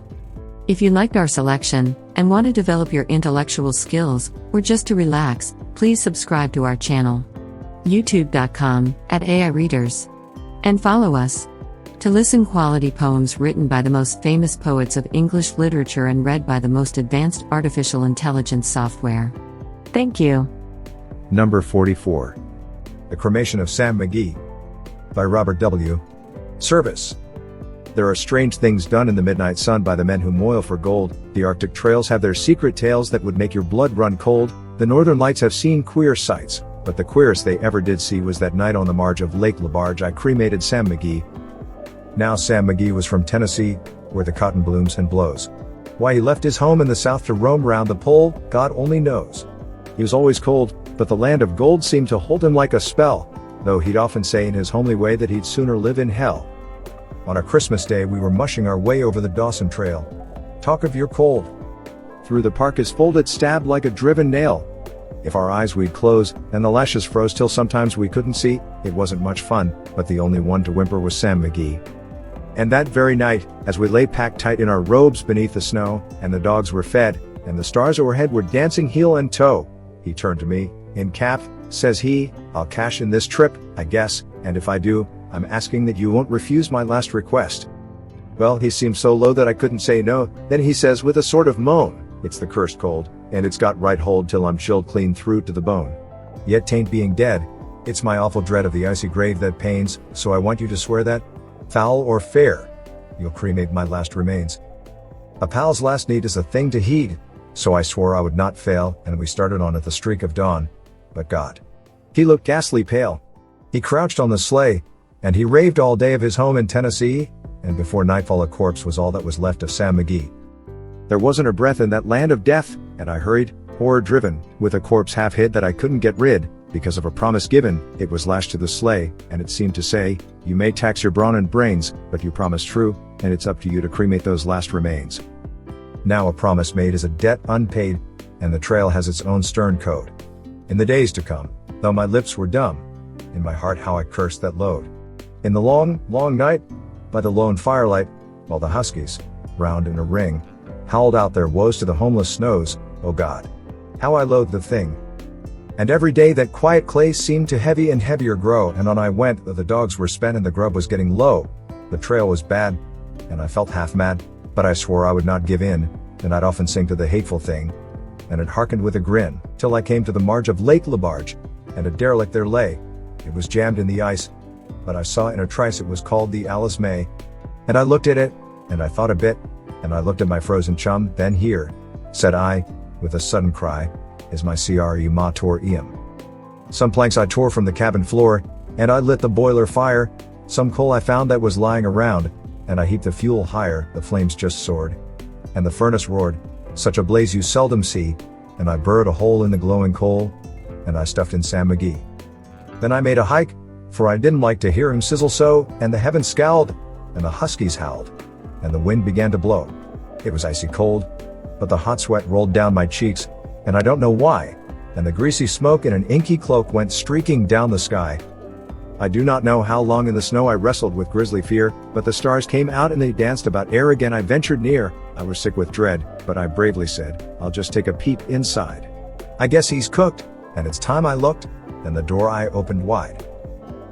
If you liked our selection, and want to develop your intellectual skills, or just to relax, please subscribe to our channel. youtube.com/AIReaders. And follow us. To listen quality poems written by the most famous poets of English literature and read by the most advanced artificial intelligence software. Thank you. Number 44. The Cremation of Sam McGee. By Robert W. Service. There are strange things done in the midnight sun by the men who moil for gold. The Arctic trails have their secret tales that would make your blood run cold. The Northern Lights have seen queer sights, but the queerest they ever did see was that night on the marge of Lake LaBarge I cremated Sam McGee. Now Sam McGee was from Tennessee, where the cotton blooms and blows. Why he left his home in the South to roam round the pole, God only knows. He was always cold, but the land of gold seemed to hold him like a spell, though he'd often say in his homely way that he'd sooner live in hell. On a Christmas day we were mushing our way over the Dawson Trail. Talk of your cold. Through the park is folded stabbed like a driven nail. If our eyes we'd close, and the lashes froze till sometimes we couldn't see, it wasn't much fun, but the only one to whimper was Sam McGee. And that very night, as we lay packed tight in our robes beneath the snow, and the dogs were fed, and the stars overhead were dancing heel and toe, he turned to me, in cap, says he, I'll cash in this trip, I guess, and if I do, I'm asking that you won't refuse my last request. Well, he seemed so low that I couldn't say no. Then he says with a sort of moan, "It's the cursed cold, and it's got right hold till I'm chilled clean through to the bone. Yet 'tain't being dead, it's my awful dread of the icy grave that pains, so I want you to swear that, foul or fair, you'll cremate my last remains." A pal's last need is a thing to heed, so I swore I would not fail, and we started on at the streak of dawn. But God, he looked ghastly pale. He crouched on the sleigh, and he raved all day of his home in Tennessee, and before nightfall a corpse was all that was left of Sam McGee. There wasn't a breath in that land of death, and I hurried, horror-driven, with a corpse half hid that I couldn't get rid, because of a promise given. It was lashed to the sleigh, and it seemed to say, "You may tax your brawn and brains, but you promised true, and it's up to you to cremate those last remains." Now a promise made is a debt unpaid, and the trail has its own stern code. In the days to come, though my lips were dumb, in my heart how I cursed that load. In the long, long night, by the lone firelight, while the huskies, round in a ring, howled out their woes to the homeless snows, oh God, how I loathed the thing. And every day that quiet clay seemed to heavy and heavier grow, and on I went, though the dogs were spent and the grub was getting low. The trail was bad, and I felt half mad, but I swore I would not give in, and I'd often sing to the hateful thing, and it hearkened with a grin, till I came to the marge of Lake Labarge, and a derelict there lay. It was jammed in the ice, but I saw in a trice it was called the Alice May. And I looked at it, and I thought a bit, and I looked at my frozen chum, then here, said I, with a sudden cry, is my CRE ma tor eum. Some planks I tore from the cabin floor, and I lit the boiler fire, some coal I found that was lying around, and I heaped the fuel higher, the flames just soared, and the furnace roared, such a blaze you seldom see, and I burrowed a hole in the glowing coal, and I stuffed in Sam McGee. Then I made a hike, for I didn't like to hear him sizzle so, and the heavens scowled, and the huskies howled, and the wind began to blow. It was icy cold, but the hot sweat rolled down my cheeks, and I don't know why, and the greasy smoke in an inky cloak went streaking down the sky. I do not know how long in the snow I wrestled with grisly fear, but the stars came out and they danced about ere again I ventured near. I was sick with dread, but I bravely said, "I'll just take a peep inside. I guess he's cooked," and it's time I looked, then the door I opened wide.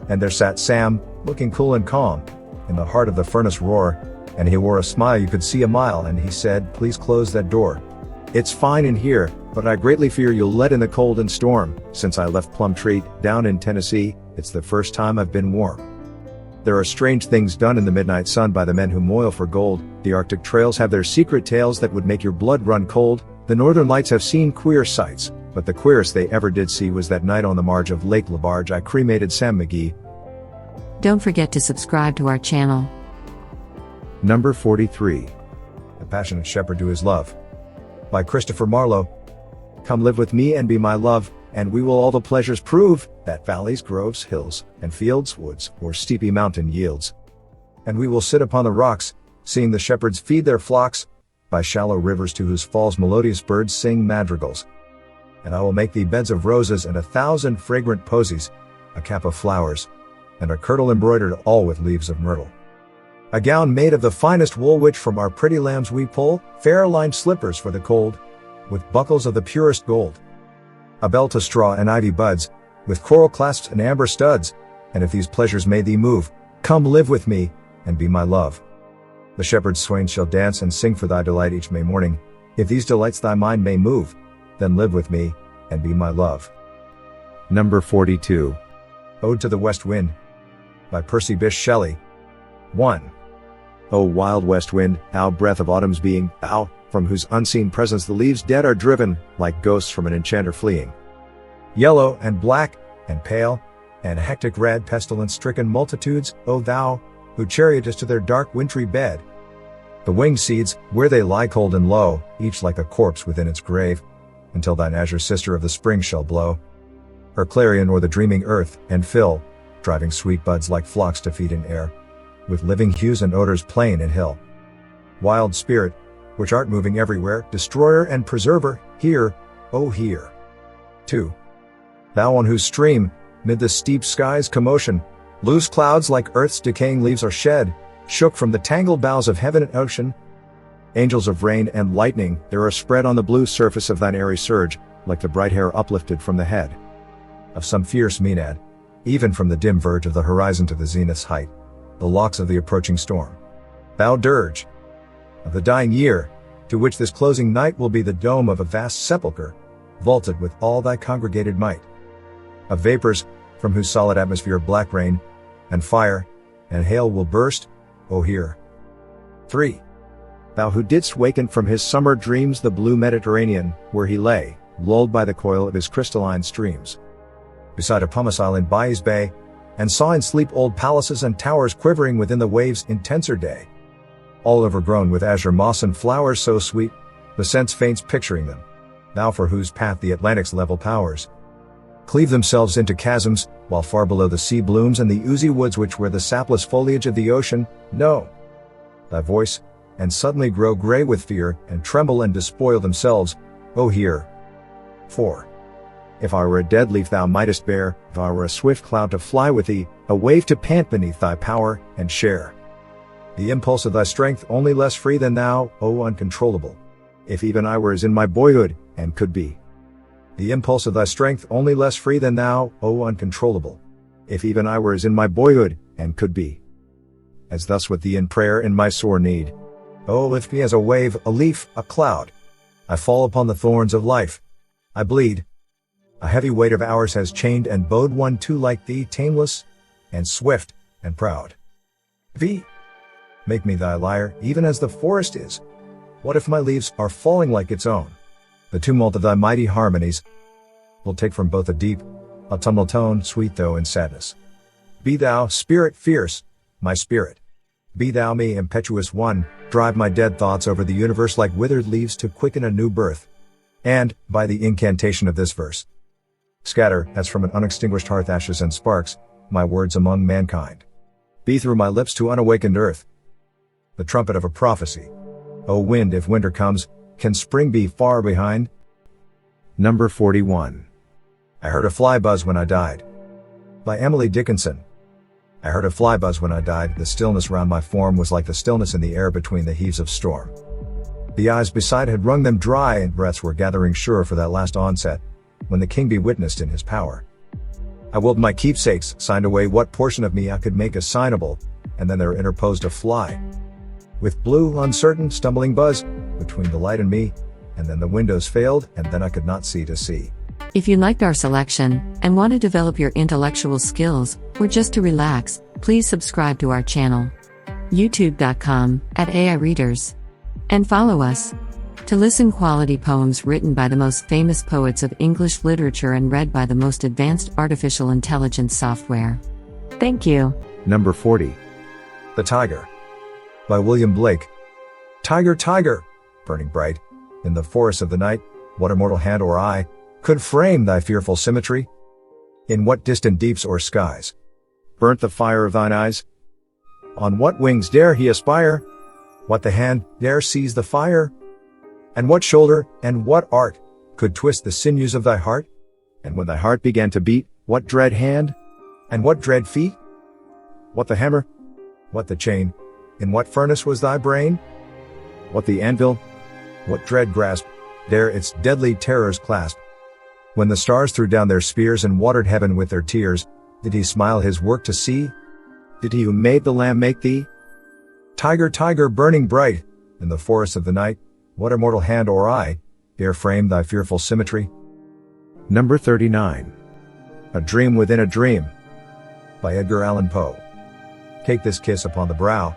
And there sat Sam, looking cool and calm, in the heart of the furnace roar, and he wore a smile you could see a mile, and he said, "Please close that door. It's fine in here, but I greatly fear you'll let in the cold and storm. Since I left Plumtree, down in Tennessee, it's the first time I've been warm. There are strange things done in the midnight sun by the men who moil for gold. The Arctic trails have their secret tales that would make your blood run cold. The Northern Lights have seen queer sights, but the queerest they ever did see was that night on the marge of Lake Labarge I cremated Sam McGee." Don't forget to subscribe to our channel. Number 43. The Passionate Shepherd to His Love. By Christopher Marlowe. Come live with me and be my love, and we will all the pleasures prove, that valleys, groves, hills, and fields, woods, or steepy mountain yields. And we will sit upon the rocks, seeing the shepherds feed their flocks, by shallow rivers to whose falls melodious birds sing madrigals. And I will make thee beds of roses and 1,000 fragrant posies, a cap of flowers, and a kirtle embroidered all with leaves of myrtle. A gown made of the finest wool which from our pretty lambs we pull, fair lined slippers for the cold, with buckles of the purest gold. A belt of straw and ivy buds, with coral clasps and amber studs, and if these pleasures may thee move, come live with me, and be my love. The shepherd's swains shall dance and sing for thy delight each May morning. If these delights thy mind may move, then live with me, and be my love. Number 42. Ode to the West Wind. By Percy Bysshe Shelley. 1. O wild west wind, thou breath of autumn's being, thou, from whose unseen presence the leaves dead are driven, like ghosts from an enchanter fleeing. Yellow and black and pale and hectic red pestilence-stricken multitudes, O thou, who chariotest to their dark wintry bed. The winged seeds, where they lie cold and low, each like a corpse within its grave, until thine azure sister of the spring shall blow her clarion o'er the dreaming earth, and fill, driving sweet buds like flocks to feed in air, with living hues and odors plain and hill. Wild spirit, which art moving everywhere, destroyer and preserver, hear, O hear. 2. Thou on whose stream, mid the steep sky's commotion, loose clouds like earth's decaying leaves are shed, shook from the tangled boughs of heaven and ocean. Angels of rain and lightning, there are spread on the blue surface of thine airy surge, like the bright hair uplifted from the head of some fierce Maenad, even from the dim verge of the horizon to the zenith's height, the locks of the approaching storm. thou dirge of the dying year, to which this closing night will be the dome of a vast sepulchre, vaulted with all thy congregated might. Of vapors, from whose solid atmosphere black rain, and fire, and hail will burst, O hear. 3. Thou who didst waken from his summer dreams the blue Mediterranean, where he lay, lulled by the coil of his crystalline streams, beside a pumice isle in Bysshe Bay, and saw in sleep old palaces and towers quivering within the waves' intenser day, all overgrown with azure moss and flowers so sweet, the sense faints picturing them, thou for whose path the Atlantic's level powers cleave themselves into chasms, while far below the sea blooms and the oozy woods which wear the sapless foliage of the ocean, know thy voice, and suddenly grow grey with fear, and tremble and despoil themselves, O hear. 4. If I were a dead leaf thou mightest bear, if I were a swift cloud to fly with thee, a wave to pant beneath thy power, and share the impulse of thy strength, only less free than thou, O uncontrollable. If even I were as in my boyhood, and could be the impulse of thy strength, only less free than thou, O uncontrollable. If even I were as in my boyhood, and could be as thus with thee in prayer in my sore need. O lift me as a wave, a leaf, a cloud. I fall upon the thorns of life. I bleed. A heavy weight of hours has chained and bowed one too like thee, tameless, and swift, and proud. V. Make me thy lyre, even as the forest is. What if my leaves are falling like its own? The tumult of thy mighty harmonies will take from both a deep, autumnal tone, sweet though in sadness. Be thou, spirit fierce, my spirit. Be thou me, impetuous one, drive my dead thoughts over the universe like withered leaves to quicken a new birth. And, by the incantation of this verse, scatter, as from an unextinguished hearth ashes and sparks, my words among mankind. Be through my lips to unawakened earth the trumpet of a prophecy. O wind, if winter comes, can spring be far behind? Number 41. I heard a fly buzz when I died. By Emily Dickinson. I heard a fly buzz when I died, the stillness round my form was like the stillness in the air between the heaves of storm. The eyes beside had wrung them dry, and breaths were gathering sure for that last onset, when the king be witnessed in his power. I willed my keepsakes, signed away what portion of me I could make assignable, and then there interposed a fly, with blue, uncertain, stumbling buzz, between the light and me, and then the windows failed, and then I could not see to see. If you liked our selection, and want to develop your intellectual skills, or just to relax, please subscribe to our channel, youtube.com/AIReaders, and follow us to listen quality poems written by the most famous poets of English literature and read by the most advanced artificial intelligence software. Thank you. Number 40. The Tiger. By William Blake. Tiger, tiger, burning bright, in the forests of the night, what immortal hand or eye could frame thy fearful symmetry? In what distant deeps or skies burnt the fire of thine eyes? On what wings dare he aspire? What the hand dare seize the fire? And what shoulder, and what art, could twist the sinews of thy heart? And when thy heart began to beat, what dread hand? And what dread feet? What the hammer? What the chain? In what furnace was thy brain? What the anvil? What dread grasp dare its deadly terrors clasp? When the stars threw down their spears and watered heaven with their tears, did he smile his work to see? Did he who made the lamb make thee? Tiger, tiger, burning bright, in the forests of the night, what immortal hand or eye dare frame thy fearful symmetry? Number 39. A Dream Within a Dream. By Edgar Allan Poe. Take this kiss upon the brow,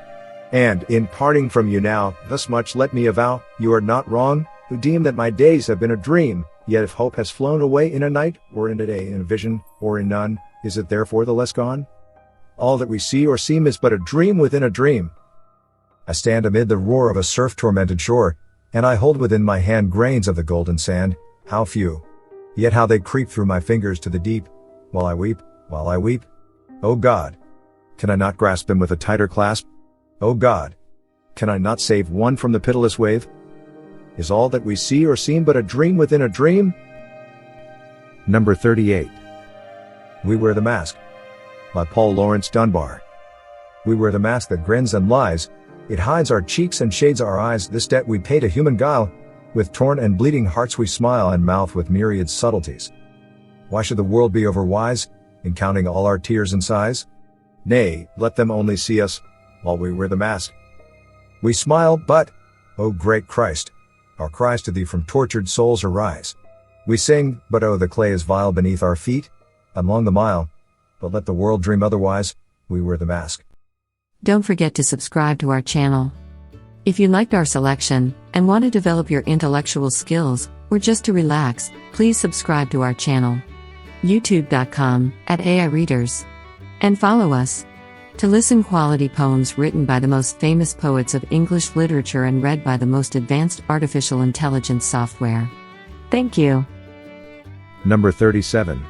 and, in parting from you now, thus much let me avow, you are not wrong, who deem that my days have been a dream, yet if hope has flown away in a night, or in a day in a vision, or in none, is it therefore the less gone? All that we see or seem is but a dream within a dream. I stand amid the roar of a surf-tormented shore, and I hold within my hand grains of the golden sand, how few, yet how they creep through my fingers to the deep, while I weep, while I weep. O God, can I not grasp them with a tighter clasp? O God, can I not save one from the pitiless wave? Is all that we see or seem but a dream within a dream? Number 38. We Wear the Mask. By Paul Laurence Dunbar. We wear the mask that grins and lies. It hides our cheeks and shades our eyes. This debt we pay to human guile. With torn and bleeding hearts we smile and mouth with myriad subtleties. Why should the world be overwise in counting all our tears and sighs? Nay, let them only see us while we wear the mask. We smile, but, O great Christ, our cries to thee from tortured souls arise. We sing, but oh, the clay is vile beneath our feet, along the mile, but let the world dream otherwise, we wear the mask. Don't forget to subscribe to our channel. If you liked our selection and want to develop your intellectual skills, or just to relax, please subscribe to our channel. youtube.com/AIReaders. And follow us. To listen quality poems written by the most famous poets of English literature and read by the most advanced artificial intelligence software. Thank you. Number 37.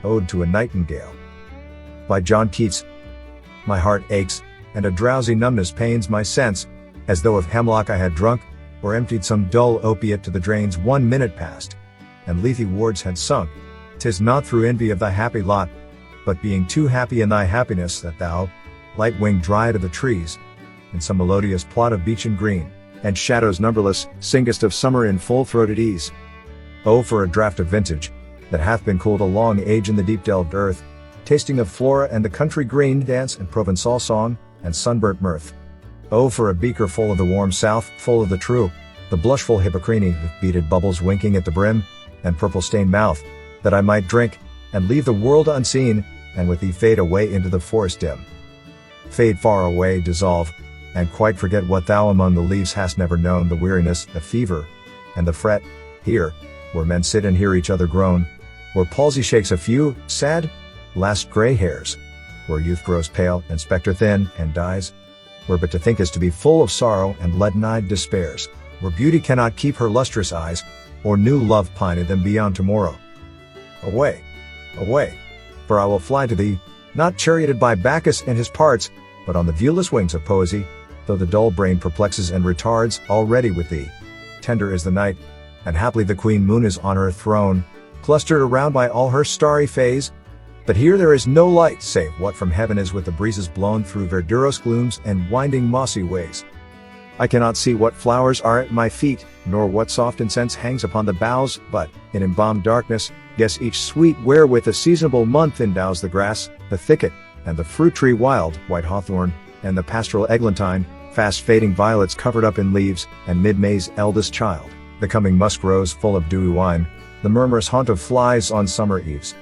Ode to a Nightingale. By John Keats. My heart aches, and a drowsy numbness pains my sense, as though of hemlock I had drunk, or emptied some dull opiate to the drains 1 minute past, and lethe wards had sunk. 'Tis not through envy of thy happy lot, but being too happy in thy happiness that thou, light-winged dryad of the trees, in some melodious plot of beech and green, and shadows numberless, singest of summer in full-throated ease. Oh, for a draught of vintage, that hath been cooled a long age in the deep-delved earth, tasting of flora and the country green dance and Provençal song, and sunburnt mirth. Oh, for a beaker full of the warm south, full of the true, the blushful Hippocrene with beaded bubbles winking at the brim, and purple-stained mouth, that I might drink, and leave the world unseen, and with thee fade away into the forest dim. Fade far away, dissolve, and quite forget what thou among the leaves hast never known, the weariness, the fever, and the fret, here, where men sit and hear each other groan, where palsy shakes a few, sad, last grey hairs, where youth grows pale and spectre thin and dies, where but to think is to be full of sorrow and leaden-eyed despairs, where beauty cannot keep her lustrous eyes, or new love pine in them beyond tomorrow. Away, away, for I will fly to thee, not charioted by Bacchus and his parts, but on the viewless wings of poesy, though the dull brain perplexes and retards, already with thee. Tender is the night, and haply the queen moon is on her throne, clustered around by all her starry fays, but here there is no light save what from heaven is with the breezes blown through verdurous glooms and winding mossy ways. I cannot see what flowers are at my feet, nor what soft incense hangs upon the boughs, but, in embalmed darkness, guess each sweet wherewith a seasonable month endows the grass, the thicket, and the fruit tree wild, white hawthorn, and the pastoral eglantine, fast fading violets covered up in leaves, and mid-May's eldest child, the coming musk rose full of dewy wine, the murmurous haunt of flies on summer eves.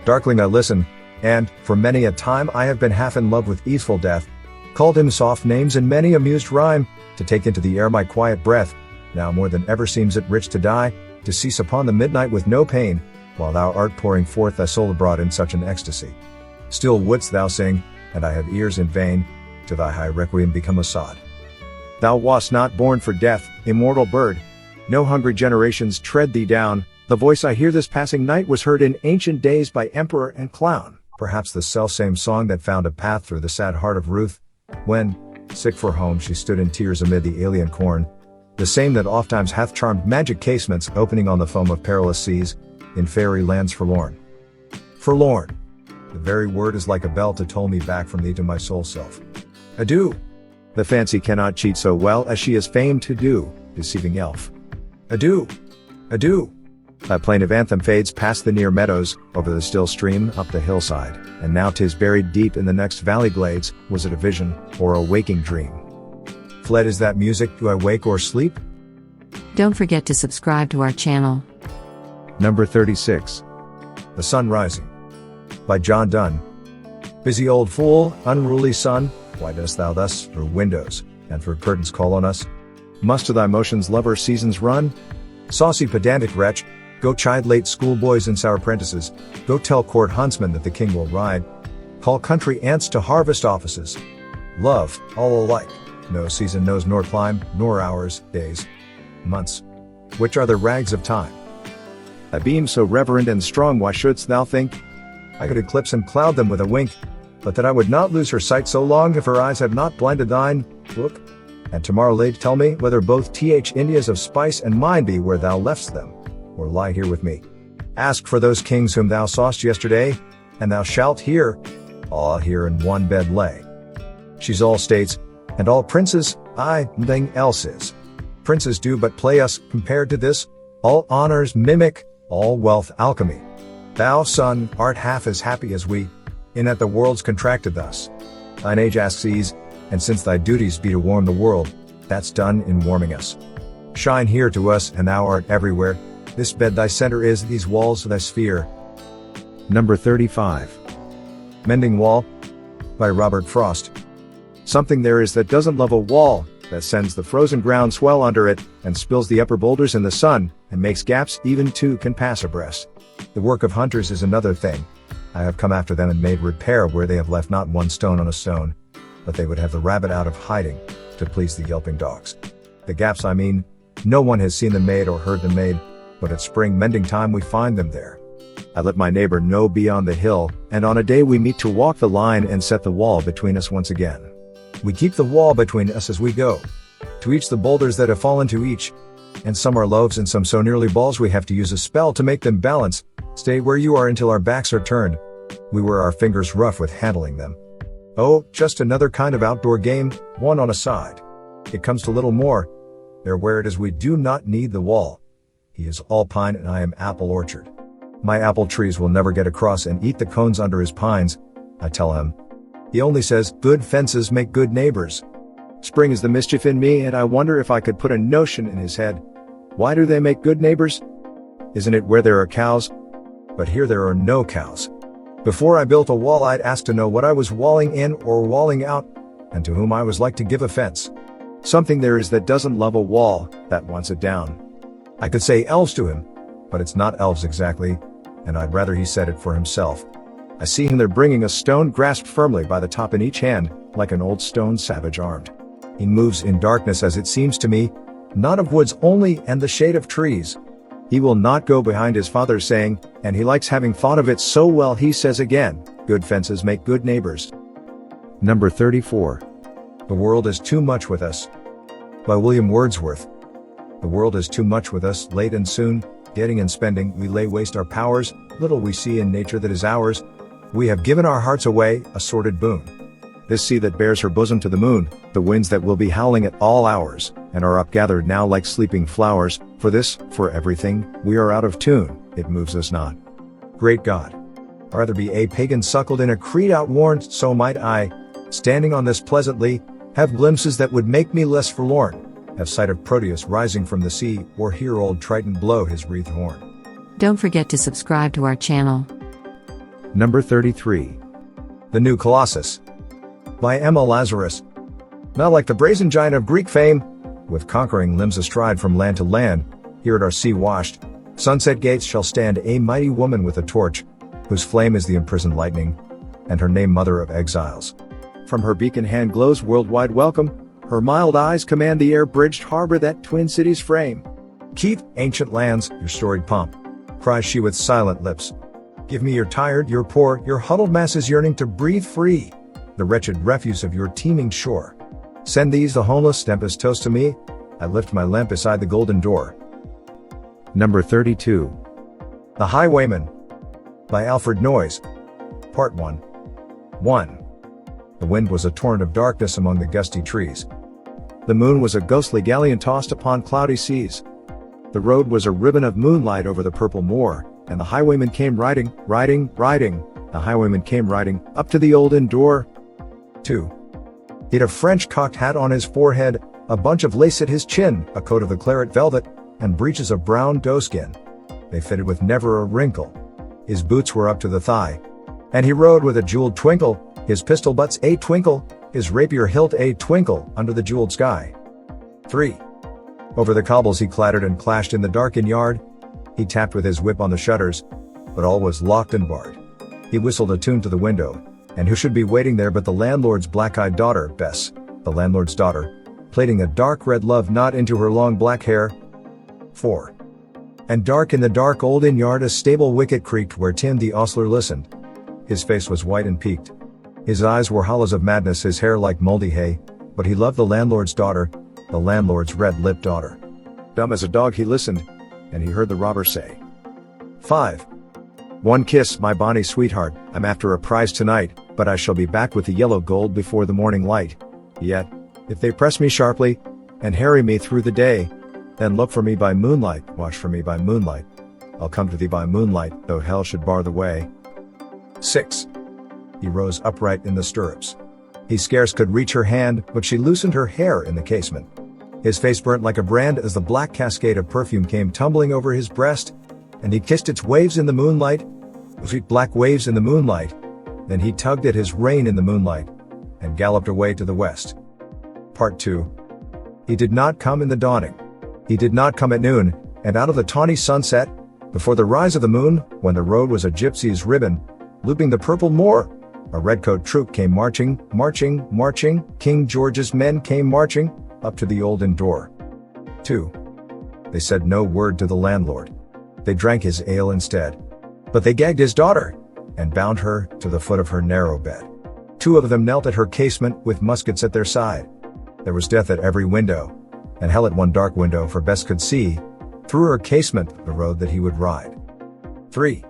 Darkling I listen, and, for many a time I have been half in love with easeful death, called him soft names in many amused rhyme, to take into the air my quiet breath, now more than ever seems it rich to die, to cease upon the midnight with no pain, while thou art pouring forth thy soul abroad in such an ecstasy. Still wouldst thou sing, and I have ears in vain, to thy high requiem become a sod. Thou wast not born for death, immortal bird, no hungry generations tread thee down, the voice I hear this passing night was heard in ancient days by emperor and clown, perhaps the selfsame song that found a path through the sad heart of Ruth, when, sick for home she stood in tears amid the alien corn, the same that ofttimes hath charmed magic casements opening on the foam of perilous seas, in fairy lands forlorn. Forlorn! The very word is like a bell to toll me back from thee to my soul self. Adieu! The fancy cannot cheat so well as she is famed to do, deceiving elf. Adieu! Adieu! Thy plaintive anthem fades past the near meadows, over the still stream, up the hillside, and now 'tis buried deep in the next valley glades. Was it a vision, or a waking dream? Fled is that music, do I wake or sleep? Don't forget to subscribe to our channel. Number 36. The Sun Rising. By John Donne. Busy old fool, unruly sun, why dost thou thus through windows and through curtains call on us? Must to thy motions lover seasons run? Saucy pedantic wretch, go chide late schoolboys and sour apprentices, go tell court huntsmen that the king will ride, call country ants to harvest offices. Love, all alike, no season knows nor clime, nor hours, days, months, which are the rags of time. A beam so reverend and strong, why shouldst thou think I could eclipse and cloud them with a wink, but that I would not lose her sight so long if her eyes have not blinded thine? Look, and tomorrow late tell me whether both Indias of spice and mine be where thou left'st them, or lie here with me. Ask for those kings whom thou saw'st yesterday, and thou shalt hear, all here in one bed lay. She's all states, and all princes, aye, nothing else is. Princes do but play us, compared to this, all honors mimic, all wealth alchemy. Thou, son, art half as happy as we, in that the world's contracted thus. Thine age asks ease, And since thy duties be to warm the world, that's done in warming us. Shine here to us, and thou art everywhere. This bed thy center is, these walls thy sphere. Number 35. Mending Wall by Robert Frost. Something there is that doesn't love a wall, that sends the frozen ground swell under it, and spills the upper boulders in the sun, and makes gaps even two can pass abreast. The work of hunters is another thing. I have come after them and made repair where they have left not one stone on a stone, but they would have the rabbit out of hiding, to please the yelping dogs. The gaps I mean, no one has seen them made or heard them made, but at spring mending time we find them there. I let my neighbor know beyond the hill, and on a day we meet to walk the line and set the wall between us once again. We keep the wall between us as we go, to each the boulders that have fallen to each, and some are loaves and some so nearly balls we have to use a spell to make them balance. Stay where you are until our backs are turned. We wear our fingers rough with handling them. Oh, just another kind of outdoor game, one on a side. It comes to little more. There where it is we do not need the wall. He is all pine and I am apple orchard. My apple trees will never get across and eat the cones under his pines, I tell him. He only says, good fences make good neighbors. Spring is the mischief in me, and I wonder if I could put a notion in his head. Why do they make good neighbors? Isn't it where there are cows? But here there are no cows. Before I built a wall, I'd ask to know what I was walling in or walling out, and to whom I was like to give offense. Something there is that doesn't love a wall, that wants it down. I could say elves to him, but it's not elves exactly, and I'd rather he said it for himself. I see him there bringing a stone grasped firmly by the top in each hand, like an old stone savage armed. He moves in darkness as it seems to me, not of woods only and the shade of trees. He will not go behind his father's saying, and he likes having thought of it so well he says again, good fences make good neighbors. Number 34. The World is Too Much With Us by William Wordsworth. The world is too much with us, late and soon, getting and spending, we lay waste our powers, little we see in nature that is ours. We have given our hearts away, a sordid boon. This sea that bears her bosom to the moon, the winds that will be howling at all hours, and are upgathered now like sleeping flowers, for this, for everything, we are out of tune, it moves us not. Great God! Rather be a pagan suckled in a creed outworn, so might I, standing on this pleasantly, have glimpses that would make me less forlorn, have sight of Proteus rising from the sea, or hear old Triton blow his wreathed horn. Don't forget to subscribe to our channel. Number 33. The New Colossus by Emma Lazarus. Not like the brazen giant of Greek fame, with conquering limbs astride from land to land, here at our sea-washed, sunset gates shall stand a mighty woman with a torch, whose flame is the imprisoned lightning, and her name mother of exiles. From her beacon hand glows worldwide welcome, her mild eyes command the air-bridged harbor that twin cities frame. Keep, ancient lands, your storied pomp, cries she with silent lips. Give me your tired, your poor, your huddled masses yearning to breathe free, the wretched refuse of your teeming shore. Send these the homeless tempest toast to me, I lift my lamp beside the golden door. Number 32. The Highwayman by Alfred Noyes. Part 1. 1. The wind was a torrent of darkness among the gusty trees. The moon was a ghostly galleon tossed upon cloudy seas. The road was a ribbon of moonlight over the purple moor, and the highwayman came riding, the highwayman came riding, up to the old inn door. 2. He'd a French cocked hat on his forehead, a bunch of lace at his chin, a coat of the claret velvet, and breeches of brown doeskin. They fitted with never a wrinkle. His boots were up to the thigh. And he rode with a jeweled twinkle, his pistol butts a twinkle, his rapier hilt a twinkle, under the jeweled sky. 3. Over the cobbles he clattered and clashed in the darkened yard. He tapped with his whip on the shutters, but all was locked and barred. He whistled a tune to the window, and who should be waiting there but the landlord's black-eyed daughter, Bess, the landlord's daughter, plaiting a dark red love knot into her long black hair. 4. And dark in the dark old inn yard a stable wicket creaked where Tim the ostler listened. His face was white and peaked. His eyes were hollows of madness, his hair like moldy hay, but he loved the landlord's daughter, the landlord's red-lipped daughter. Dumb as a dog he listened, and he heard the robber say, 5. One kiss, my bonny sweetheart, I'm after a prize tonight, but I shall be back with the yellow gold before the morning light. Yet, if they press me sharply, and harry me through the day, then look for me by moonlight, watch for me by moonlight. I'll come to thee by moonlight, though hell should bar the way. 6. He rose upright in the stirrups. He scarce could reach her hand, but she loosened her hair in the casement. His face burnt like a brand as the black cascade of perfume came tumbling over his breast, and he kissed its waves in the moonlight, sweet black waves in the moonlight. Then he tugged at his rein in the moonlight, and galloped away to the west. Part 2. He did not come in the dawning. He did not come at noon, and out of the tawny sunset, before the rise of the moon, when the road was a gypsy's ribbon, looping the purple moor, a redcoat troop came marching, marching, marching, King George's men came marching, up to the old inn door. 2. They said no word to the landlord. They drank his ale instead. But they gagged his daughter, and bound her to the foot of her narrow bed. 2 of them knelt at her casement with muskets at their side. There was death at every window, and hell at one dark window, for Bess could see, through her casement, the road that he would ride. 3.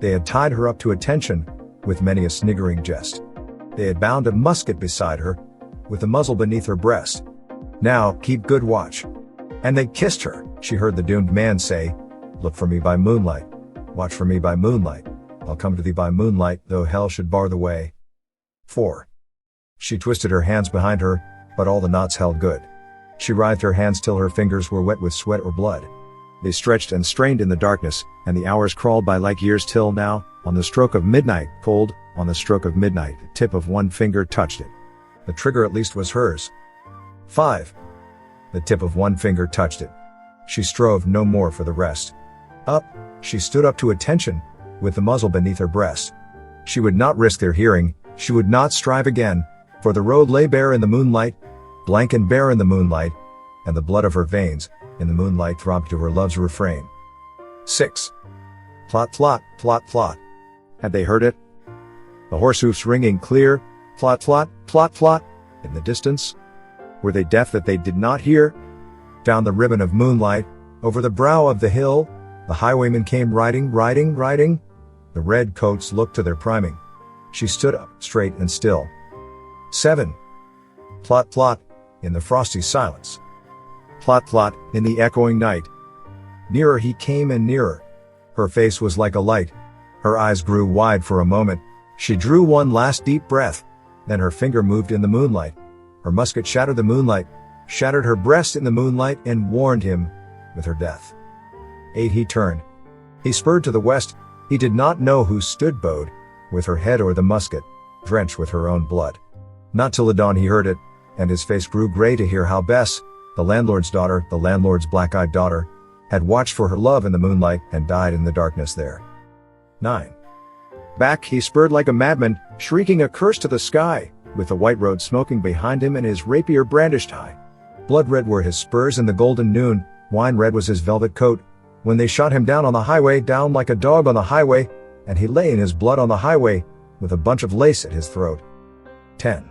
They had tied her up to attention, with many a sniggering jest. They had bound a musket beside her, with the muzzle beneath her breast. Now, keep good watch. And they kissed her. She heard the doomed man say, look for me by moonlight. Watch for me by moonlight. I'll come to thee by moonlight, though hell should bar the way. 4. She twisted her hands behind her, but all the knots held good. She writhed her hands till her fingers were wet with sweat or blood. They stretched and strained in the darkness, and the hours crawled by like years till now, on the stroke of midnight, cold, on the stroke of midnight, the tip of one finger touched it. The trigger at least was hers. 5. The tip of one finger touched it. She strove no more for the rest. Up, she stood up to attention, with the muzzle beneath her breast. She would not risk their hearing, she would not strive again, for the road lay bare in the moonlight, blank and bare in the moonlight, and the blood of her veins, in the moonlight, throbbed to her love's refrain. 6. Plot, plot, plot, plot. Had they heard it? The horse hoofs ringing clear, plot, plot, plot, plot, in the distance? Were they deaf that they did not hear? Down the ribbon of moonlight, over the brow of the hill, the highwaymen came riding, riding, riding. The red coats looked to their priming. She stood up, straight and still. 7. Plot, plot, in the frosty silence. Plot, plot, in the echoing night. Nearer he came and nearer. Her face was like a light. Her eyes grew wide for a moment. She drew one last deep breath. Then her finger moved in the moonlight. Her musket shattered the moonlight, shattered her breast in the moonlight, and warned him with her death. 8. He turned. He spurred to the west. He did not know who stood bowed, with her head or the musket, drenched with her own blood. Not till the dawn he heard it, and his face grew gray to hear how Bess, the landlord's daughter, the landlord's black-eyed daughter, had watched for her love in the moonlight and died in the darkness there. 9. Back he spurred like a madman, shrieking a curse to the sky, with the white road smoking behind him and his rapier brandished high. Blood red were his spurs in the golden noon, wine red was his velvet coat, when they shot him down on the highway, down like a dog on the highway, and he lay in his blood on the highway, with a bunch of lace at his throat. 10.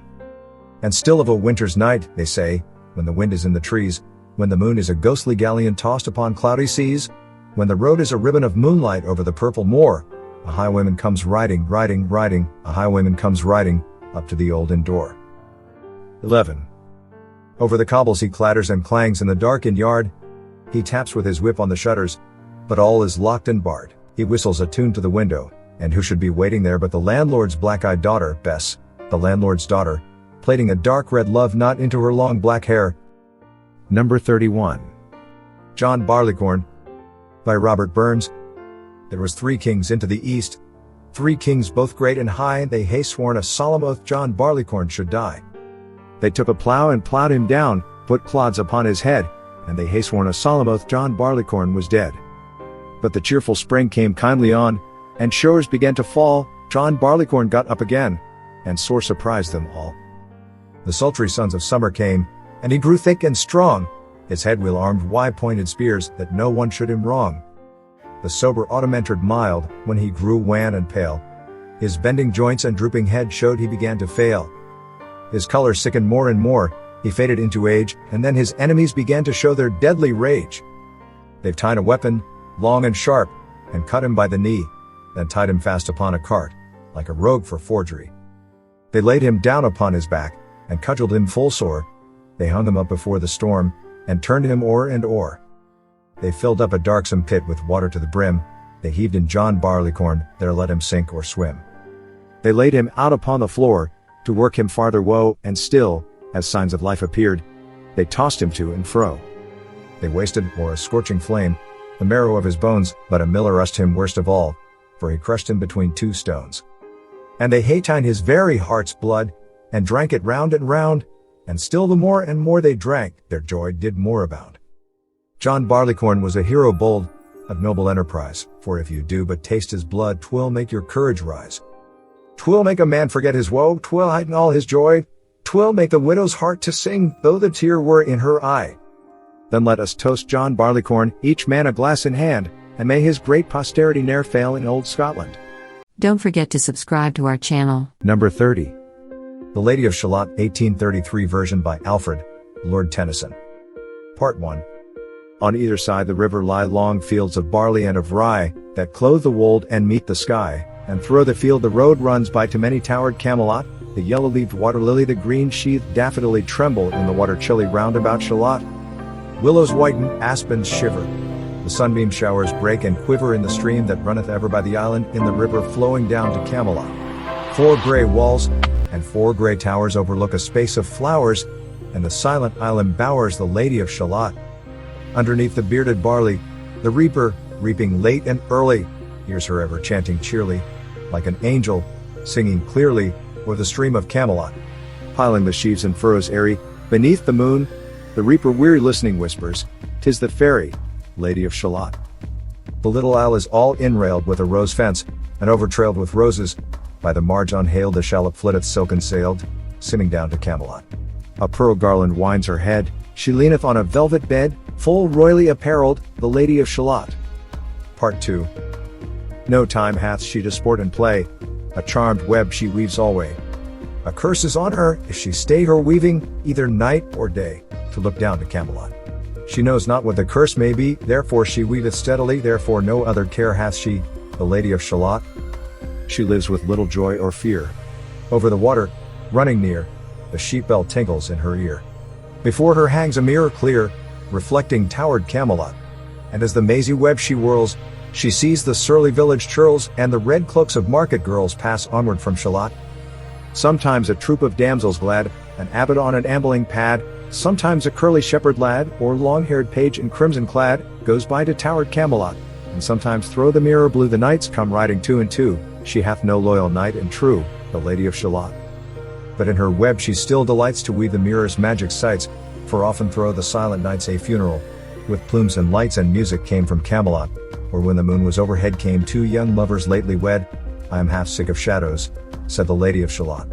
And still of a winter's night, they say, when the wind is in the trees, when the moon is a ghostly galleon tossed upon cloudy seas, when the road is a ribbon of moonlight over the purple moor, a highwayman comes riding, riding, riding, a highwayman comes riding, up to the old inn door. 11. Over the cobbles he clatters and clangs in the dark inn yard. He taps with his whip on the shutters, but all is locked and barred. He whistles a tune to the window, and who should be waiting there but the landlord's black-eyed daughter, Bess, the landlord's daughter, plaiting a dark red love knot into her long black hair. Number 31. John Barleycorn, by Robert Burns. There was 3 kings into the east, 3 kings both great and high, they hae sworn a solemn oath John Barleycorn should die. They took a plough and ploughed him down, put clods upon his head, and they hae sworn a solemn oath John Barleycorn was dead. But the cheerful spring came kindly on, and showers began to fall. John Barleycorn got up again, and sore surprised them all. The sultry sons of summer came, and he grew thick and strong, his head well armed wide-pointed spears, that no one should him wrong. The sober autumn entered mild, when he grew wan and pale. His bending joints and drooping head showed he began to fail. His color sickened more and more, he faded into age, and then his enemies began to show their deadly rage. They've tied a weapon, long and sharp, and cut him by the knee, then tied him fast upon a cart, like a rogue for forgery. They laid him down upon his back, and cudgeled him full sore. They hung him up before the storm, and turned him o'er and o'er. They filled up a darksome pit with water to the brim, they heaved in John Barleycorn, there let him sink or swim. They laid him out upon the floor, to work him farther woe, and still, as signs of life appeared, they tossed him to and fro. They wasted, or a scorching flame, the marrow of his bones, but a miller used him worst of all, for he crushed him between two stones. And they hatine his very heart's blood, and drank it round and round, and still the more and more they drank, their joy did more abound. John Barleycorn was a hero bold, of noble enterprise, for if you do but taste his blood, 'twill make your courage rise. 'Twill make a man forget his woe, 'twill heighten all his joy, 'twill make the widow's heart to sing, though the tear were in her eye. Then let us toast John Barleycorn, each man a glass in hand, and may his great posterity ne'er fail in old Scotland. Don't forget to subscribe to our channel. Number 30. The Lady of Shalott, 1833 version by Alfred, Lord Tennyson. Part 1. On either side the river lie long fields of barley and of rye, that clothe the wold and meet the sky, and through the field the road runs by to many towered Camelot, the yellow-leaved water lily, the green-sheathed daffodilly tremble in the water chilly round about Shalott. Willows whiten, aspens shiver. The sunbeam showers break and quiver in the stream that runneth ever by the island, in the river flowing down to Camelot. 4 grey walls and 4 grey towers overlook a space of flowers, and the silent island bowers the Lady of Shalott. Underneath the bearded barley, the reaper, reaping late and early, hears her ever chanting cheerly, like an angel, singing clearly, o'er the stream of Camelot. Piling the sheaves and furrows airy, beneath the moon, the reaper weary listening whispers, "'Tis the fairy, Lady of Shalott." The little isle is all inrailed with a rose fence, and overtrailed with roses. By the marge unhailed the shallop flitteth silken sailed, sinning down to Camelot. A pearl garland winds her head, she leaneth on a velvet bed, full royally apparelled, the Lady of Shalott. Part 2. No time hath she to sport and play, a charmed web she weaves alway. A curse is on her, if she stay her weaving, either night or day, to look down to Camelot. She knows not what the curse may be, therefore she weaveth steadily, therefore no other care hath she, the Lady of Shalott. She lives with little joy or fear. Over the water, running near, the sheep bell tinkles in her ear. Before her hangs a mirror clear, reflecting towered Camelot. And as the mazy web she whirls, she sees the surly village churls, and the red cloaks of market girls pass onward from Shalott. Sometimes a troop of damsels glad, an abbot on an ambling pad, sometimes a curly shepherd lad, or long-haired page in crimson clad, goes by to towered Camelot, and sometimes through the mirror blue the knights come riding two and two, she hath no loyal knight and true, the Lady of Shalott. But in her web she still delights to weave the mirror's magic sights, for often through the silent nights a funeral, with plumes and lights and music came from Camelot, or when the moon was overhead came 2 young lovers lately wed. I am half sick of shadows, said the Lady of Shalott.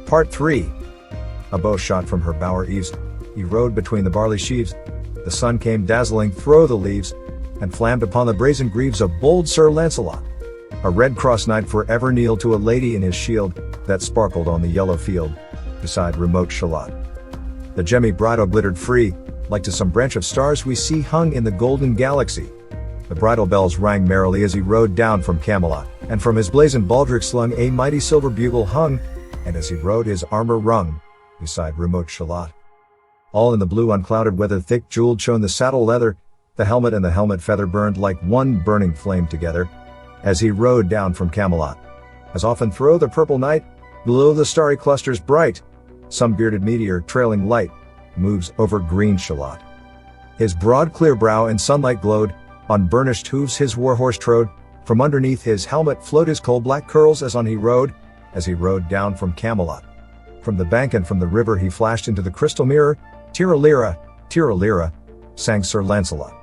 Part 3. A bow shot from her bower eaves, he rode between the barley sheaves, the sun came dazzling through the leaves, and flammed upon the brazen greaves of bold Sir Lancelot. A red cross knight for ever kneeled to a lady in his shield, that sparkled on the yellow field, beside remote Shalott. The gemmy bridle glittered free, like to some branch of stars we see hung in the golden galaxy. The bridle bells rang merrily as he rode down from Camelot, and from his blazoned baldric slung a mighty silver bugle hung, and as he rode his armor rung, beside remote Shalott. All in the blue unclouded weather thick jeweled shone the saddle leather, the helmet and the helmet feather burned like one burning flame together, as he rode down from Camelot. As often through the purple night, below the starry clusters bright, some bearded meteor trailing light, moves over green Shalott. His broad clear brow in sunlight glowed, on burnished hooves his warhorse trode, from underneath his helmet flowed his coal-black curls as he rode down from Camelot. From the bank and from the river he flashed into the crystal mirror, Tira-lira, tira-lira, sang Sir Lancelot.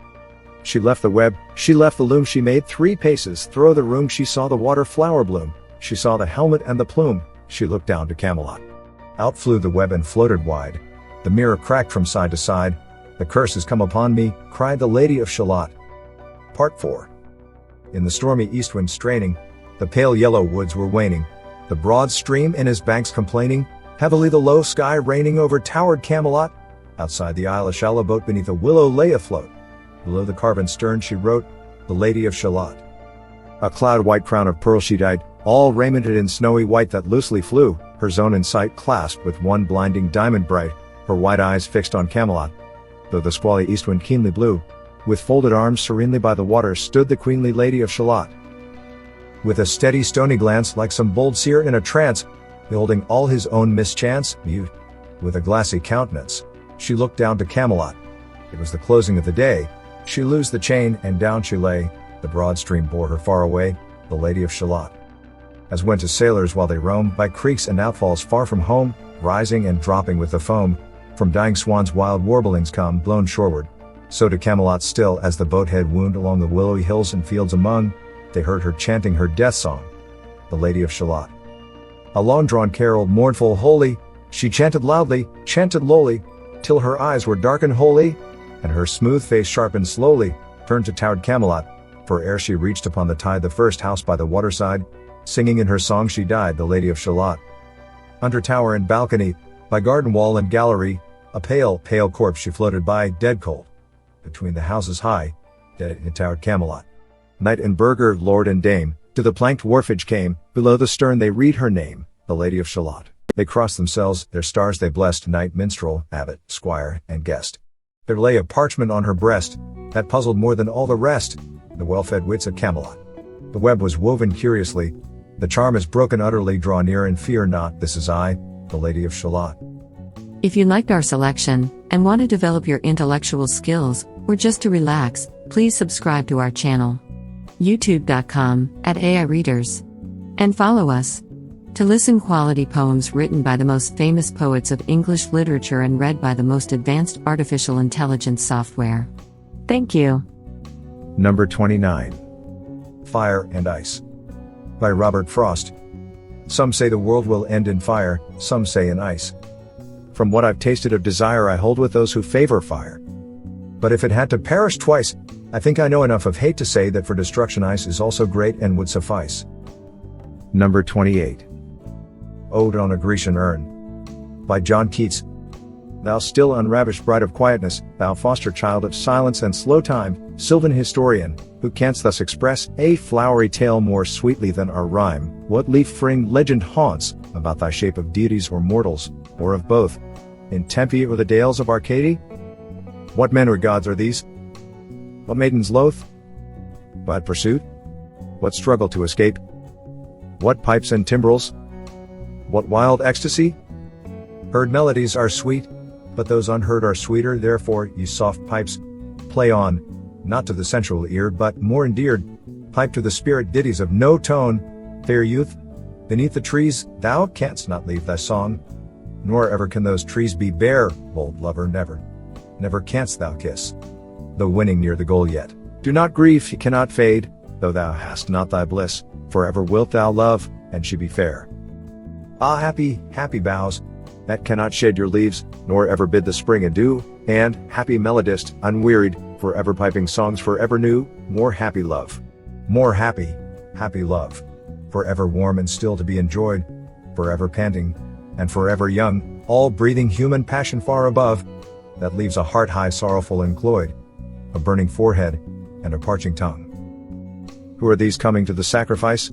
She left the web, she left the loom, she made 3 paces through the room, she saw the water flower bloom, she saw the helmet and the plume, she looked down to Camelot. Out flew the web and floated wide, the mirror cracked from side to side, the curse has come upon me, cried the Lady of Shalott. Part 4. In the stormy east wind straining, the pale yellow woods were waning, the broad stream in his banks complaining, heavily the low sky raining over towered Camelot. Outside the isle a shallow boat beneath a willow lay afloat. Below the carven stern she wrote, the Lady of Shalott. A cloud-white crown of pearl she dyed, all raimented in snowy white that loosely flew, her zone in sight clasped with one blinding diamond bright, her wide eyes fixed on Camelot. Though the squally east wind keenly blew, with folded arms serenely by the water stood the queenly Lady of Shalott. With a steady stony glance like some bold seer in a trance, beholding all his own mischance, mute, with a glassy countenance, she looked down to Camelot. It was the closing of the day, she loosed the chain, and down she lay, the broad stream bore her far away, the Lady of Shalott. As went to sailors while they roam, by creeks and outfalls far from home, rising and dropping with the foam, from dying swans wild warblings come, blown shoreward, so to Camelot still as the boat head wound along the willowy hills and fields among, they heard her chanting her death song, the Lady of Shalott. A long-drawn carol, mournful, holy, she chanted loudly, chanted lowly, till her eyes were dark and holy, and her smooth face sharpened slowly, turned to towered Camelot, for ere she reached upon the tide the first house by the waterside, singing in her song she died, the Lady of Shalott. Under tower and balcony, by garden wall and gallery, a pale, pale corpse she floated by, dead cold. Between the houses high, dead in towered Camelot. Knight and burgher, lord and dame, to the planked wharfage came, below the stern they read her name, the Lady of Shalott. They crossed themselves, their stars they blessed, knight, minstrel, abbot, squire, and guest. There lay a parchment on her breast, that puzzled more than all the rest, the well-fed wits of Camelot. The web was woven curiously, the charm is broken utterly, draw near and fear not, this is I, the Lady of Shalott. If you liked our selection, and want to develop your intellectual skills, or just to relax, please subscribe to our channel. youtube.com/AI Readers. And follow us. To listen quality poems written by the most famous poets of English literature and read by the most advanced artificial intelligence software. Thank you. Number 29. Fire and Ice. By Robert Frost. Some say the world will end in fire, some say in ice. From what I've tasted of desire I hold with those who favor fire. But if it had to perish twice, I think I know enough of hate to say that for destruction ice is also great and would suffice. Number 28. Ode on a Grecian Urn. By John Keats. Thou still unravished bride of quietness, thou foster child of silence and slow time, sylvan historian, who canst thus express a flowery tale more sweetly than our rhyme, what leaf-fringed legend haunts about thy shape of deities or mortals, or of both, in Tempe or the dales of Arcady? What men or gods are these? What maidens loath? What pursuit? What struggle to escape? What pipes and timbrels? What wild ecstasy? Heard melodies are sweet, but those unheard are sweeter, therefore, ye soft pipes, play on, not to the sensual ear, but, more endeared, pipe to the spirit ditties of no tone, fair youth, beneath the trees, thou canst not leave thy song, nor ever can those trees be bare, bold lover, never, never canst thou kiss, though winning near the goal yet. Do not grieve, she cannot fade, though thou hast not thy bliss, forever wilt thou love, and she be fair. Ah, happy, happy boughs, that cannot shed your leaves, nor ever bid the spring adieu, and, happy melodist, unwearied, forever piping songs forever new, more happy love. More happy, happy love. Forever warm and still to be enjoyed, forever panting, and forever young, all breathing human passion far above, that leaves a heart high sorrowful and cloyed, a burning forehead, and a parching tongue. Who are these coming to the sacrifice?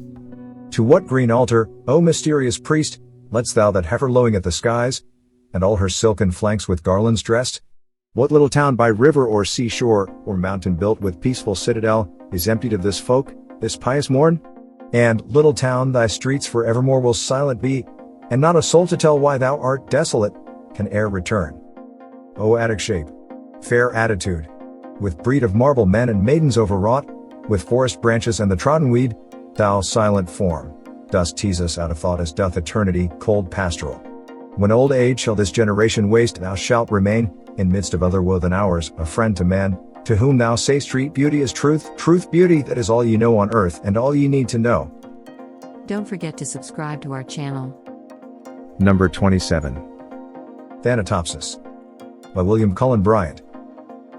To what green altar, O mysterious priest, lett'st thou that heifer lowing at the skies, and all her silken flanks with garlands dressed? What little town by river or seashore, or mountain built with peaceful citadel, is emptied of this folk, this pious morn? And, little town, thy streets forevermore will silent be, and not a soul to tell why thou art desolate, can e'er return. O Attic shape, fair attitude, with breed of marble men and maidens overwrought, with forest branches and the trodden weed, thou silent form, dost tease us out of thought as doth eternity, cold pastoral. When old age shall this generation waste, thou shalt remain, in midst of other woe than ours, a friend to man, to whom thou say'st street beauty is truth, truth beauty, that is all ye know on earth and all ye need to know. Don't forget to subscribe to our channel. Number 27. Thanatopsis. By William Cullen Bryant.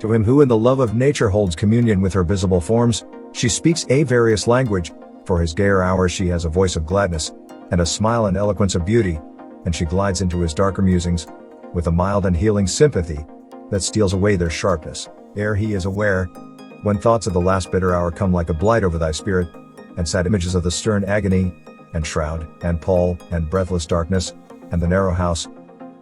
To him who in the love of nature holds communion with her visible forms, she speaks a various language, for his gayer hours she has a voice of gladness, and a smile and eloquence of beauty, and she glides into his darker musings, with a mild and healing sympathy, that steals away their sharpness, ere he is aware, when thoughts of the last bitter hour come like a blight over thy spirit, and sad images of the stern agony, and shroud, and pall, and breathless darkness, and the narrow house,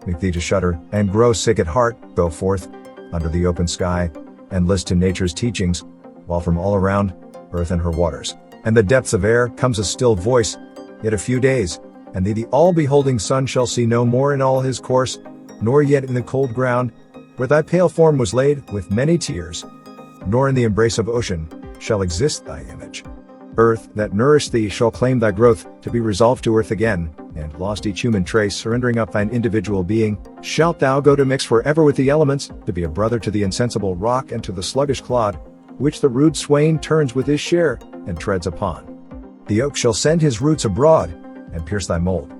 make thee to shudder, and grow sick at heart, go forth, under the open sky, and list to nature's teachings, while from all around, earth and her waters, and the depths of air, comes a still voice, yet a few days, and the all-beholding sun shall see no more in all his course, nor yet in the cold ground, where thy pale form was laid with many tears, nor in the embrace of ocean shall exist thy image. Earth, that nourished thee, shall claim thy growth, to be resolved to earth again, and lost each human trace, surrendering up thine individual being, shalt thou go to mix forever with the elements, to be a brother to the insensible rock and to the sluggish clod, which the rude swain turns with his share, and treads upon. The oak shall send his roots abroad, and pierce thy mold.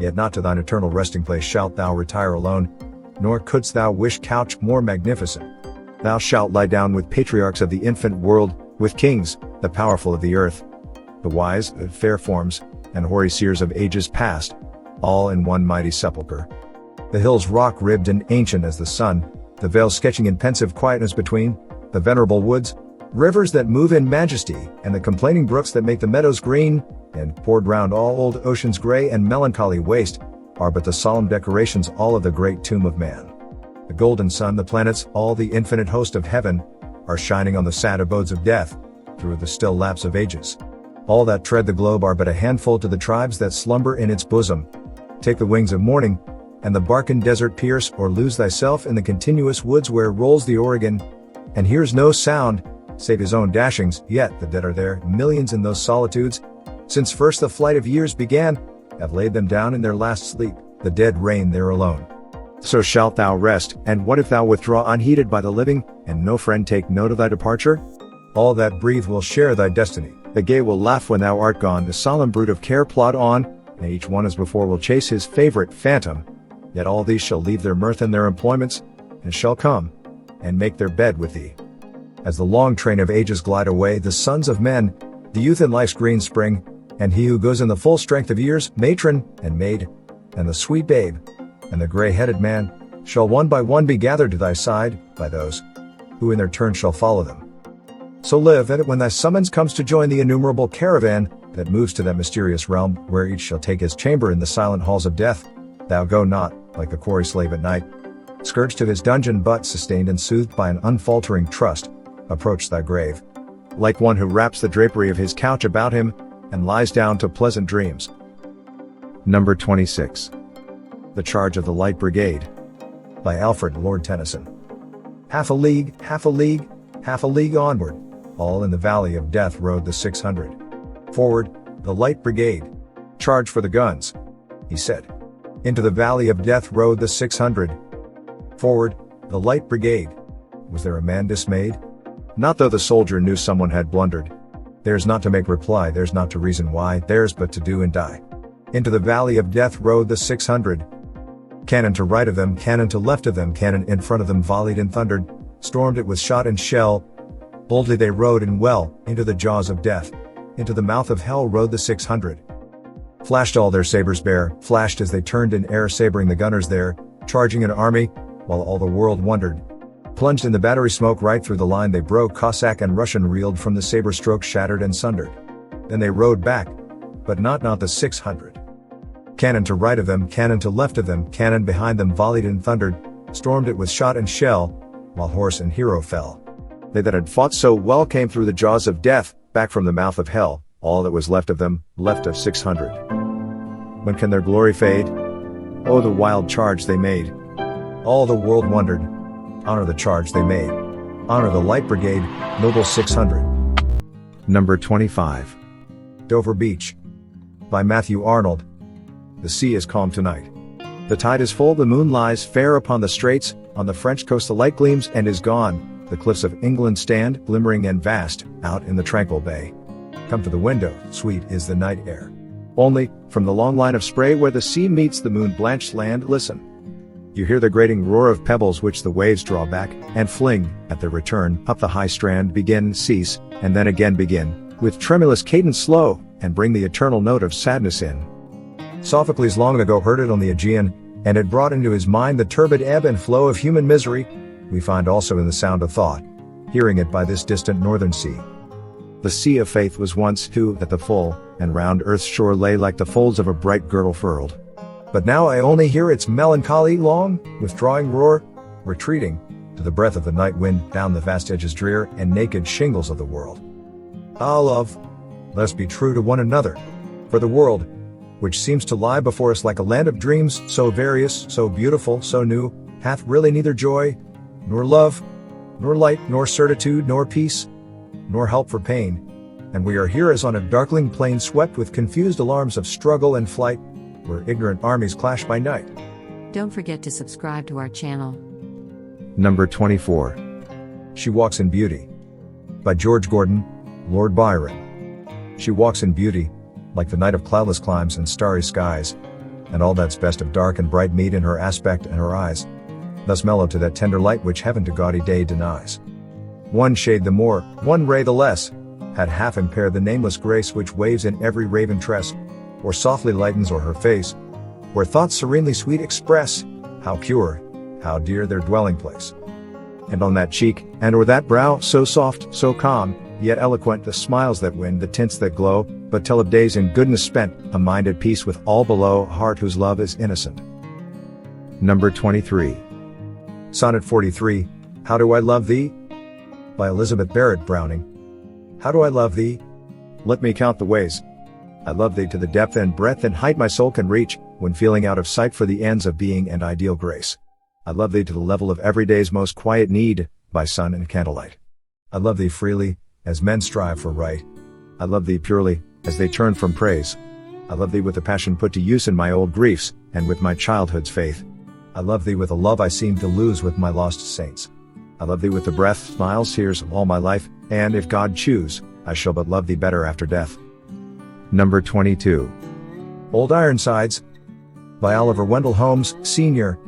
Yet not to thine eternal resting place shalt thou retire alone, nor couldst thou wish couch more magnificent. Thou shalt lie down with patriarchs of the infant world, with kings, the powerful of the earth, the wise, the fair forms, and hoary seers of ages past, all in one mighty sepulchre. The hills rock-ribbed and ancient as the sun, the vales sketching in pensive quietness between, the venerable woods, rivers that move in majesty, and the complaining brooks that make the meadows green, and poured round all old ocean's gray and melancholy waste, are but the solemn decorations all of the great tomb of man. The golden sun, the planets, all the infinite host of heaven, are shining on the sad abodes of death, through the still lapse of ages. All that tread the globe are but a handful to the tribes that slumber in its bosom. Take the wings of morning, and the Barcan desert pierce, or lose thyself in the continuous woods where rolls the Oregon, and hears no sound, save his own dashings, yet the dead are there, millions in those solitudes, since first the flight of years began, have laid them down in their last sleep, the dead reign there alone. So shalt thou rest, and what if thou withdraw unheeded by the living, and no friend take note of thy departure? All that breathe will share thy destiny, the gay will laugh when thou art gone, the solemn brood of care plod on, and each one as before will chase his favorite phantom, yet all these shall leave their mirth and their employments, and shall come, and make their bed with thee. As the long train of ages glide away, the sons of men, the youth in life's green spring, and he who goes in the full strength of years, matron and maid, and the sweet babe, and the gray-headed man, shall one by one be gathered to thy side, by those who in their turn shall follow them. So live, and when thy summons comes to join the innumerable caravan that moves to that mysterious realm, where each shall take his chamber in the silent halls of death, thou go not, like the quarry slave at night, scourged to his dungeon, but sustained and soothed by an unfaltering trust, approach thy grave, like one who wraps the drapery of his couch about him, and lies down to pleasant dreams. Number 26. The Charge of the Light Brigade, by Alfred, Lord Tennyson. Half a league, half a league, half a league onward, all in the valley of death rode the 600. Forward, the Light Brigade. Charge for the guns, he said. Into the valley of death rode the 600. Forward, the Light Brigade. Was there a man dismayed? Not though the soldier knew someone had blundered. Theirs not to make reply, theirs not to reason why, theirs but to do and die. Into the valley of death rode the 600. Cannon to right of them, cannon to left of them, cannon in front of them volleyed and thundered, stormed it with shot and shell. Boldly they rode and well, into the jaws of death, into the mouth of hell rode the 600. Flashed all their sabers bare, flashed as they turned in air, sabering the gunners there, charging an army, while all the world wondered. Plunged in the battery smoke right through the line they broke, Cossack and Russian reeled from the saber stroke, shattered and sundered. Then they rode back, but not the 600. Cannon to right of them, cannon to left of them, cannon behind them volleyed and thundered, stormed it with shot and shell, while horse and hero fell. They that had fought so well came through the jaws of death, back from the mouth of hell, all that was left of them, left of 600. When can their glory fade? Oh, the wild charge they made! All the world wondered. Honor the charge they made. Honor the Light Brigade, noble 600. Number 25. Dover Beach, by Matthew Arnold. The sea is calm tonight. The tide is full, the moon lies fair upon the straits, on the French coast the light gleams and is gone. The cliffs of England stand, glimmering and vast, out in the tranquil bay. Come to the window, sweet is the night air. Only, from the long line of spray where the sea meets the moon-blanched land, listen. You hear the grating roar of pebbles which the waves draw back, and fling, at their return, up the high strand, begin, cease, and then again begin, with tremulous cadence slow, and bring the eternal note of sadness in. Sophocles long ago heard it on the Aegean, and it brought into his mind the turbid ebb and flow of human misery. We find also in the sound of thought, hearing it by this distant northern sea. The sea of faith was once, who, at the full, and round earth's shore lay like the folds of a bright girdle furled. But now I only hear its melancholy, long, withdrawing roar, retreating, to the breath of the night wind, down the vast edges drear and naked shingles of the world. Ah, love, let's be true to one another, for the world, which seems to lie before us like a land of dreams, so various, so beautiful, so new, hath really neither joy, nor love, nor light, nor certitude, nor peace, nor help for pain. And we are here as on a darkling plain swept with confused alarms of struggle and flight, where ignorant armies clash by night. Don't forget to subscribe to our channel. Number 24. She Walks in Beauty. By George Gordon, Lord Byron. She walks in beauty, like the night of cloudless climes and starry skies, and all that's best of dark and bright meet in her aspect and her eyes, thus mellow to that tender light which heaven to gaudy day denies. One shade the more, one ray the less, had half impaired the nameless grace which waves in every raven tress, or softly lightens o'er her face, where thoughts serenely sweet express, how pure, how dear their dwelling place. And on that cheek, and o'er that brow, so soft, so calm, yet eloquent, the smiles that win, the tints that glow, but tell of days in goodness spent, a mind at peace with all below, a heart whose love is innocent. Number 23. Sonnet 43, How Do I Love Thee? By Elizabeth Barrett Browning. How do I love thee? Let me count the ways. I love thee to the depth and breadth and height my soul can reach, when feeling out of sight for the ends of being and ideal grace. I love thee to the level of every day's most quiet need, by sun and candlelight. I love thee freely, as men strive for right. I love thee purely, as they turn from praise. I love thee with a passion put to use in my old griefs, and with my childhood's faith. I love thee with a love I seem to lose with my lost saints. I love thee with the breath, smiles, tears of all my life, and if God choose, I shall but love thee better after death. Number 22. Old Ironsides. By Oliver Wendell Holmes, Sr.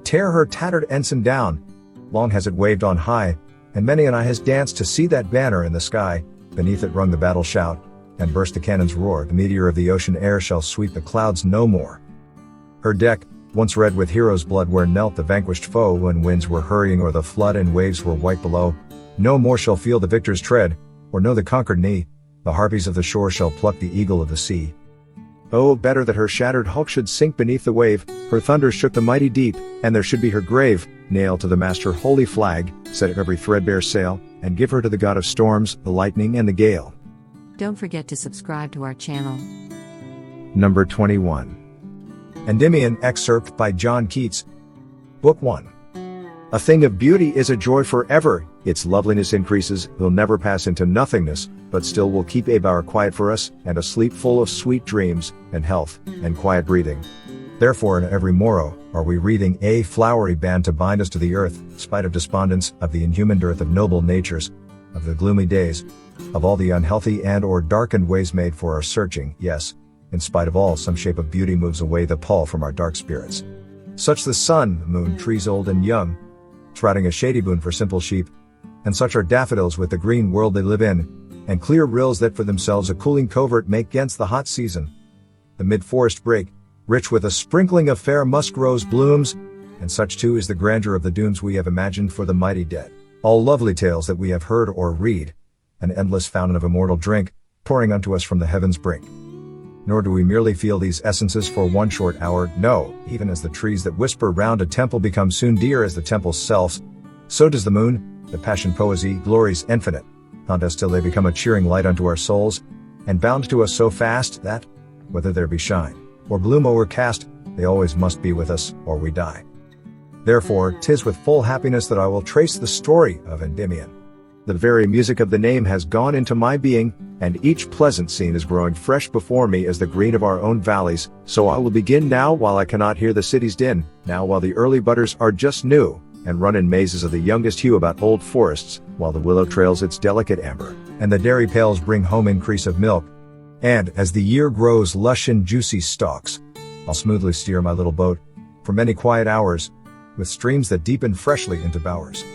Tear her tattered ensign down. Long has it waved on high, and many an eye has danced to see that banner in the sky. Beneath it rung the battle shout, and burst the cannon's roar. The meteor of the ocean air shall sweep the clouds no more. Her deck, once red with heroes' blood, where knelt the vanquished foe when winds were hurrying o'er the flood and waves were white below, no more shall feel the victor's tread, or know the conquered knee. The harpies of the shore shall pluck the eagle of the sea. Oh, better that her shattered hulk should sink beneath the wave, her thunders shook the mighty deep, and there should be her grave, nailed to the mast her holy flag, set every threadbare sail, and give her to the god of storms, the lightning and the gale. Don't forget to subscribe to our channel. Number 21. Endymion, excerpt by John Keats. Book 1. A thing of beauty is a joy forever, its loveliness increases, will never pass into nothingness, but still will keep a bower quiet for us, and a sleep full of sweet dreams, and health, and quiet breathing. Therefore in every morrow, are we wreathing a flowery band to bind us to the earth, spite of despondence, of the inhuman dearth of noble natures, of the gloomy days, of all the unhealthy and or darkened ways made for our searching, yes, in spite of all some shape of beauty moves away the pall from our dark spirits. Such the sun, the moon, trees old and young, trotting a shady boon for simple sheep, and such are daffodils with the green world they live in, and clear rills that for themselves a cooling covert make 'gainst the hot season. The mid-forest brake, rich with a sprinkling of fair musk rose blooms, and such too is the grandeur of the dooms we have imagined for the mighty dead. All lovely tales that we have heard or read, an endless fountain of immortal drink, pouring unto us from the heaven's brink. Nor do we merely feel these essences for one short hour, no, even as the trees that whisper round a temple become soon dear as the temple's selves, so does the moon, the passion poesy, glories infinite, haunt us till they become a cheering light unto our souls, and bound to us so fast that, whether there be shine, or bloom o'ercast, they always must be with us, or we die. Therefore, 'tis with full happiness that I will trace the story of Endymion. The very music of the name has gone into my being, and each pleasant scene is growing fresh before me as the green of our own valleys, so I will begin now while I cannot hear the city's din, now while the early budders are just new, and run in mazes of the youngest hue about old forests, while the willow trails its delicate amber, and the dairy pails bring home increase of milk. And, as the year grows lush in juicy stalks, I'll smoothly steer my little boat, for many quiet hours, with streams that deepen freshly into bowers.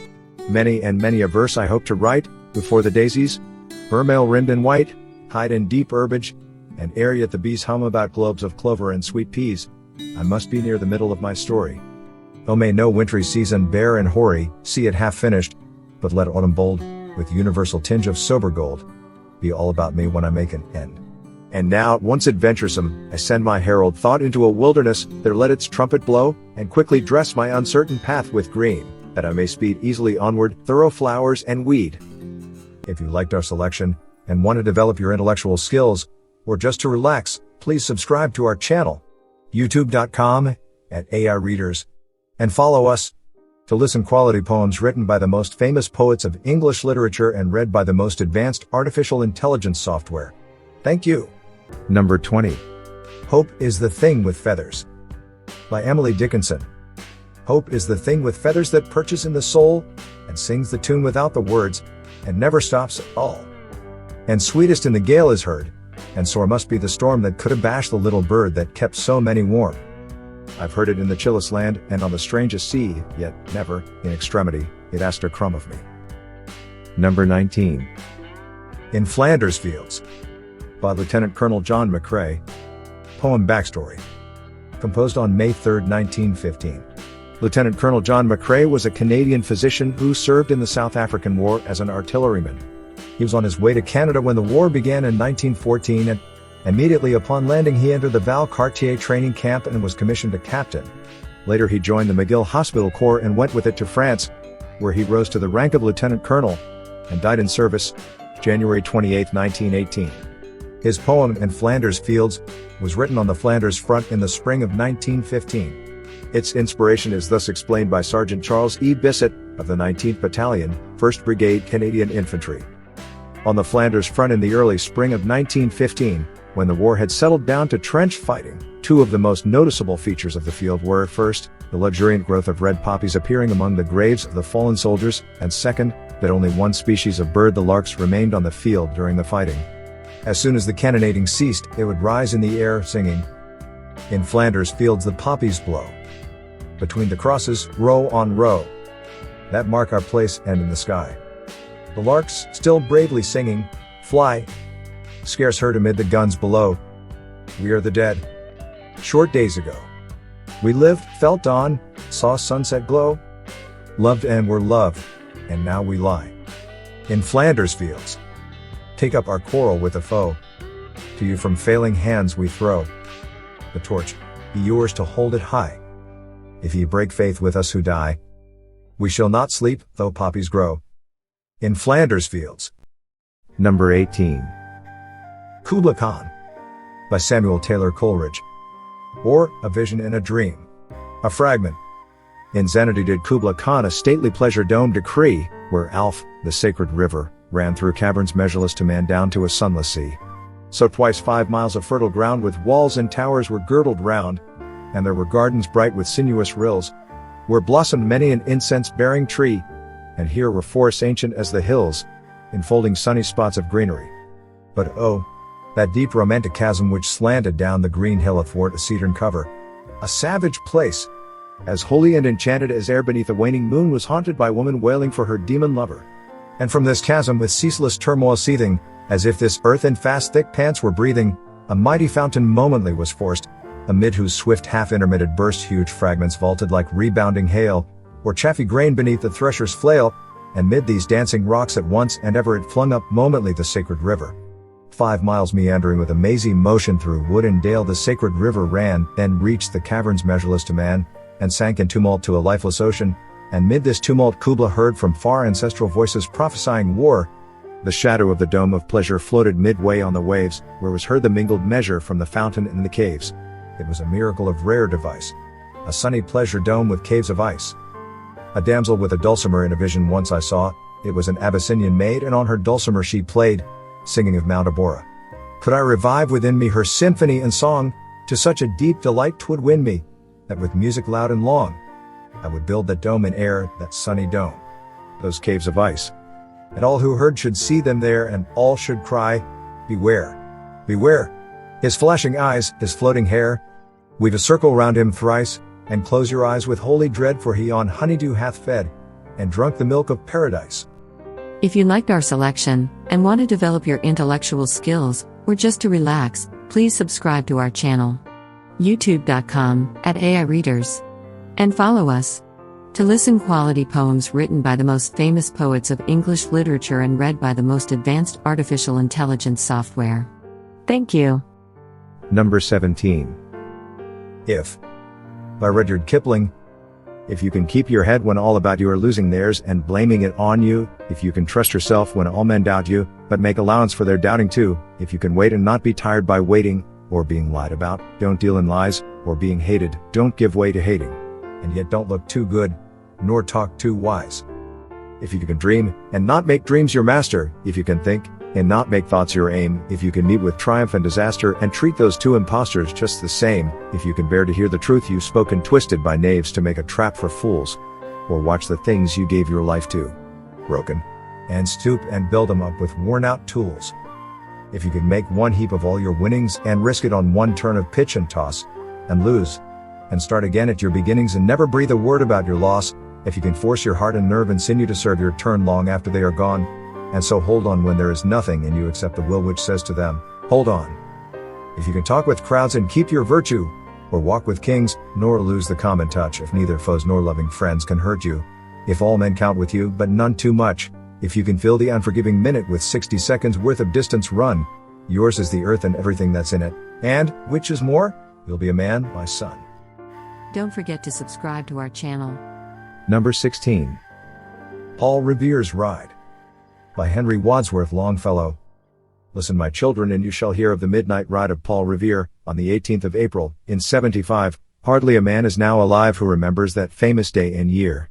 Many and many a verse I hope to write, before the daisies, vermeil rimmed in white, hide in deep herbage, and ere yet the bees hum about globes of clover and sweet peas, I must be near the middle of my story. Oh, may no wintry season bare and hoary, see it half finished, but let autumn bold, with universal tinge of sober gold, be all about me when I make an end. And now, once adventuresome, I send my herald thought into a wilderness, there let its trumpet blow, and quickly dress my uncertain path with green, that I may speed easily onward, thorough flowers and weed. If you liked our selection, and want to develop your intellectual skills, or just to relax, please subscribe to our channel, youtube.com/AI-readers, and follow us to listen quality poems written by the most famous poets of English literature and read by the most advanced artificial intelligence software. Thank you. Number 20. Hope is the Thing with Feathers, by Emily Dickinson. Hope is the thing with feathers that perches in the soul, and sings the tune without the words, and never stops at all. And sweetest in the gale is heard, and sore must be the storm that could abash the little bird that kept so many warm. I've heard it in the chillest land, and on the strangest sea, yet never, in extremity, it asked a crumb of me. Number 19. In Flanders Fields, by Lieutenant Colonel John McCrae. Poem backstory. Composed on May 3, 1915. Lieutenant Colonel John McCrae was a Canadian physician who served in the South African War as an artilleryman. He was on his way to Canada when the war began in 1914, and immediately upon landing he entered the Valcartier training camp and was commissioned a captain. Later he joined the McGill Hospital Corps and went with it to France, where he rose to the rank of lieutenant colonel, and died in service, January 28, 1918. His poem In Flanders Fields was written on the Flanders front in the spring of 1915. Its inspiration is thus explained by Sergeant Charles E. Bysshe of the 19th Battalion, 1st Brigade Canadian Infantry. On the Flanders front in the early spring of 1915, when the war had settled down to trench fighting, two of the most noticeable features of the field were, first, the luxuriant growth of red poppies appearing among the graves of the fallen soldiers, and second, that only one species of bird, the larks, remained on the field during the fighting. As soon as the cannonading ceased, they would rise in the air, singing, "In Flanders fields the poppies blow. Between the crosses, row on row, that mark our place and in the sky. The larks, still bravely singing, fly, scarce heard amid the guns below. We are the dead. Short days ago, we lived, felt dawn, saw sunset glow, loved and were loved, and now we lie. In Flanders fields, take up our quarrel with the foe. To you from failing hands we throw. The torch, be yours to hold it high. If ye break faith with us who die, we shall not sleep, though poppies grow. In Flanders fields." Number 18. Kubla Khan, by Samuel Taylor Coleridge. Or, A Vision in a Dream. A fragment. In Xanadu did Kubla Khan a stately pleasure-dome decree, where Alf, the sacred river, ran through caverns measureless to man down to a sunless sea. So twice 5 miles of fertile ground with walls and towers were girdled round, and there were gardens bright with sinuous rills, where blossomed many an incense-bearing tree, and here were forests ancient as the hills, enfolding sunny spots of greenery. But oh, that deep romantic chasm which slanted down the green hill athwart a cedarn cover, a savage place, as holy and enchanted as ere beneath a waning moon was haunted by woman wailing for her demon lover. And from this chasm with ceaseless turmoil seething, as if this earth in fast thick pants were breathing, a mighty fountain momently was forced, amid whose swift half-intermitted burst huge fragments vaulted like rebounding hail, or chaffy grain beneath the thresher's flail, and mid these dancing rocks at once and ever it flung up momently the sacred river. 5 miles meandering with a mazy motion through wood and dale the sacred river ran, then reached the caverns measureless to man, and sank in tumult to a lifeless ocean, and mid this tumult Kubla heard from far ancestral voices prophesying war. The shadow of the dome of pleasure floated midway on the waves, where was heard the mingled measure from the fountain in the caves. It was a miracle of rare device, a sunny pleasure dome with caves of ice. A damsel with a dulcimer in a vision once I saw, it was an Abyssinian maid, and on her dulcimer she played, singing of Mount Abora. Could I revive within me her symphony and song, to such a deep delight 'twould win me, that with music loud and long, I would build that dome in air, that sunny dome, those caves of ice. And all who heard should see them there, and all should cry, beware, beware, his flashing eyes, his floating hair, weave a circle round him thrice, and close your eyes with holy dread, for he on honeydew hath fed, and drunk the milk of paradise. If you liked our selection, and want to develop your intellectual skills, or just to relax, please subscribe to our channel, youtube.com/AI-readers, and follow us to listen quality poems written by the most famous poets of English literature and read by the most advanced artificial intelligence software. Thank you. Number 17. If, by Rudyard Kipling. If you can keep your head when all about you are losing theirs and blaming it on you, if you can trust yourself when all men doubt you, but make allowance for their doubting too, if you can wait and not be tired by waiting, or being lied about. Don't deal in lies, or being hated. Don't give way to hating. And yet don't look too good, nor talk too wise. If you can dream, and not make dreams your master, if you can think, and not make thoughts your aim, if you can meet with triumph and disaster, and treat those two impostors just the same, if you can bear to hear the truth you spoke and twisted by knaves to make a trap for fools, or watch the things you gave your life to broken, and stoop and build them up with worn-out tools. If you can make one heap of all your winnings and risk it on one turn of pitch and toss, and lose, and start again at your beginnings and never breathe a word about your loss, if you can force your heart and nerve and sinew to serve your turn long after they are gone, and so hold on when there is nothing in you except the will which says to them, hold on. If you can talk with crowds and keep your virtue, or walk with kings, nor lose the common touch, if neither foes nor loving friends can hurt you, if all men count with you but none too much, if you can fill the unforgiving minute with 60 seconds worth of distance run, yours is the earth and everything that's in it, and, which is more, you'll be a man, my son. Don't forget to subscribe to our channel. Number 16. Paul Revere's Ride. By Henry Wadsworth Longfellow. Listen, my children, and you shall hear of the midnight ride of Paul Revere, on the 18th of April, in 75. Hardly a man is now alive who remembers that famous day and year.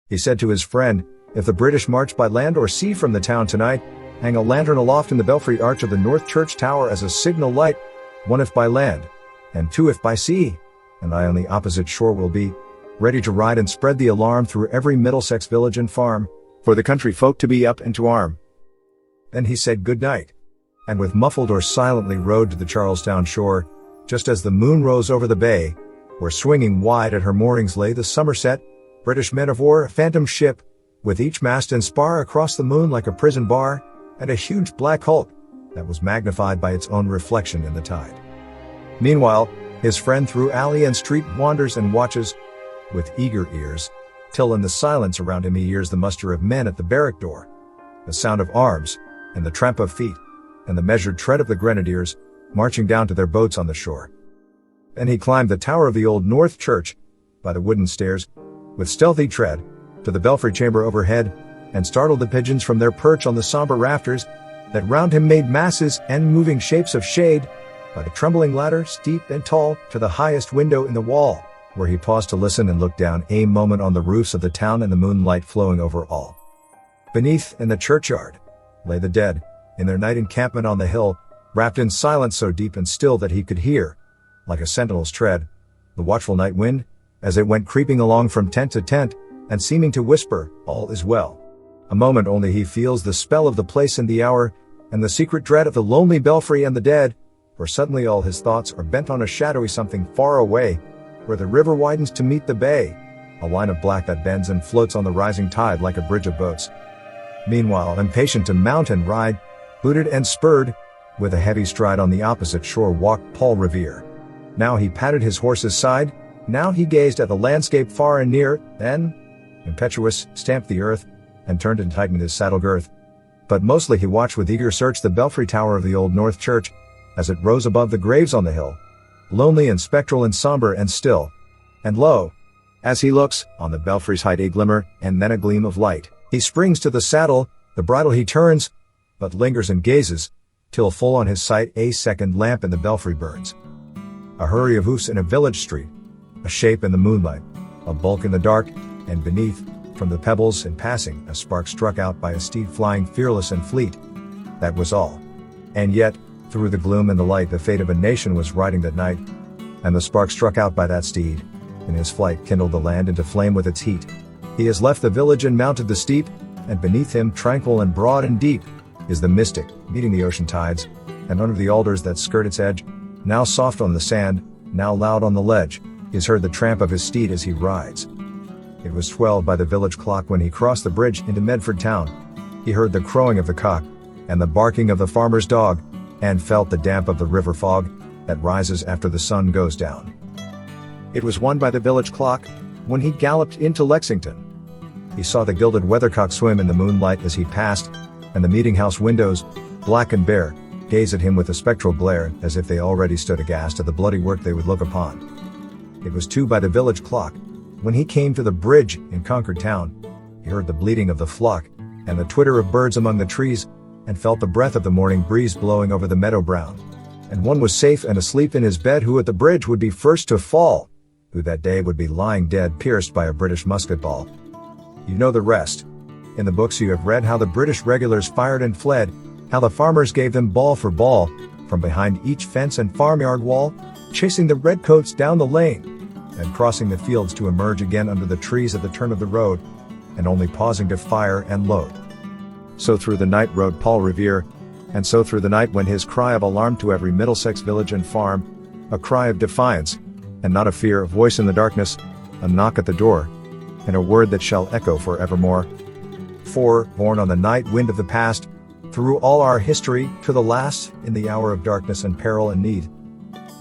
He said to his friend, if the British march by land or sea from the town tonight, hang a lantern aloft in the belfry arch of the North Church Tower as a signal light, one if by land, and two if by sea, and I on the opposite shore will be, ready to ride and spread the alarm through every Middlesex village and farm, for the country folk to be up and to arm. Then he said good night, and with muffled or silently rode to the Charlestown shore, just as the moon rose over the bay, where swinging wide at her moorings lay the Somerset, British men of war, a phantom ship, with each mast and spar across the moon like a prison bar, and a huge black hulk that was magnified by its own reflection in the tide. Meanwhile, his friend through alley and street wanders and watches, with eager ears, till in the silence around him he hears the muster of men at the barrack door, the sound of arms, and the tramp of feet, and the measured tread of the grenadiers, marching down to their boats on the shore. Then he climbed the tower of the old North Church, by the wooden stairs, with stealthy tread, to the belfry chamber overhead, and startled the pigeons from their perch on the somber rafters, that round him made masses and moving shapes of shade, by the trembling ladder, steep and tall, to the highest window in the wall, where he paused to listen and look down a moment on the roofs of the town and the moonlight flowing over all. Beneath, in the churchyard, lay the dead, in their night encampment on the hill, wrapped in silence so deep and still that he could hear, like a sentinel's tread, the watchful night wind, as it went creeping along from tent to tent, and seeming to whisper, all is well. A moment only he feels the spell of the place and the hour, and the secret dread of the lonely belfry and the dead, for suddenly all his thoughts are bent on a shadowy something far away, where the river widens to meet the bay, a line of black that bends and floats on the rising tide like a bridge of boats. Meanwhile, impatient to mount and ride, booted and spurred, with a heavy stride on the opposite shore walked Paul Revere. Now he patted his horse's side, now he gazed at the landscape far and near, then, impetuous, stamped the earth, and turned and tightened his saddle girth. But mostly he watched with eager search the belfry tower of the old North Church, as it rose above the graves on the hill, lonely and spectral and somber and still. And lo, as he looks, on the belfry's height a glimmer, and then a gleam of light. He springs to the saddle, the bridle he turns, but lingers and gazes, till full on his sight a second lamp in the belfry burns. A hurry of hoofs in a village street, a shape in the moonlight, a bulk in the dark, and beneath, from the pebbles in passing, a spark struck out by a steed flying fearless and fleet. That was all. And yet, through the gloom and the light, the fate of a nation was riding that night, and the spark struck out by that steed, in his flight kindled the land into flame with its heat. He has left the village and mounted the steep, and beneath him, tranquil and broad and deep, is the mystic, meeting the ocean tides, and under the alders that skirt its edge, now soft on the sand, now loud on the ledge, is heard the tramp of his steed as he rides. It was 12 by the village clock when he crossed the bridge into Medford town. He heard the crowing of the cock, and the barking of the farmer's dog, and felt the damp of the river fog, that rises after the sun goes down. It was 1 by the village clock, when he galloped into Lexington. He saw the gilded weathercock swim in the moonlight as he passed, and the meeting-house windows, black and bare, gaze at him with a spectral glare, as if they already stood aghast at the bloody work they would look upon. It was 2 by the village clock, when he came to the bridge in Concord town. He heard the bleating of the flock, and the twitter of birds among the trees, and felt the breath of the morning breeze blowing over the meadow brown, And one was safe and asleep in his bed, who at the bridge would be first to fall, who that day would be lying dead, pierced by a British musket ball. You know the rest. In the books you have read how the British regulars fired and fled, how the farmers gave them ball for ball, from behind each fence and farmyard wall, chasing the redcoats down the lane, and crossing the fields to emerge again under the trees at the turn of the road, and only pausing to fire and load. So through the night rode Paul Revere, and so through the night went his cry of alarm to every Middlesex village and farm, a cry of defiance, and not of fear, a voice in the darkness, a knock at the door, and a word that shall echo for evermore. For, born on the night wind of the past, through all our history, to the last, in the hour of darkness and peril and need,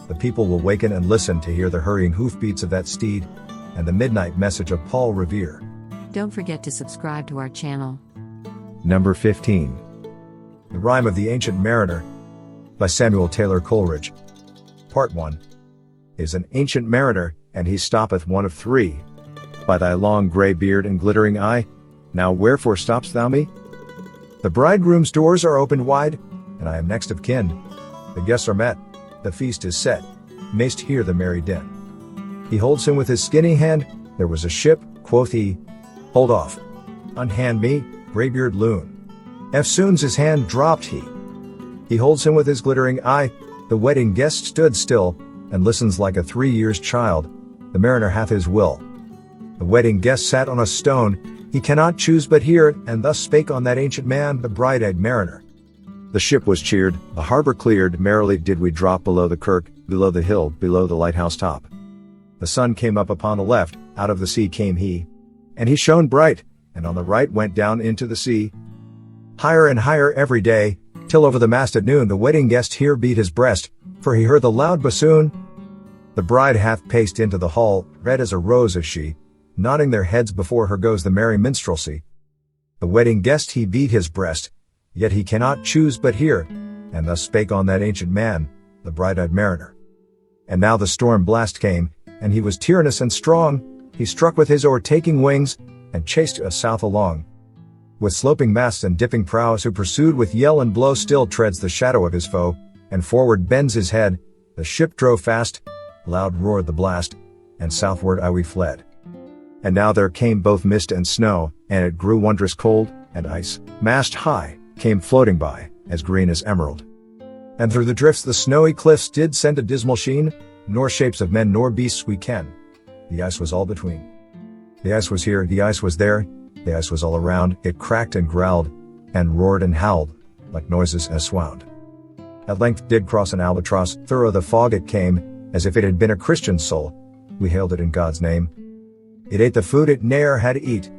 the people will waken and listen to hear the hurrying hoofbeats of that steed, and the midnight message of Paul Revere. Don't forget to subscribe to our channel. Number 15. The Rime of the Ancient Mariner, by Samuel Taylor Coleridge. Part 1. Is an ancient mariner, and he stoppeth one of three. By thy long grey beard and glittering eye, now wherefore stopp'st thou me? The bridegroom's doors are opened wide, and I am next of kin. The guests are met, the feast is set, mayst hear the merry din. He holds him with his skinny hand, there was a ship, quoth he, hold off, unhand me, greybeard loon. Eftsoons his hand dropped he. He holds him with his glittering eye, the wedding guest stood still, and listens like a 3 years child, the mariner hath his will. The wedding guest sat on a stone, he cannot choose but hear, and thus spake on that ancient man, the bright-eyed mariner. The ship was cheered, the harbor cleared, merrily did we drop below the kirk, below the hill, below the lighthouse top. The sun came up upon the left, out of the sea came he, and he shone bright, and on the right went down into the sea. Higher and higher every day, till over the mast at noon the wedding guest here beat his breast, for he heard the loud bassoon. The bride hath paced into the hall, red as a rose is she, nodding their heads before her goes the merry minstrelsy. The wedding guest he beat his breast, yet he cannot choose but hear, and thus spake on that ancient man, the bright-eyed mariner. And now the storm blast came, and he was tyrannous and strong, he struck with his o'ertaking wings, and chased us south along. With sloping masts and dipping prows, who pursued with yell and blow, still treads the shadow of his foe, and forward bends his head. The ship drove fast, loud roared the blast, and southward we fled. And now there came both mist and snow, and it grew wondrous cold, and ice, mast high, came floating by, as green as emerald. And through the drifts the snowy cliffs did send a dismal sheen, nor shapes of men nor beasts we ken. The ice was all between. The ice was here, the ice was there, the ice was all around, it cracked and growled, and roared and howled, like noises as swound. At length did cross an albatross, thorough the fog it came, as if it had been a Christian soul, we hailed it in God's name. It ate the food it ne'er had to eat,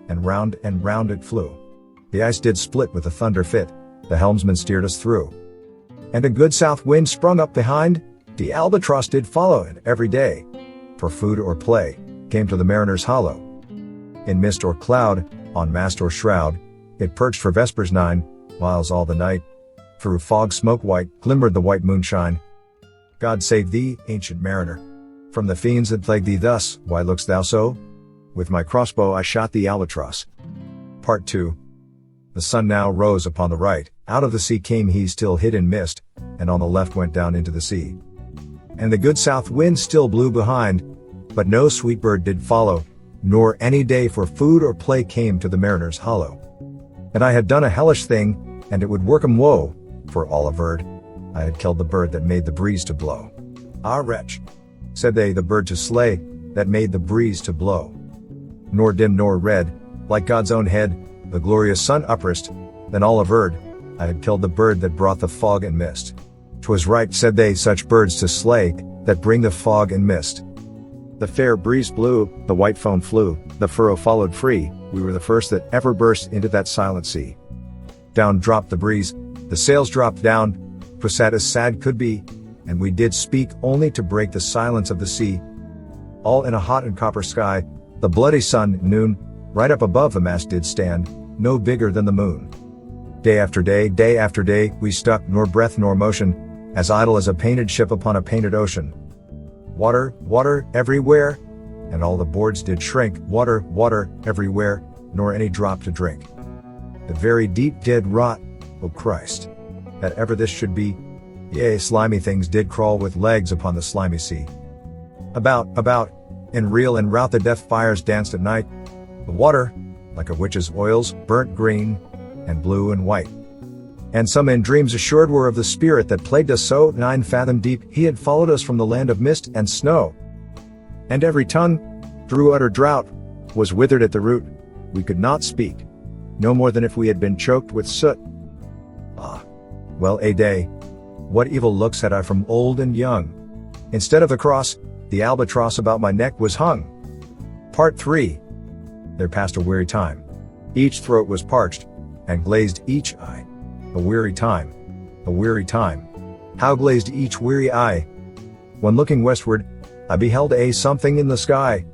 and round it flew. The ice did split with a thunder fit, the helmsman steered us through. And a good south wind sprung up behind, the albatross did follow it every day, for food or play, came to the mariner's hollow. In mist or cloud, on mast or shroud, it perched for vespers 9, whiles all the night, through fog smoke white, glimmered the white moonshine. God save thee, ancient mariner, from the fiends that plague thee thus. Why look'st thou so? With my crossbow I shot the albatross. Part 2. The sun now rose upon the right, out of the sea came he still hid in mist, and on the left went down into the sea. And the good south wind still blew behind, but no sweet bird did follow, nor any day for food or play came to the mariner's hollow. And I had done a hellish thing, and it would work 'em woe, for all averred, I had killed the bird that made the breeze to blow. Ah wretch, said they, the bird to slay, that made the breeze to blow. Nor dim nor red, like God's own head, the glorious sun uprist, then all averred, I had killed the bird that brought the fog and mist. 'Twas right, said they, such birds to slay, that bring the fog and mist. The fair breeze blew, the white foam flew, the furrow followed free, we were the first that ever burst into that silent sea. Down dropped the breeze, the sails dropped down, 'twas sad as sad could be, and we did speak only to break the silence of the sea. All in a hot and copper sky, the bloody sun at noon, right up above the mast did stand, no bigger than the moon. Day after day, we stuck, nor breath nor motion, as idle as a painted ship upon a painted ocean. Water, water, everywhere, and all the boards did shrink, water, water, everywhere, nor any drop to drink. The very deep did rot, O Christ, that ever this should be, Yea, slimy things did crawl with legs upon the slimy sea. About, in reel and rout the death fires danced at night. The water, like a witch's oils, burnt green, and blue and white. And some in dreams assured were of the spirit that plagued us so, 9 fathom deep, he had followed us from the land of mist and snow. And every tongue, through utter drought, was withered at the root. We could not speak, no more than if we had been choked with soot. Ah, well a day, what evil looks had I from old and young. Instead of the cross, the albatross about my neck was hung. Part 3. There passed a weary time. Each throat was parched, and glazed each eye. A weary time. A weary time. How glazed each weary eye. When looking westward, I beheld a something in the sky.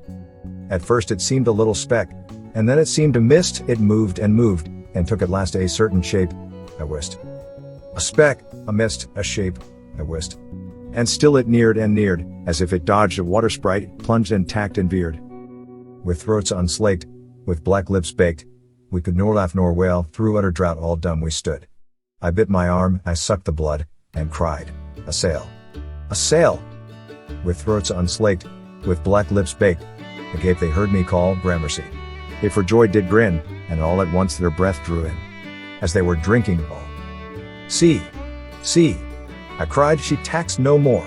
At first it seemed a little speck, and then it seemed a mist. It moved, and took at last a certain shape, I wist. A speck, a mist, a shape, I wist. And still it neared and neared, as if it dodged a water sprite, plunged and tacked and veered. With throats unslaked, with black lips baked, we could nor laugh nor wail, through utter drought all dumb we stood. I bit my arm, I sucked the blood, and cried, a sail! A sail! With throats unslaked, with black lips baked, agape they heard me call, Gramercy. They for joy did grin, and all at once their breath drew in, as they were drinking all. See! See! I cried, she tacks no more.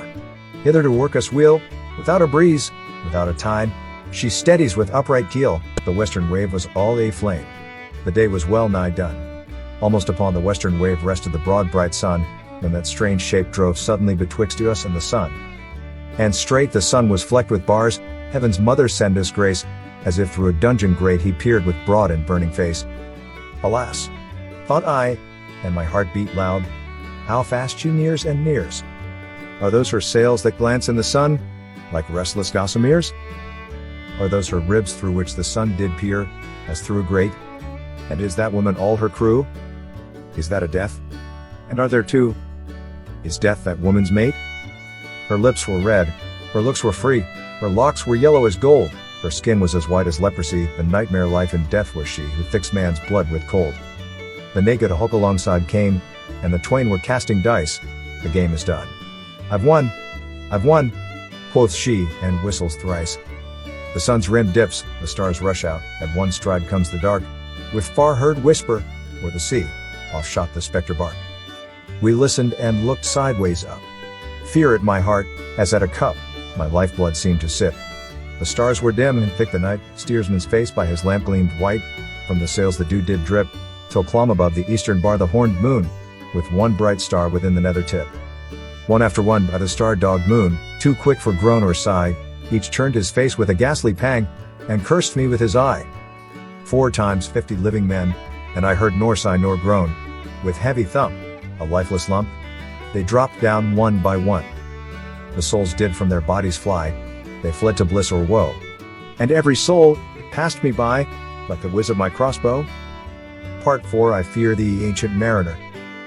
Hither to work us wheel, without a breeze, without a tide, she steadies with upright keel. The western wave was all a flame. The day was well nigh done. Almost upon the western wave rested the broad bright sun, when that strange shape drove suddenly betwixt us and the sun. And straight the sun was flecked with bars, heaven's mother send us grace, as if through a dungeon grate he peered with broad and burning face. Alas! Thought I, and my heart beat loud, how fast she nears and nears. Are those her sails that glance in the sun, like restless gossameres? Are those her ribs through which the sun did peer, as through a grate? And is that woman all her crew? Is that a death? And are there two? Is death that woman's mate? Her lips were red, her looks were free, her locks were yellow as gold, her skin was as white as leprosy, the nightmare life and death was she who thicks man's blood with cold. The naked hulk alongside came, and the twain were casting dice. The game is done. I've won, quoth she, and whistles thrice. The sun's rim dips, the stars rush out, at one stride comes the dark, with far heard whisper, o'er the sea, off shot the spectre bark. We listened and looked sideways up. Fear at my heart, as at a cup, my lifeblood seemed to sip. The stars were dim and thick the night, steersman's face by his lamp gleamed white, from the sails the dew did drip, till clomb above the eastern bar the horned moon, with one bright star within the nether tip. One after one by the star-dogged moon, too quick for groan or sigh, each turned his face with a ghastly pang, and cursed me with his eye. 4 times 50 living men, and I heard nor sigh nor groan, with heavy thump, a lifeless lump, they dropped down one by one. The souls did from their bodies fly, they fled to bliss or woe. And every soul passed me by, like the whiz of my crossbow. Part 4. I fear thee, ancient mariner.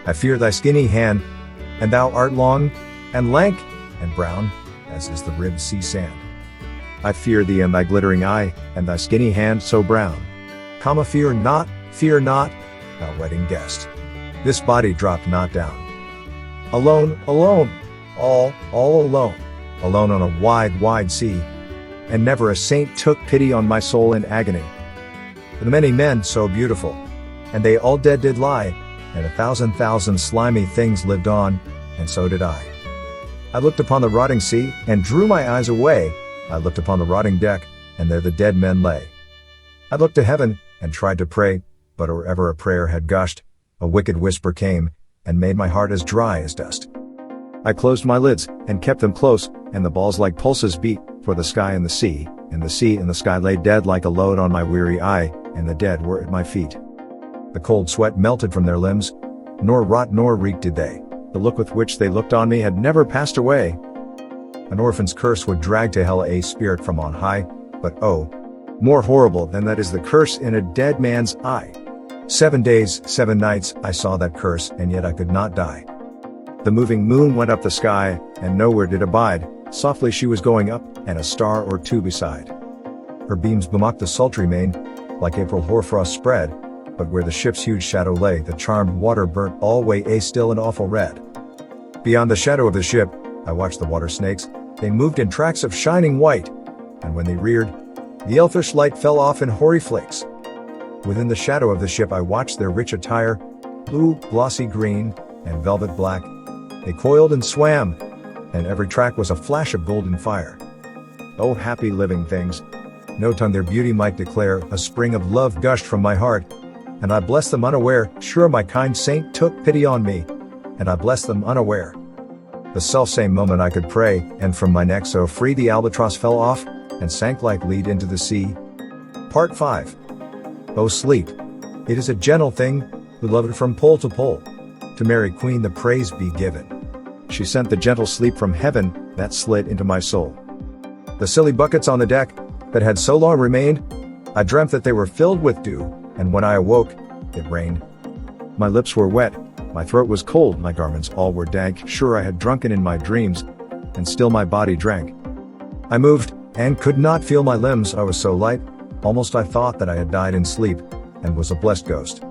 I fear thy skinny hand, and thou art long, and lank, and brown, as is the ribbed sea sand. I fear thee and thy glittering eye, and thy skinny hand so brown. Fear not, thou wedding guest. This body dropped not down. Alone, all alone on a wide, wide sea, and never a saint took pity on my soul in agony. The many men so beautiful, and they all dead did lie, and 1,000 slimy things lived on, and so did I. I looked upon the rotting sea, and drew my eyes away. I looked upon the rotting deck, and there the dead men lay. I looked to heaven, and tried to pray, but or ever a prayer had gushed, a wicked whisper came, and made my heart as dry as dust. I closed my lids, and kept them close, and the balls like pulses beat, for the sky and the sea and the sky lay dead like a load on my weary eye, and the dead were at my feet. The cold sweat melted from their limbs, nor rot nor reek did they. The look with which they looked on me had never passed away. An orphan's curse would drag to hell a spirit from on high, but oh, more horrible than that is the curse in a dead man's eye. 7 days, 7 nights, I saw that curse, and yet I could not die. The moving moon went up the sky, and nowhere did abide. Softly she was going up, and a star or two beside. Her beams bemocked the sultry main, like April hoarfrost spread, but where the ship's huge shadow lay, the charmed water burnt alway a still and awful red. Beyond the shadow of the ship, I watched the water snakes. They moved in tracks of shining white, and when they reared, the elfish light fell off in hoary flakes. Within the shadow of the ship I watched their rich attire, blue, glossy green, and velvet black. They coiled and swam, and every track was a flash of golden fire. Oh, happy living things! No tongue their beauty might declare, a spring of love gushed from my heart, and I blessed them unaware, sure my kind saint took pity on me, and I blessed them unaware. The selfsame moment I could pray, and from my neck so free the albatross fell off, and sank like lead into the sea. Part 5. O sleep! It is a gentle thing, beloved from pole to pole. To Mary Queen the praise be given. She sent the gentle sleep from heaven, that slid into my soul. The silly buckets on the deck, that had so long remained, I dreamt that they were filled with dew, and when I awoke, it rained. My lips were wet, my throat was cold, my garments all were dank, sure I had drunken in my dreams, and still my body drank. I moved, and could not feel my limbs, I was so light, almost I thought that I had died in sleep, and was a blessed ghost.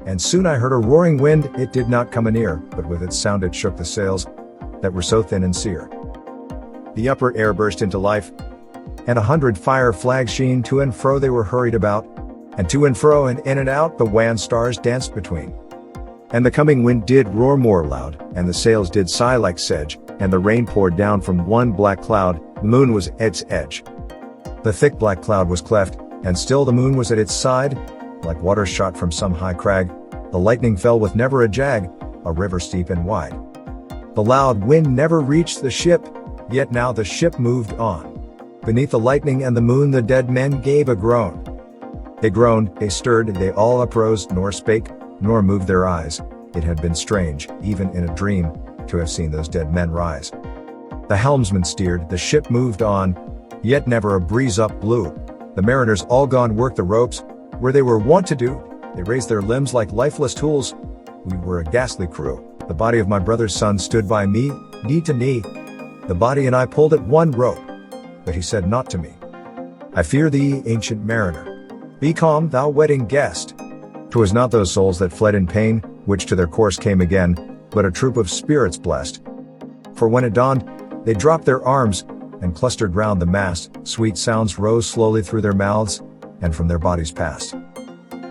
And soon I heard a roaring wind, it did not come anear, but with its sound it shook the sails, that were so thin and sere. The upper air burst into life, and 100 fire flags sheen, to and fro they were hurried about, and to and fro and in and out the wan stars danced between. And the coming wind did roar more loud, and the sails did sigh like sedge, and the rain poured down from one black cloud, the moon was at its edge. The thick black cloud was cleft, and still the moon was at its side, like water shot from some high crag, the lightning fell with never a jag, a river steep and wide. The loud wind never reached the ship, yet now the ship moved on. Beneath the lightning and the moon the dead men gave a groan. They groaned, they stirred, they all uprose, nor spake, nor moved their eyes. It had been strange, even in a dream, to have seen those dead men rise. The helmsman steered, the ship moved on, yet never a breeze up blew. The mariners all gone worked the ropes, where they were wont to do. They raised their limbs like lifeless tools. We were a ghastly crew. The body of my brother's son stood by me, knee to knee. The body and I pulled at one rope, but he said not to me, I fear thee, ancient mariner. Be calm, thou wedding guest. 'Twas not those souls that fled in pain, which to their course came again, but a troop of spirits blessed. For when it dawned, they dropped their arms, and clustered round the mast, sweet sounds rose slowly through their mouths, and from their bodies passed.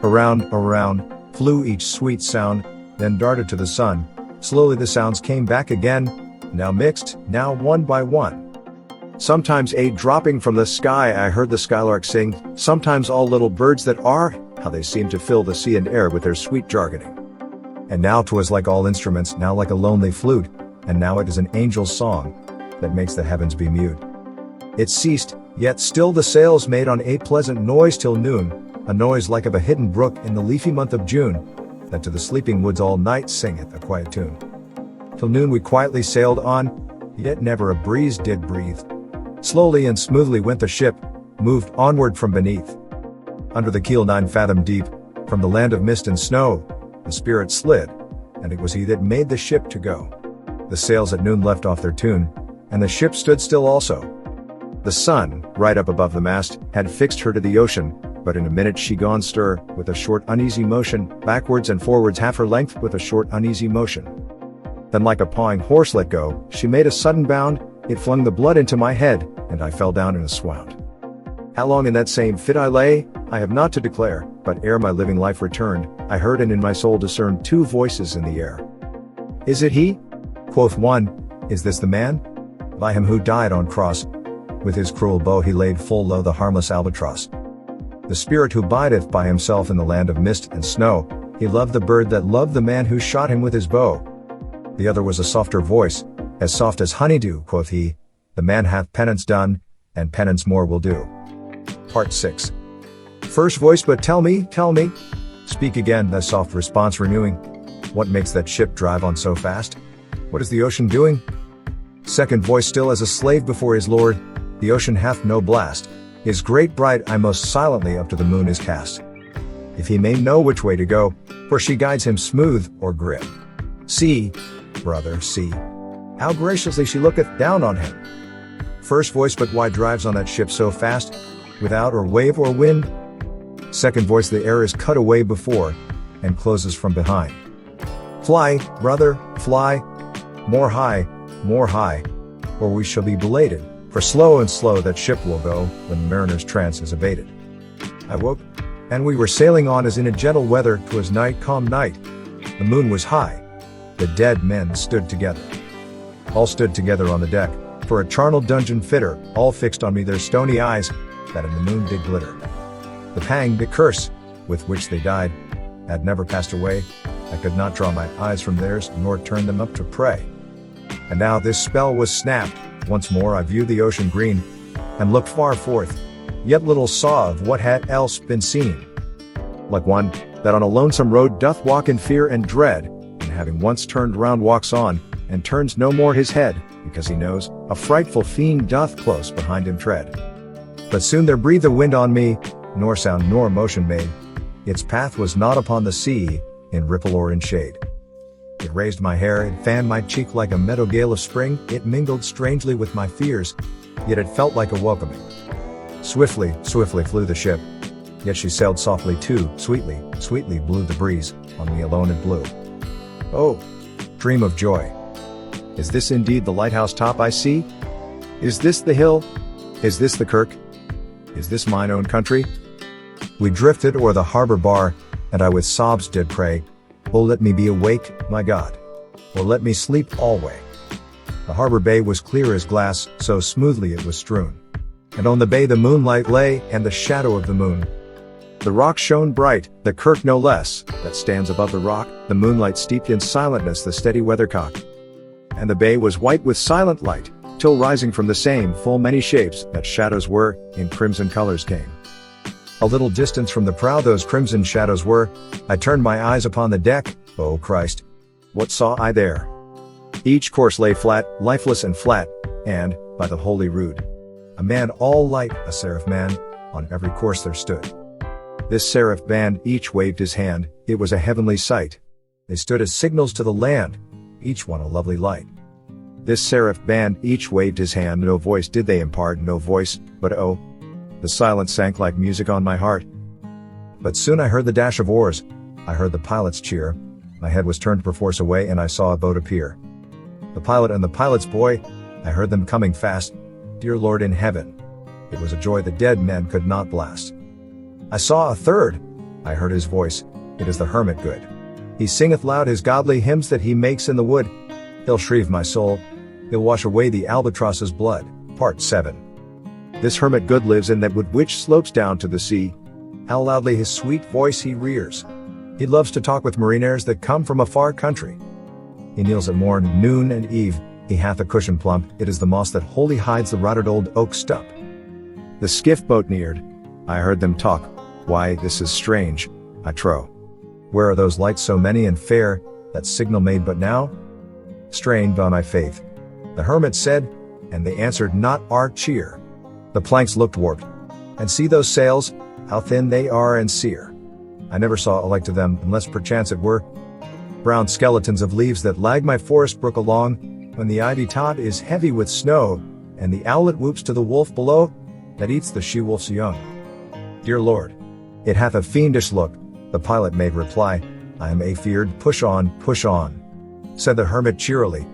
Around, around, flew each sweet sound, then darted to the sun. Slowly the sounds came back again, now mixed, now one by one. Sometimes a dropping from the sky I heard the skylark sing, sometimes all little birds that are, how they seem to fill the sea and air with their sweet jargoning. And now 'twas like all instruments, now like a lonely flute, and now it is an angel's song, that makes the heavens be mute. It ceased, yet still the sails made on a pleasant noise till noon, a noise like of a hidden brook in the leafy month of June, that to the sleeping woods all night singeth a quiet tune. Till noon we quietly sailed on, yet never a breeze did breathe. Slowly and smoothly went the ship, moved onward from beneath. Under the keel 9 fathom deep, from the land of mist and snow, the spirit slid, and it was he that made the ship to go. The sails at noon left off their tune, and the ship stood still also. The sun, right up above the mast, had fixed her to the ocean, but in a minute she gone stir, with a short uneasy motion, backwards and forwards half her length with a short uneasy motion. Then like a pawing horse let go, she made a sudden bound, it flung the blood into my head, and I fell down in a swound. How long in that same fit I lay, I have not to declare, but ere my living life returned, I heard and in my soul discerned 2 voices in the air. Is it he? Quoth one, is this the man? By him who died on cross, with his cruel bow he laid full low the harmless albatross. The spirit who bideth by himself in the land of mist and snow, he loved the bird that loved the man who shot him with his bow. The other was a softer voice, as soft as honeydew, quoth he, the man hath penance done, and penance more will do. Part 6. First voice, but tell me, speak again, the soft response renewing, what makes that ship drive on so fast? What is the ocean doing? Second voice, still as a slave before his lord, the ocean hath no blast, his great bright eye most silently up to the moon is cast. If he may know which way to go, for she guides him smooth or grim. See, brother, see, how graciously she looketh down on him. First voice, but why drives on that ship so fast, without or wave or wind? Second voice, the air is cut away before, and closes from behind. Fly, brother, fly, more high, or we shall be belated, for slow and slow that ship will go, when the mariner's trance is abated. I woke, and we were sailing on as in a gentle weather, 'twas night, calm night. The moon was high. The dead men stood together. All stood together on the deck, for a charnel dungeon fitter, all fixed on me their stony eyes, that in the moon did glitter. The pang, the curse, with which they died, had never passed away. I could not draw my eyes from theirs, nor turn them up to pray. And now this spell was snapped, once more I viewed the ocean green, and looked far forth, yet little saw of what had else been seen. Like one, that on a lonesome road doth walk in fear and dread, and having once turned round walks on, and turns no more his head, because he knows, a frightful fiend doth close behind him tread. But soon there breathed a wind on me, nor sound nor motion made. Its path was not upon the sea, in ripple or in shade. It raised my hair, it fanned my cheek like a meadow gale of spring, it mingled strangely with my fears, yet it felt like a welcoming. Swiftly, swiftly flew the ship, yet she sailed softly too, sweetly, sweetly blew the breeze, on me alone it blew. Oh, dream of joy! Is this indeed the lighthouse top I see? Is this the hill? Is this the kirk? Is this mine own country? We drifted o'er the harbor bar, and I with sobs did pray, oh let me be awake, my God, or let me sleep alway. The harbor bay was clear as glass, so smoothly it was strewn. And on the bay the moonlight lay, and the shadow of the moon. The rock shone bright, the kirk no less, that stands above the rock, the moonlight steeped in silentness the steady weathercock. And the bay was white with silent light, till rising from the same full many shapes, that shadows were, in crimson colors came. A little distance from the prow those crimson shadows were, I turned my eyes upon the deck, oh Christ! What saw I there? Each course lay flat, lifeless and flat, and, by the holy rood, a man all light, a seraph man, on every course there stood. This seraph band each waved his hand, it was a heavenly sight. They stood as signals to the land, each one a lovely light. This seraph band each waved his hand, no voice did they impart, no voice, but oh, the silence sank like music on my heart. But soon I heard the dash of oars, I heard the pilot's cheer, my head was turned perforce away and I saw a boat appear. The pilot and the pilot's boy, I heard them coming fast, dear Lord in heaven. It was a joy the dead men could not blast. I saw a third, I heard his voice, it is the hermit good. He singeth loud his godly hymns that he makes in the wood. He'll shrieve my soul, he'll wash away the albatross's blood. Part 7. This hermit good lives in that wood which slopes down to the sea. How loudly his sweet voice he rears. He loves to talk with mariners that come from a far country. He kneels at morn, noon, and eve, he hath a cushion plump, it is the moss that wholly hides the rotted old oak stump. The skiff boat neared, I heard them talk, why this is strange, I trow. Where are those lights so many and fair, that signal made but now? Strained by my faith, the hermit said, and they answered not our cheer. The planks looked warped, and see those sails, how thin they are and sere. I never saw a like to them, unless perchance it were brown skeletons of leaves that lag my forest brook along, when the ivy top is heavy with snow, and the owlet whoops to the wolf below, that eats the she-wolf's young. Dear Lord, it hath a fiendish look, the pilot made reply, I am afeard, push on, said the hermit cheerily.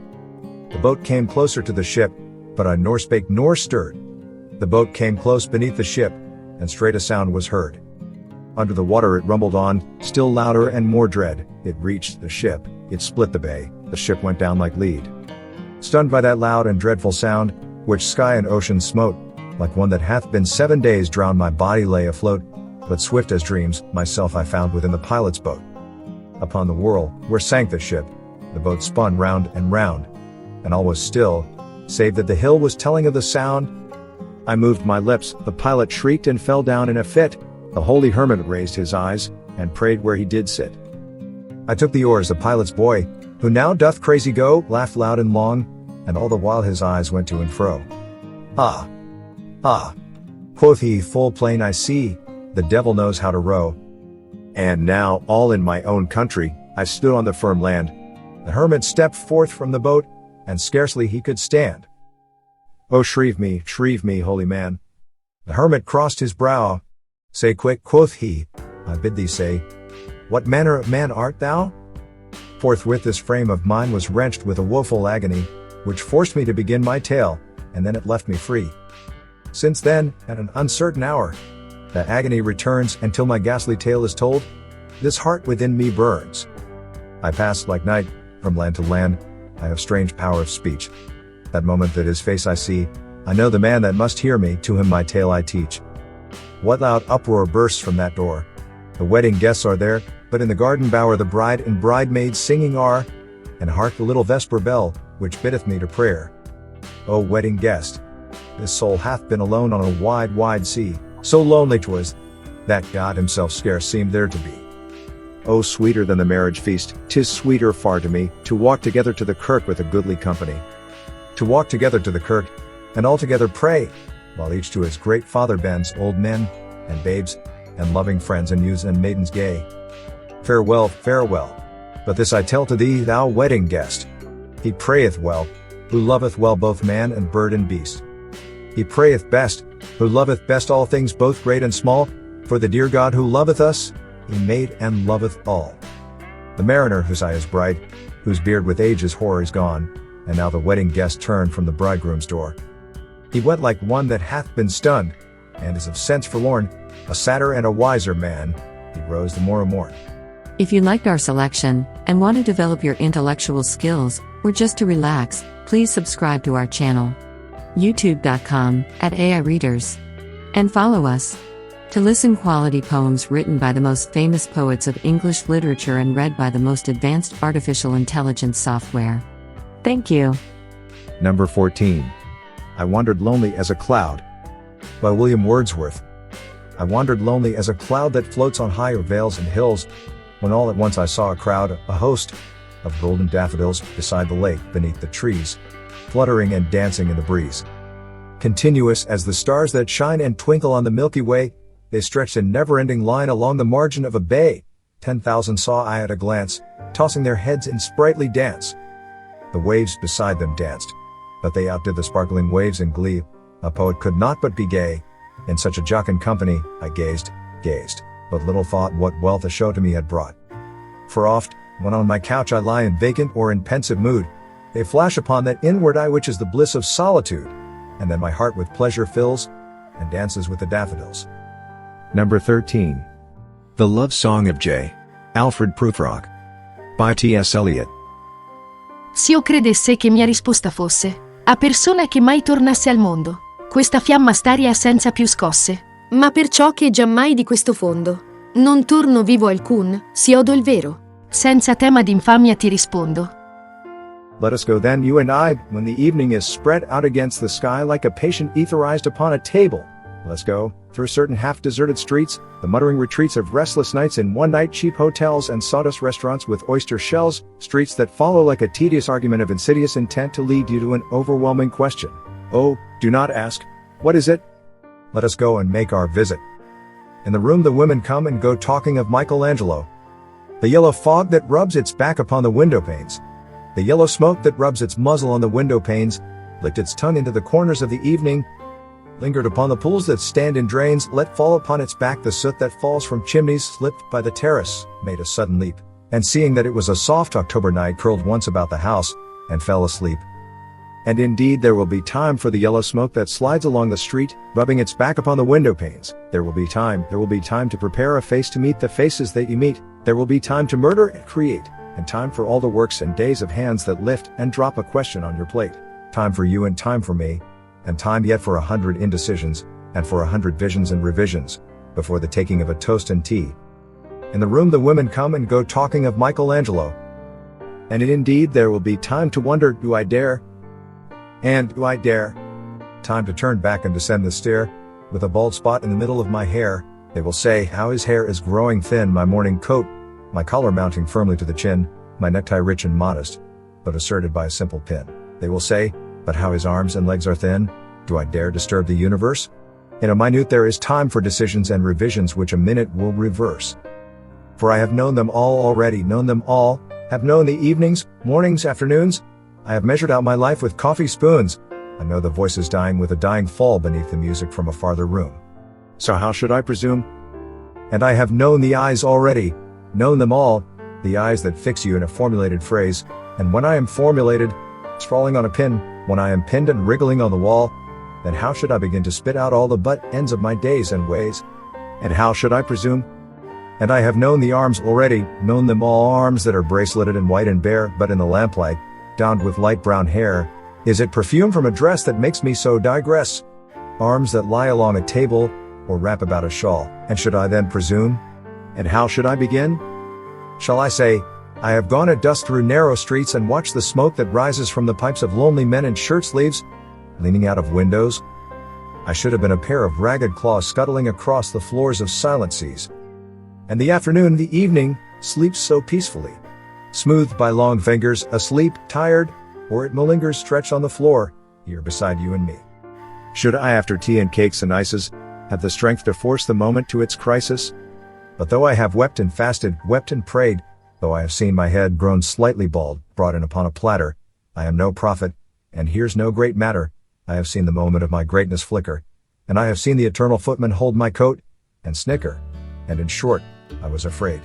The boat came closer to the ship, but I nor spake nor stirred. The boat came close beneath the ship, and straight a sound was heard. Under the water it rumbled on, still louder and more dread, it reached the ship, it split the bay, the ship went down like lead. Stunned by that loud and dreadful sound, which sky and ocean smote, like one that hath been 7 days drowned my body lay afloat, but swift as dreams, myself I found within the pilot's boat. Upon the whirl, where sank the ship, the boat spun round and round, and all was still, save that the hill was telling of the sound. I moved my lips, the pilot shrieked and fell down in a fit, the holy hermit raised his eyes, and prayed where he did sit. I took the oars, the pilot's boy, who now doth crazy go, laughed loud and long, and all the while his eyes went to and fro. Ah! Ah! Quoth he, full plain I see, the devil knows how to row. And now, all in my own country, I stood on the firm land. The hermit stepped forth from the boat, and scarcely he could stand. Oh shrieve me, holy man. The hermit crossed his brow. Say quick, quoth he, I bid thee say, what manner of man art thou? Forthwith this frame of mine was wrenched with a woeful agony, which forced me to begin my tale, and then it left me free. Since then, at an uncertain hour, that agony returns, and till my ghastly tale is told, this heart within me burns. I pass like night, from land to land, I have strange power of speech. That moment that his face I see, I know the man that must hear me, to him my tale I teach. What loud uproar bursts from that door! The wedding guests are there, but in the garden bower the bride and bridemaids singing are, and hark the little vesper bell, which biddeth me to prayer. O wedding guest! This soul hath been alone on a wide, wide sea, so lonely 'twas, that God himself scarce seemed there to be. Oh, sweeter than the marriage feast, 'tis sweeter far to me, to walk together to the kirk with a goodly company. To walk together to the kirk, and all together pray, while each to his great Father bends, old men, and babes, and loving friends and youths and maidens gay. Farewell, farewell. But this I tell to thee, thou wedding guest. He prayeth well, who loveth well both man and bird and beast. He prayeth best, who loveth best all things both great and small, for the dear God who loveth us, he made and loveth all. The mariner whose eye is bright, whose beard with age is hoar is gone, and now the wedding guest turned from the bridegroom's door. He went like one that hath been stunned, and is of sense forlorn, a sadder and a wiser man, he rose the more morn. If you liked our selection, and want to develop your intellectual skills, or just to relax, please subscribe to our channel. youtube.com/AIReaders. And follow us. To listen quality poems written by the most famous poets of English literature and read by the most advanced artificial intelligence software. Thank you. Number 14. I Wandered Lonely as a Cloud. By William Wordsworth. I wandered lonely as a cloud that floats on higher vales and hills, when all at once I saw a crowd, a host, of golden daffodils, beside the lake, beneath the trees, fluttering and dancing in the breeze. Continuous as the stars that shine and twinkle on the Milky Way, they stretched in never-ending line along the margin of a bay. 10,000 saw I at a glance, tossing their heads in sprightly dance. The waves beside them danced, but they outdid the sparkling waves in glee. A poet could not but be gay. In such a jocund company, I gazed, but little thought what wealth a show to me had brought. For oft, when on my couch I lie in vacant or in pensive mood, they flash upon that inward eye which is the bliss of solitude, and then my heart with pleasure fills, and dances with the daffodils. Number 13. The Love Song of J. Alfred Prufrock. By T.S. Eliot. S'io credesse che mia risposta fosse a persona che mai tornasse al mondo, questa fiamma staria senza più scosse, ma perciò che giammai di questo fondo non torno vivo alcun, si odo il vero, senza tema d'infamia ti rispondo. Let us go then, you and I, when the evening is spread out against the sky like a patient etherized upon a table. Let's go, through certain half-deserted streets, the muttering retreats of restless nights in one-night cheap hotels and sawdust restaurants with oyster shells, streets that follow like a tedious argument of insidious intent to lead you to an overwhelming question. Oh, do not ask, what is it? Let us go and make our visit. In the room the women come and go talking of Michelangelo. The yellow fog that rubs its back upon the window panes. The yellow smoke that rubs its muzzle on the window panes, licked its tongue into the corners of the evening, lingered upon the pools that stand in drains, let fall upon its back the soot that falls from chimneys, slipped by the terrace, made a sudden leap, and seeing that it was a soft October night, curled once about the house, and fell asleep. And indeed there will be time for the yellow smoke that slides along the street, rubbing its back upon the window panes. There will be time to prepare a face to meet the faces that you meet. There will be time to murder and create, and time for all the works and days of hands that lift and drop a question on your plate. Time for you and time for me, and time yet for 100 indecisions, and for 100 visions and revisions, before the taking of a toast and tea. In the room the women come and go talking of Michelangelo. And indeed there will be time to wonder, do I dare? And do I dare? Time to turn back and descend the stair, with a bald spot in the middle of my hair. They will say, how his hair is growing thin, my morning coat, my collar mounting firmly to the chin, my necktie rich and modest, but asserted by a simple pin. They will say, but how his arms and legs are thin, do I dare disturb the universe? In a minute there is time for decisions and revisions which a minute will reverse. For I have known them all already, known them all, have known the evenings, mornings, afternoons. I have measured out my life with coffee spoons. I know the voices dying with a dying fall beneath the music from a farther room. So how should I presume? And I have known the eyes already, known them all, the eyes that fix you in a formulated phrase, and when I am formulated, sprawling on a pin, when I am pinned and wriggling on the wall, then how should I begin to spit out all the butt ends of my days and ways? And how should I presume? And I have known the arms already, known them all, arms that are braceleted and white and bare, but in the lamplight, donned with light brown hair. Is it perfume from a dress that makes me so digress? Arms that lie along a table, or wrap about a shawl, and should I then presume? And how should I begin? Shall I say, I have gone at dusk through narrow streets and watched the smoke that rises from the pipes of lonely men in shirt sleeves, leaning out of windows? I should have been a pair of ragged claws scuttling across the floors of silent seas. And the afternoon, the evening, sleeps so peacefully, smoothed by long fingers, asleep, tired, or it malingers stretched on the floor, here beside you and me. Should I, after tea and cakes and ices, have the strength to force the moment to its crisis? But though I have wept and fasted, wept and prayed, though I have seen my head grown slightly bald, brought in upon a platter, I am no prophet, and here's no great matter. I have seen the moment of my greatness flicker, and I have seen the eternal footman hold my coat, and snicker, and in short, I was afraid.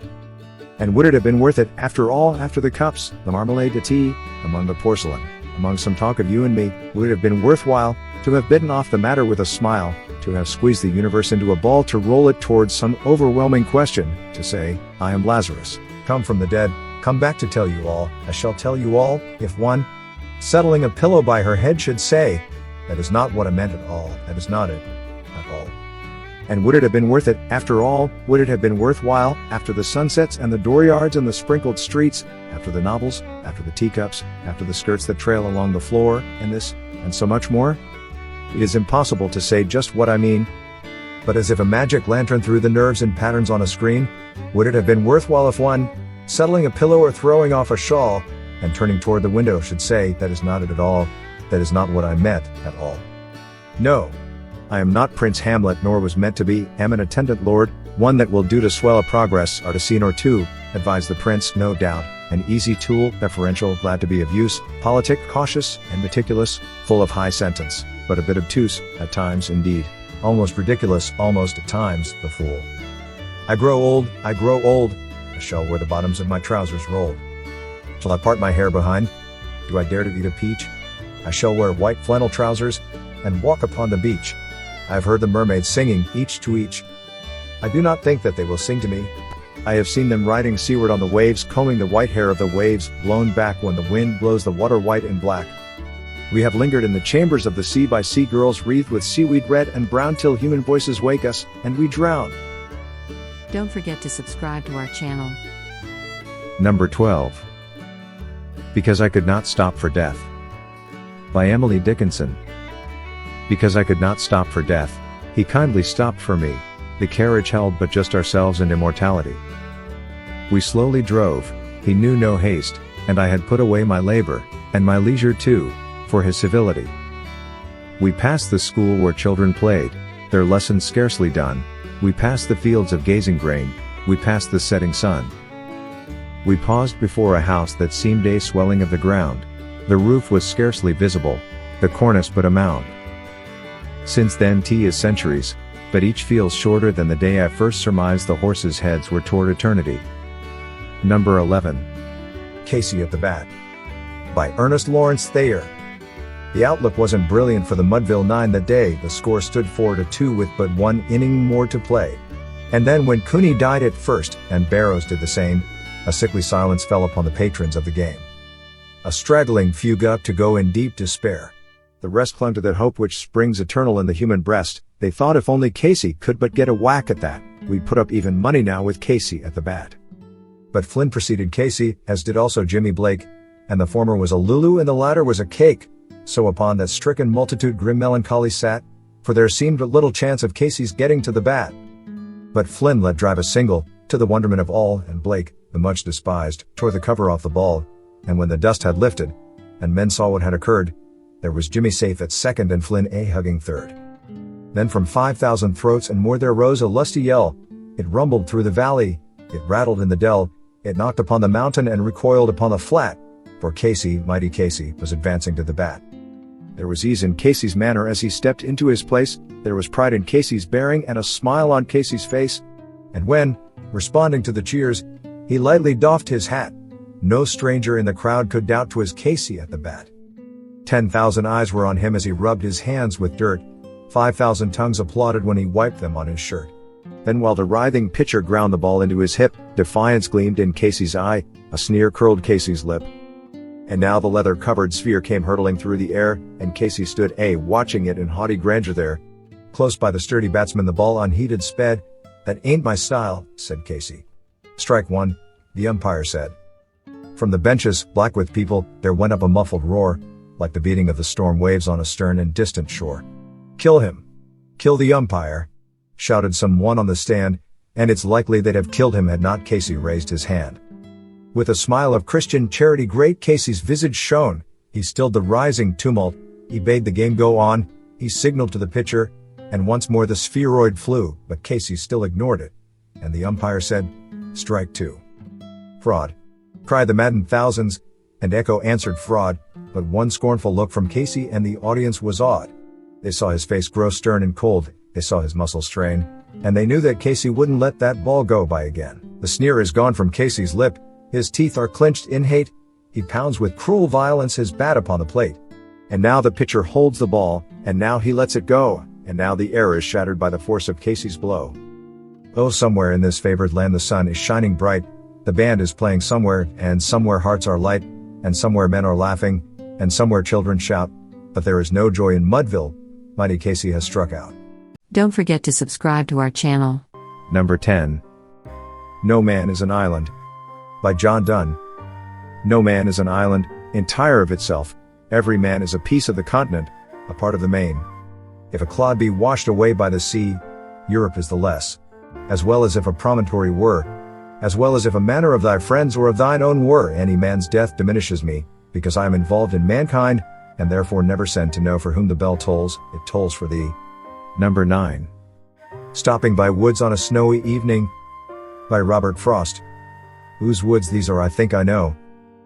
And would it have been worth it, after all, after the cups, the marmalade, the tea, among the porcelain, among some talk of you and me, would it have been worthwhile, to have bitten off the matter with a smile, to have squeezed the universe into a ball, to roll it towards some overwhelming question, to say, I am Lazarus, come from the dead, come back to tell you all, I shall tell you all, if one, settling a pillow by her head, should say, that is not what I meant at all, that is not it, at all. And would it have been worth it, after all, would it have been worthwhile, after the sunsets and the dooryards and the sprinkled streets, after the novels, after the teacups, after the skirts that trail along the floor, and this, and so much more? It is impossible to say just what I mean, but as if a magic lantern threw the nerves in patterns on a screen, would it have been worthwhile if one, settling a pillow or throwing off a shawl, and turning toward the window should say, that is not it at all, that is not what I meant, at all. No, I am not Prince Hamlet, nor was meant to be, am an attendant lord, one that will do to swell a progress, or to scene or two, advise the prince, no doubt, an easy tool, deferential, glad to be of use, politic, cautious, and meticulous, full of high sentence, but a bit obtuse, at times indeed, almost ridiculous, almost at times, the fool. I grow old, I shall wear the bottoms of my trousers rolled. Shall I part my hair behind? Do I dare to eat a peach? I shall wear white flannel trousers, and walk upon the beach. I have heard the mermaids singing, each to each. I do not think that they will sing to me. I have seen them riding seaward on the waves, combing the white hair of the waves, blown back when the wind blows the water white and black. We have lingered in the chambers of the sea by sea girls wreathed with seaweed red and brown till human voices wake us, and we drown. Don't forget to subscribe to our channel. Number 12. Because I Could Not Stop for Death. By Emily Dickinson. Because I could not stop for death, he kindly stopped for me. The carriage held but just ourselves and immortality. We slowly drove, he knew no haste, and I had put away my labor, and my leisure too, for his civility. We passed the school where children played, their lessons scarcely done. We passed the fields of gazing grain, we passed the setting sun. We paused before a house that seemed a swelling of the ground. The roof was scarcely visible, the cornice but a mound. Since then is centuries, but each feels shorter than the day I first surmised the horses' heads were toward eternity. Number 11. Casey at the Bat. By Ernest Lawrence Thayer. The outlook wasn't brilliant for the Mudville Nine that day. The score stood 4-2 with but one inning more to play. And then when Cooney died at first, and Barrows did the same, a sickly silence fell upon the patrons of the game. A straggling few got up to go in deep despair. The rest clung to that hope which springs eternal in the human breast. They thought if only Casey could but get a whack at that, we'd put up even money now with Casey at the bat. But Flynn preceded Casey, as did also Jimmy Blake, and the former was a Lulu and the latter was a cake. So upon that stricken multitude grim melancholy sat, for there seemed little chance of Casey's getting to the bat. But Flynn let drive a single, to the wonderment of all, and Blake, the much despised, tore the cover off the ball, and when the dust had lifted, and men saw what had occurred, there was Jimmy safe at second and Flynn hugging third. Then from 5,000 throats and more there rose a lusty yell. It rumbled through the valley, it rattled in the dell, it knocked upon the mountain and recoiled upon the flat, for Casey, mighty Casey, was advancing to the bat. There was ease in Casey's manner as he stepped into his place, there was pride in Casey's bearing and a smile on Casey's face, and when, responding to the cheers, He lightly doffed his hat. No stranger in the crowd could doubt 'twas Casey at the bat. 10,000 eyes were on him as he rubbed his hands with dirt. 5,000 tongues applauded when he wiped them on his shirt. Then while the writhing pitcher ground the ball into his hip, defiance gleamed in Casey's eye, a sneer curled Casey's lip. And now the leather-covered sphere came hurtling through the air, and Casey stood watching it in haughty grandeur there. Close by the sturdy batsman the ball unheeded sped. "That ain't my style," said Casey. "Strike one," the umpire said. From the benches, black with people, there went up a muffled roar, like the beating of the storm waves on a stern and distant shore. "Kill him! Kill the umpire!" shouted someone on the stand, and it's likely they'd have killed him had not Casey raised his hand. With a smile of Christian charity great Casey's visage shone. He stilled the rising tumult, he bade the game go on, he signaled to the pitcher, and once more the spheroid flew, but Casey still ignored it, and the umpire said, "Strike two." "Fraud!" cried the maddened thousands, and echo answered fraud, but one scornful look from Casey and the audience was awed. They saw his face grow stern and cold, they saw his muscles strain, and they knew that Casey wouldn't let that ball go by again. The sneer is gone from Casey's lip, his teeth are clenched in hate, he pounds with cruel violence his bat upon the plate. And now the pitcher holds the ball, and now he lets it go, and now the air is shattered by the force of Casey's blow. Oh, somewhere in this favored land the sun is shining bright, the band is playing somewhere, and somewhere hearts are light, and somewhere men are laughing, and somewhere children shout, but there is no joy in Mudville, mighty Casey has struck out. Don't forget to subscribe to our channel. Number 10. No Man is an Island. By John Donne. No man is an island, entire of itself, every man is a piece of the continent, a part of the main. If a clod be washed away by the sea, Europe is the less. As well as if a promontory were, as well as if a manner of thy friends or of thine own were, any man's death diminishes me, because I am involved in mankind, and therefore never send to know for whom the bell tolls, it tolls for thee. Number 9. Stopping by Woods on a Snowy Evening. By Robert Frost. Whose woods these are I think I know.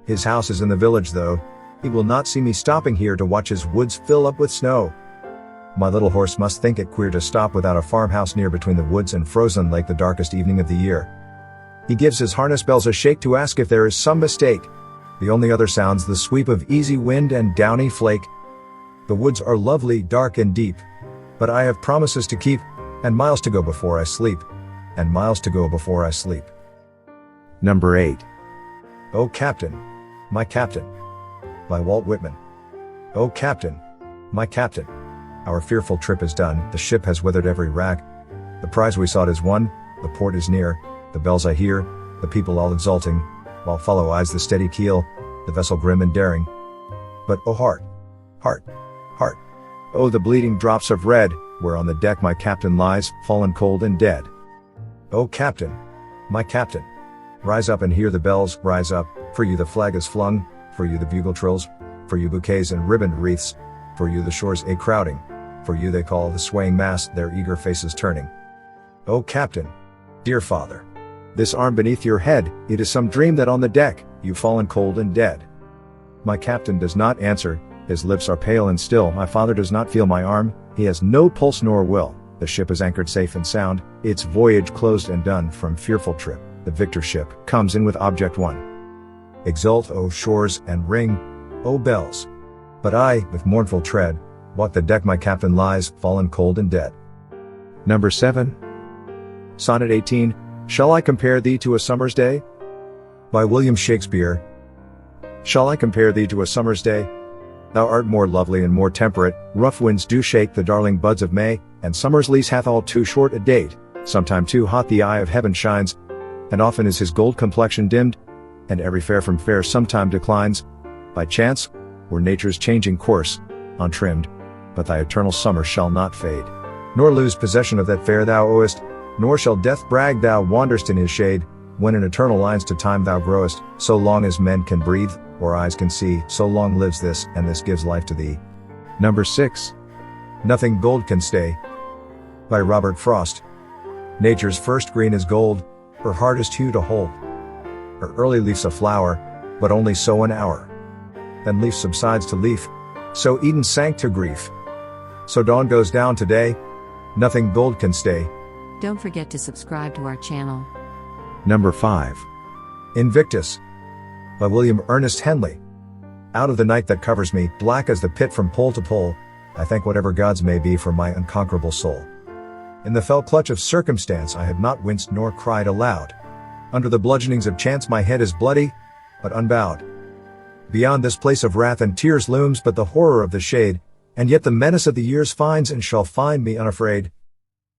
His house is in the village though, he will not see me stopping here to watch his woods fill up with snow. My little horse must think it queer to stop without a farmhouse near between the woods and frozen lake the darkest evening of the year. He gives his harness bells a shake to ask if there is some mistake. The only other sounds the sweep of easy wind and downy flake. The woods are lovely, dark and deep, but I have promises to keep, and miles to go before I sleep, and miles to go before I sleep. Number 8. O Captain, My Captain. By Walt Whitman. O Captain, my Captain. Our fearful trip is done, the ship has weathered every rack. The prize we sought is won, the port is near, the bells I hear, the people all exulting, while follow eyes the steady keel, the vessel grim and daring. But oh heart, heart, heart, oh the bleeding drops of red, where on the deck my captain lies, fallen cold and dead. O Captain, my Captain. Rise up and hear the bells, rise up, for you the flag is flung, for you the bugle trills, for you bouquets and ribboned wreaths, for you the shores crowding, for you they call the swaying mast, their eager faces turning. O Captain, dear father, this arm beneath your head, it is some dream that on the deck, you've fallen cold and dead. My captain does not answer, his lips are pale and still, my father does not feel my arm, he has no pulse nor will, the ship is anchored safe and sound, its voyage closed and done from fearful trip. The victor ship comes in with object one. Exult, O shores, and ring, O bells. But I, with mournful tread, walk the deck my captain lies, fallen cold and dead. Number 7. Sonnet 18, Shall I Compare Thee to a Summer's Day? By William Shakespeare. Shall I compare thee to a summer's day? Thou art more lovely and more temperate, rough winds do shake the darling buds of May, and summer's lease hath all too short a date, sometime too hot the eye of heaven shines, and often is his gold complexion dimmed, and every fair from fair sometime declines, by chance, or nature's changing course, untrimmed, but thy eternal summer shall not fade, nor lose possession of that fair thou owest, nor shall death brag thou wanderest in his shade, when in eternal lines to time thou growest, so long as men can breathe, or eyes can see, so long lives this, and this gives life to thee. Number 6. Nothing Gold Can Stay. By Robert Frost. Nature's first green is gold, her hardest hue to hold. Her early leaf's a flower, but only so an hour. Then leaf subsides to leaf, so Eden sank to grief. So dawn goes down today, nothing gold can stay. Don't forget to subscribe to our channel. Number 5. Invictus, by William Ernest Henley. Out of the night that covers me, black as the pit from pole to pole, I thank whatever gods may be for my unconquerable soul. In the fell clutch of circumstance I have not winced nor cried aloud. Under the bludgeonings of chance my head is bloody, but unbowed. Beyond this place of wrath and tears looms but the horror of the shade, and yet the menace of the years finds and shall find me unafraid.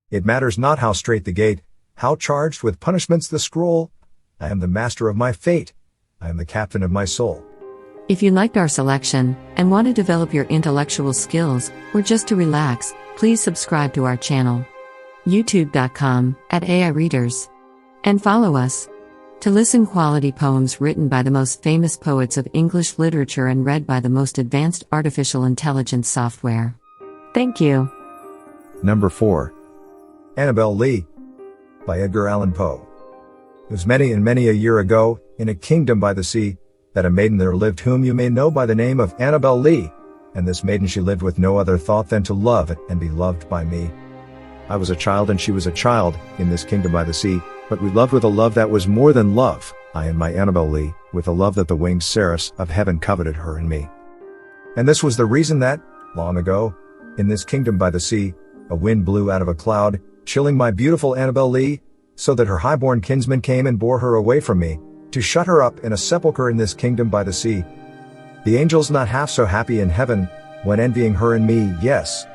It matters not how strait the gate, how charged with punishments the scroll, I am the master of my fate, I am the captain of my soul. If you liked our selection and want to develop your intellectual skills, or just to relax, please subscribe to our channel, youtube.com/AI Readers, and follow us to listen quality poems written by the most famous poets of English literature and read by the most advanced artificial intelligence software. Thank you. Number 4. Annabel Lee, by Edgar Allan Poe. It was many and many a year ago, in a kingdom by the sea, that a maiden there lived whom you may know by the name of Annabel Lee, and this maiden she lived with no other thought than to love and be loved by me. I was a child and she was a child, in this kingdom by the sea, but we loved with a love that was more than love, I and my Annabel Lee, with a love that the winged seraphs of heaven coveted her and me. And this was the reason that, long ago, in this kingdom by the sea, a wind blew out of a cloud, chilling my beautiful Annabel Lee, so that her highborn kinsman came and bore her away from me, to shut her up in a sepulchre in this kingdom by the sea. The angels not half so happy in heaven, when envying her and me, yes.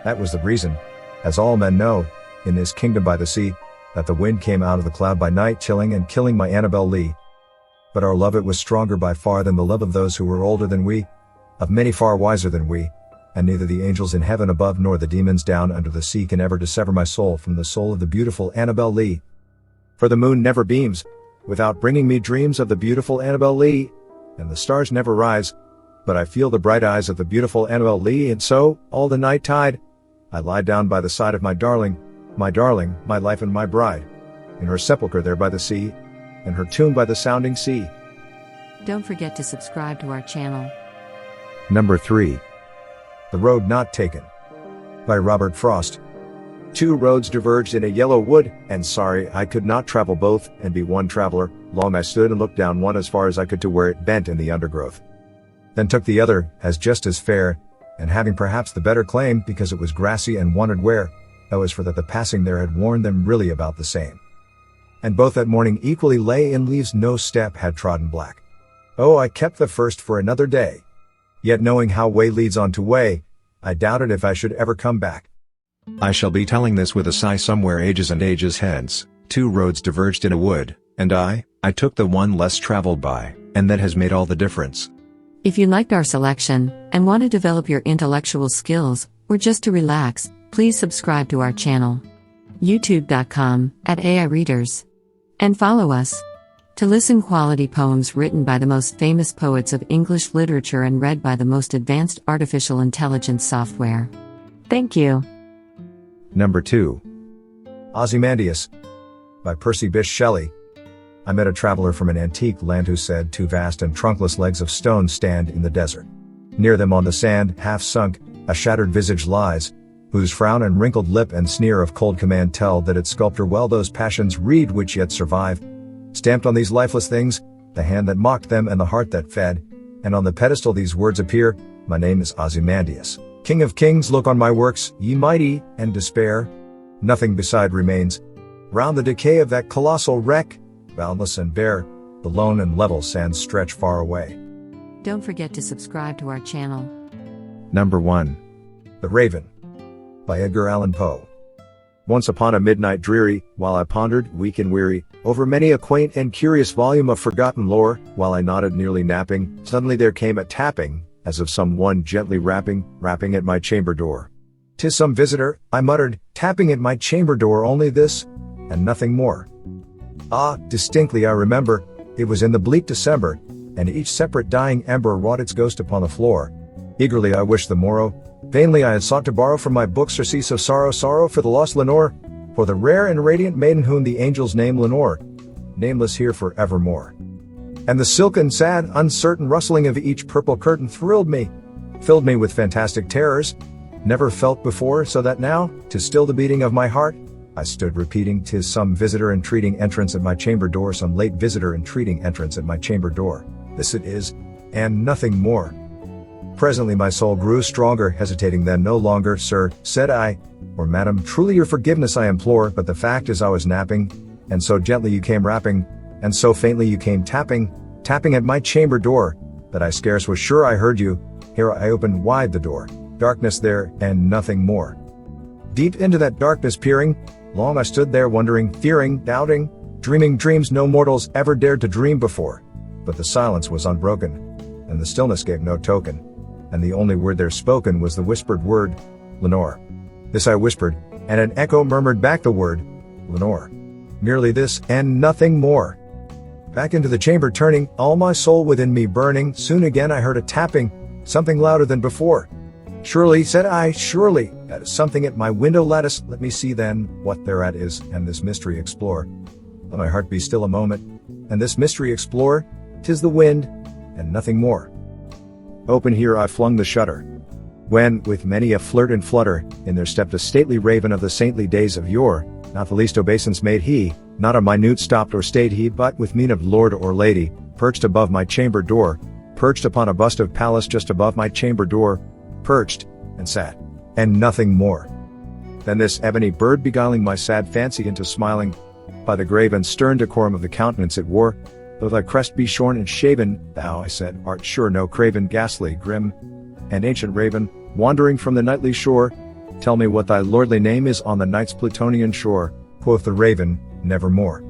That was the reason, as all men know, in this kingdom by the sea, that the wind came out of the cloud by night chilling and killing my Annabel Lee. But our love it was stronger by far than the love of those who were older than we, of many far wiser than we, and neither the angels in heaven above nor the demons down under the sea can ever dissever my soul from the soul of the beautiful Annabel Lee. For the moon never beams, without bringing me dreams of the beautiful Annabel Lee, and the stars never rise, but I feel the bright eyes of the beautiful Annabel Lee, and so, all the night tide, I lie down by the side of my darling, my life and my bride, in her sepulchre there by the sea, and her tomb by the sounding sea. Don't forget to subscribe to our channel. Number 3. The Road Not Taken, by Robert Frost. Two roads diverged in a yellow wood, and sorry I could not travel both, and be one traveler. Long I stood and looked down one as far as I could to where it bent in the undergrowth. Then took the other, as just as fair, and having perhaps the better claim, because it was grassy and wanted wear, though as for that the passing there had worn them really about the same. And both that morning equally lay in leaves, no step had trodden black. Oh, I kept the first for another day. Yet knowing how way leads on to way, I doubted if I should ever come back. I shall be telling this with a sigh somewhere ages and ages hence. Two roads diverged in a wood, and I took the one less traveled by, and that has made all the difference. If you liked our selection and want to develop your intellectual skills, or just to relax, please subscribe to our channel, youtube.com/AI Readers, and follow us to listen quality poems written by the most famous poets of English literature and read by the most advanced artificial intelligence software. Thank you. Number 2. Ozymandias, by Percy Bysshe Shelley. I met a traveler from an antique land who said, two vast and trunkless legs of stone stand in the desert. Near them on the sand, half sunk, a shattered visage lies, whose frown and wrinkled lip and sneer of cold command tell that its sculptor well those passions read which yet survive. Stamped on these lifeless things, the hand that mocked them and the heart that fed, and on the pedestal these words appear, my name is Ozymandias. King of kings, look on my works, ye mighty, and despair. Nothing beside remains. Round the decay of that colossal wreck, boundless and bare, the lone and level sands stretch far away. Don't forget to subscribe to our channel. Number 1. The Raven, by Edgar Allan Poe. Once upon a midnight dreary, while I pondered, weak and weary, over many a quaint and curious volume of forgotten lore, while I nodded nearly napping, suddenly there came a tapping, as of some one gently rapping at my chamber door. "'Tis some visitor," I muttered, "tapping at my chamber door, only this, and nothing more." Ah, distinctly I remember, it was in the bleak December, and each separate dying ember wrought its ghost upon the floor. Eagerly I wished the morrow, vainly I had sought to borrow from my book surcease of sorrow for the lost Lenore, for the rare and radiant maiden whom the angels name Lenore, nameless here for evermore. And the silken, sad, uncertain rustling of each purple curtain thrilled me, filled me with fantastic terrors, never felt before, so that now, to still the beating of my heart, I stood repeating, 'tis some visitor entreating entrance at my chamber door, some late visitor entreating entrance at my chamber door. This it is, and nothing more. Presently my soul grew stronger, hesitating then no longer. Sir, said I, or madam, truly your forgiveness I implore, but the fact is I was napping, and so gently you came rapping, and so faintly you came tapping at my chamber door, that I scarce was sure I heard you. Here I opened wide the door. Darkness there, and nothing more. Deep into that darkness peering, long I stood there wondering, fearing, doubting, dreaming dreams no mortals ever dared to dream before. But the silence was unbroken, and the stillness gave no token, and the only word there spoken was the whispered word, Lenore. This I whispered, and an echo murmured back the word, Lenore. Merely this, and nothing more. Back into the chamber turning, all my soul within me burning, soon again I heard a tapping, something louder than before. Surely, said I, surely, that is something at my window lattice. Let me see then, what thereat is, and this mystery explore. Let my heart be still a moment, and this mystery explore. 'Tis the wind, and nothing more. Open here I flung the shutter. When, with many a flirt and flutter, in there stepped a stately raven of the saintly days of yore. Not the least obeisance made he, not a minute stopped or stayed he, but with mien of lord or lady, perched above my chamber door, perched upon a bust of Pallas just above my chamber door, perched, and sat, and nothing more. Then this ebony bird beguiling my sad fancy into smiling, by the grave and stern decorum of the countenance it wore, though thy crest be shorn and shaven, thou, I said, art sure no craven, ghastly, grim, and ancient raven, wandering from the nightly shore. Tell me what thy lordly name is on the night's Plutonian shore. Quoth the raven, nevermore.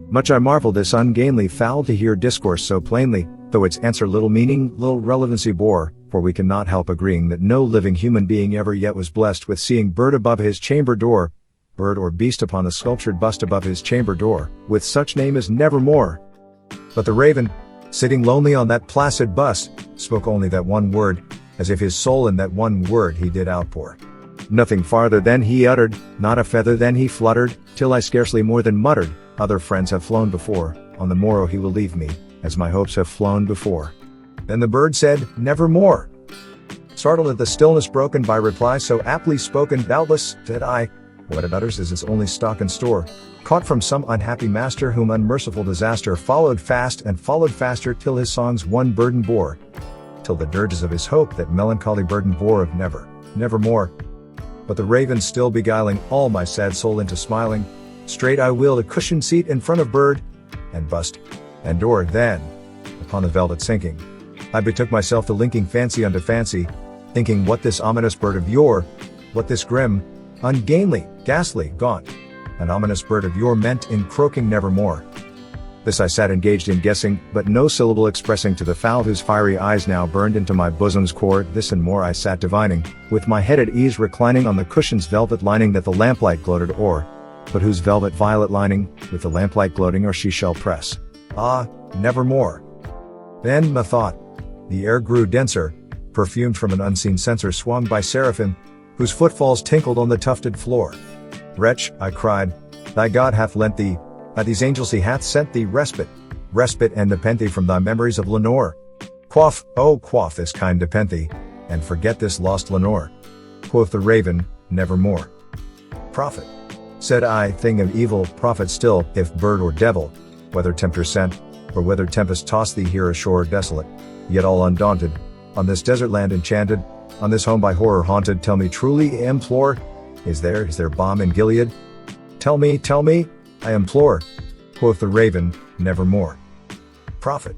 Much I marvel this ungainly fowl to hear discourse so plainly, though its answer little meaning, little relevancy bore, for we cannot help agreeing that no living human being ever yet was blessed with seeing bird above his chamber door, bird or beast upon the sculptured bust above his chamber door, with such name as nevermore. But the raven, sitting lonely on that placid bust, spoke only that one word, as if his soul in that one word he did outpour. Nothing farther than he uttered, not a feather than he fluttered, till I scarcely more than muttered, other friends have flown before, on the morrow he will leave me, as my hopes have flown before. Then the bird said, nevermore. Startled at the stillness broken by reply so aptly spoken, doubtless, said I, what it utters is its only stock and store, caught from some unhappy master whom unmerciful disaster followed fast and followed faster till his songs one burden bore, till the dirges of his hope that melancholy burden bore of never, nevermore. But the raven still beguiling all my sad soul into smiling, straight I wheeled a cushioned seat in front of bird, and bust, and door. Then, upon the velvet sinking, I betook myself to linking fancy unto fancy, thinking what this ominous bird of yore, what this grim, ungainly, ghastly, gaunt, an ominous bird of yore meant in croaking nevermore. This I sat engaged in guessing, but no syllable expressing to the fowl whose fiery eyes now burned into my bosom's core. This and more I sat divining, with my head at ease reclining on the cushion's velvet lining that the lamplight gloated o'er, but whose velvet violet lining, with the lamplight gloating o'er she shall press. Ah, nevermore. Then, methought, the air grew denser, perfumed from an unseen censer swung by seraphim, whose footfalls tinkled on the tufted floor. Wretch, I cried, thy God hath lent thee, by these angels he hath sent thee respite and nepenthe from thy memories of Lenore. Quaff, oh quaff this kind nepenthe, and forget this lost Lenore. Quoth the raven, nevermore. Prophet, said I, thing of evil, prophet still, if bird or devil, whether tempter sent, or whether tempest tossed thee here ashore desolate, yet all undaunted, on this desert land enchanted, on this home by horror haunted, tell me truly, I implore, is there balm in Gilead? Tell me, I implore. Quoth the raven, nevermore. Prophet,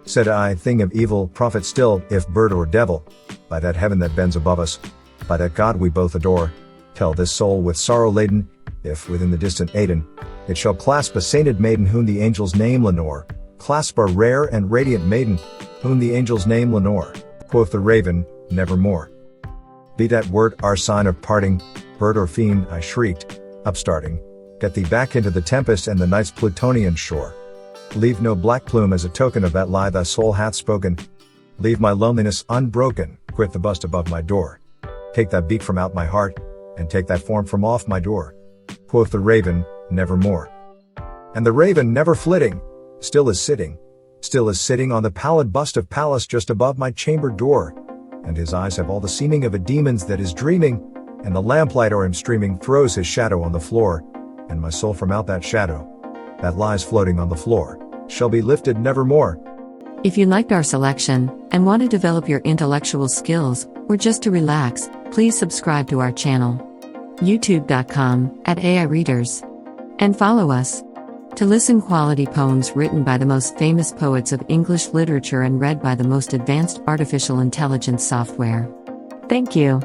said I, thing of evil, prophet still, if bird or devil, by that heaven that bends above us, by that God we both adore, tell this soul with sorrow laden, if within the distant Aidenn, it shall clasp a sainted maiden whom the angels name Lenore, clasp a rare and radiant maiden, whom the angels name Lenore. Quoth the raven, nevermore. Be that word our sign of parting, bird or fiend, I shrieked, upstarting, get thee back into the tempest and the night's Plutonian shore. Leave no black plume as a token of that lie thy soul hath spoken. Leave my loneliness unbroken, quit the bust above my door. Take that beak from out my heart, and take that form from off my door. Quoth the raven, nevermore. And the raven never flitting, still is sitting on the pallid bust of Pallas just above my chamber door, and his eyes have all the seeming of a demon's that is dreaming, and the lamplight o'er him streaming throws his shadow on the floor, and my soul from out that shadow that lies floating on the floor shall be lifted nevermore. If you liked our selection and want to develop your intellectual skills or just to relax, please subscribe to our channel, youtube.com/AI Readers, and follow us to listen quality poems written by the most famous poets of English literature and read by the most advanced artificial intelligence software. Thank you.